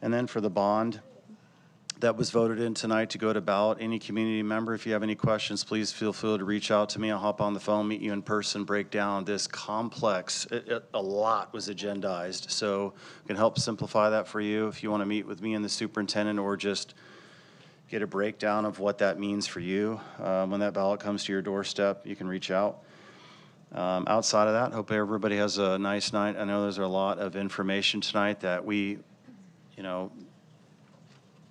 A: And then for the bond that was voted in tonight to go to ballot, any community member, if you have any questions, please feel free to reach out to me. I'll hop on the phone, meet you in person, break down this complex. A lot was agendized, so I can help simplify that for you. If you want to meet with me and the superintendent, or just get a breakdown of what that means for you, when that ballot comes to your doorstep, you can reach out. Outside of that, hope everybody has a nice night. I know there's a lot of information tonight that we,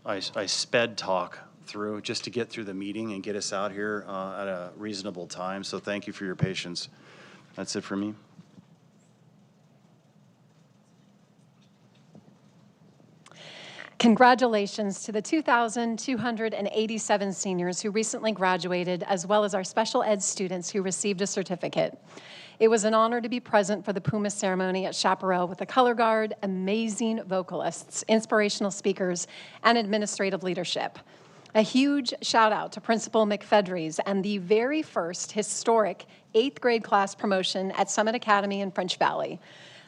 A: I sped talk through just to get through the meeting and get us out here at a reasonable time. So thank you for your patience. That's it for me.
D: Congratulations to the 2,287 seniors who recently graduated, as well as our special ed students who received a certificate. It was an honor to be present for the Puma ceremony at Chaparral with the color guard, amazing vocalists, inspirational speakers, and administrative leadership. A huge shout out to Principal McFedries and the very first historic 8th grade class promotion at Summit Academy in French Valley.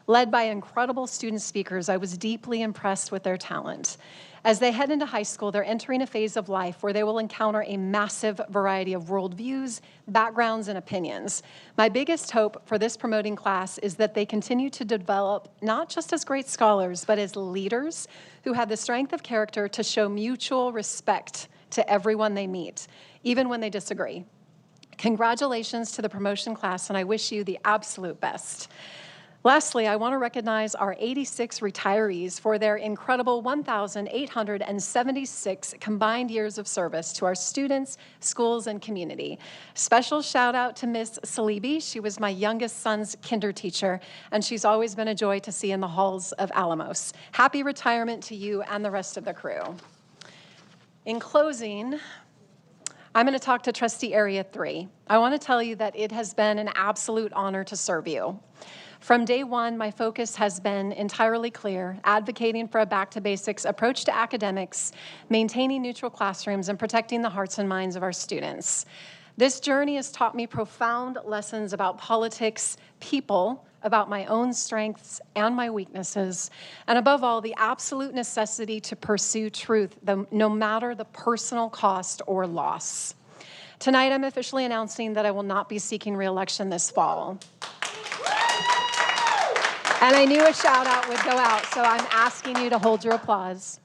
D: Led by incredible student speakers, I was deeply impressed with their talent. As they head into high school, they're entering a phase of life where they will encounter a massive variety of worldviews, backgrounds, and opinions. My biggest hope for this promoting class is that they continue to develop not just as great scholars, but as leaders who have the strength of character to show mutual respect to everyone they meet, even when they disagree. Congratulations to the promotion class, and I wish you the absolute best. Lastly, I want to recognize our 86 retirees for their incredible 1,876 combined years of service to our students, schools, and community. Special shout out to Miss Salibi. She was my youngest son's kinder teacher, and she's always been a joy to see in the halls of Alamos. Happy retirement to you and the rest of the crew. In closing, I'm going to talk to Trustee Area 3. I want to tell you that it has been an absolute honor to serve you. From day one, my focus has been entirely clear, advocating for a back-to-basics approach to academics, maintaining neutral classrooms, and protecting the hearts and minds of our students. This journey has taught me profound lessons about politics, people, about my own strengths and my weaknesses, and above all, the absolute necessity to pursue truth, no matter the personal cost or loss. Tonight, I'm officially announcing that I will not be seeking re-election this fall. And I knew a shout out would go out, so I'm asking you to hold your applause.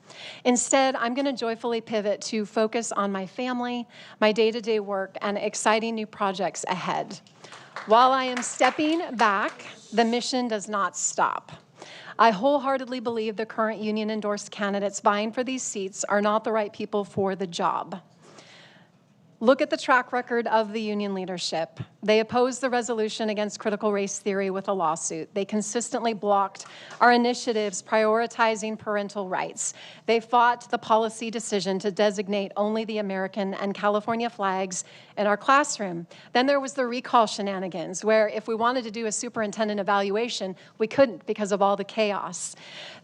D: Instead, I'm going to joyfully pivot to focus on my family, my day-to-day work, and exciting new projects ahead. While I am stepping back, the mission does not stop. I wholeheartedly believe the current union-endorsed candidates vying for these seats are not the right people for the job. Look at the track record of the union leadership. They opposed the resolution against critical race theory with a lawsuit. They consistently blocked our initiatives prioritizing parental rights. They fought the policy decision to designate only the American and California flags in our classroom. Then there was the recall shenanigans, where if we wanted to do a superintendent evaluation, we couldn't because of all the chaos.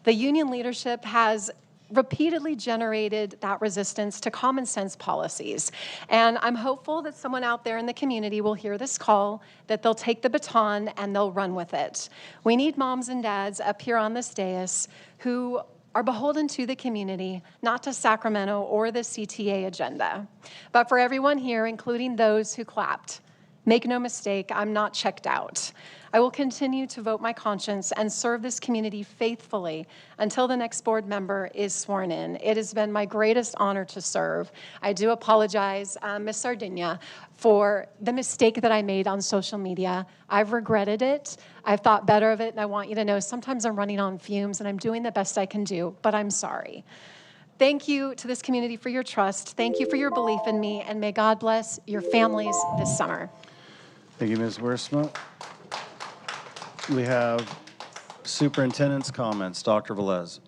D: The union leadership has repeatedly generated that resistance to common sense policies. And I'm hopeful that someone out there in the community will hear this call, that they'll take the baton and they'll run with it. We need moms and dads up here on this dais who are beholden to the community, not to Sacramento or the CTA agenda. But for everyone here, including those who clapped, make no mistake, I'm not checked out. I will continue to vote my conscience and serve this community faithfully until the next board member is sworn in. It has been my greatest honor to serve. I do apologize, Ms. Sardinia, for the mistake that I made on social media. I've regretted it. I've thought better of it, and I want you to know sometimes I'm running on fumes, and I'm doing the best I can do, but I'm sorry. Thank you to this community for your trust. Thank you for your belief in me, and may God bless your families this summer.
A: Thank you, Ms. Wiersma. We have superintendent's comments. Dr. Velez.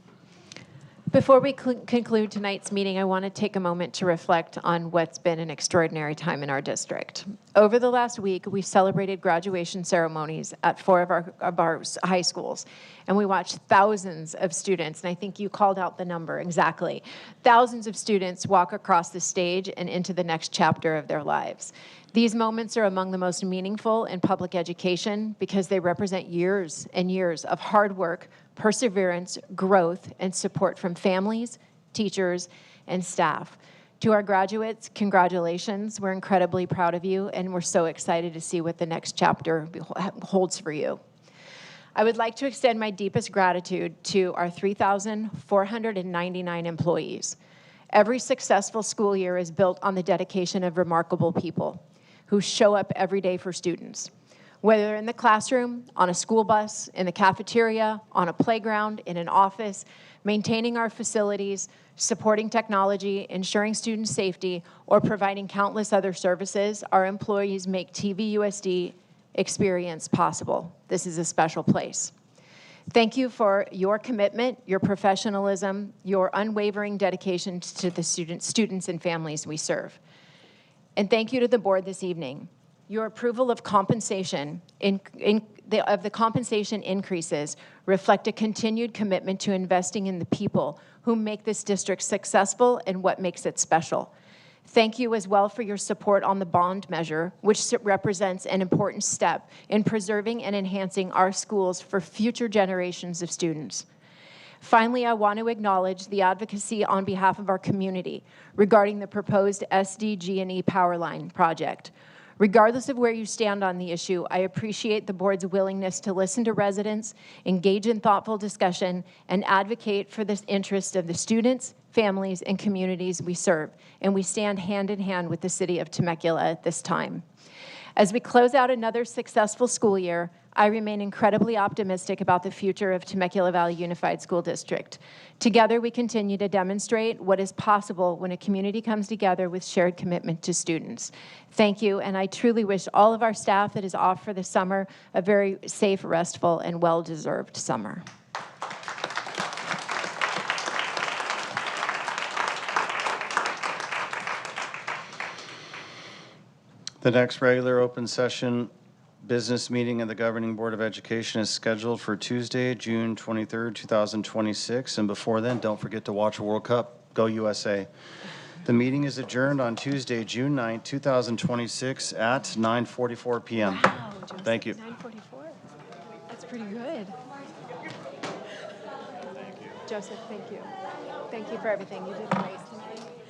C: Before we conclude tonight's meeting, I want to take a moment to reflect on what's been an extraordinary time in our district. Over the last week, we celebrated graduation ceremonies at 4 of our high schools, and we watched thousands of students, and I think you called out the number exactly, thousands of students walk across the stage and into the next chapter of their lives. These moments are among the most meaningful in public education because they represent years and years of hard work, perseverance, growth, and support from families, teachers, and staff. To our graduates, congratulations. We're incredibly proud of you, and we're so excited to see what the next chapter holds for you. I would like to extend my deepest gratitude to our 3,499 employees. Every successful school year is built on the dedication of remarkable people who show up every day for students. Whether they're in the classroom, on a school bus, in the cafeteria, on a playground, in an office, maintaining our facilities, supporting technology, ensuring student safety, or providing countless other services, our employees make TVUSD experience possible. This is a special place. Thank you for your commitment, your professionalism, your unwavering dedication to the students and families we serve. And thank you to the board this evening. Your approval of compensation of the compensation increases reflect a continued commitment to investing in the people who make this district successful and what makes it special. Thank you as well for your support on the bond measure, which represents an important step in preserving and enhancing our schools for future generations of students. Finally, I want to acknowledge the advocacy on behalf of our community regarding the proposed SDG&E power line project. Regardless of where you stand on the issue, I appreciate the board's willingness to listen to residents, engage in thoughtful discussion, and advocate for the interest of the students, families, and communities we serve. And we stand hand in hand with the city of Temecula at this time. As we close out another successful school year, I remain incredibly optimistic about the future of Temecula Valley Unified School District. Together, we continue to demonstrate what is possible when a community comes together with shared commitment to students. Thank you, and I truly wish all of our staff that is off for the summer a very safe, restful, and well-deserved summer.
A: The next regular open session business meeting of the Governing Board of Education is scheduled for Tuesday, June 23rd, 2026. And before then, don't forget to watch World Cup. Go USA. The meeting is adjourned on Tuesday, June 9th, 2026 at 9:44 p.m.
C: Wow,
A: Thank you.
C: 9:44. That's pretty good. Joseph, thank you. Thank you for everything. You did great tonight.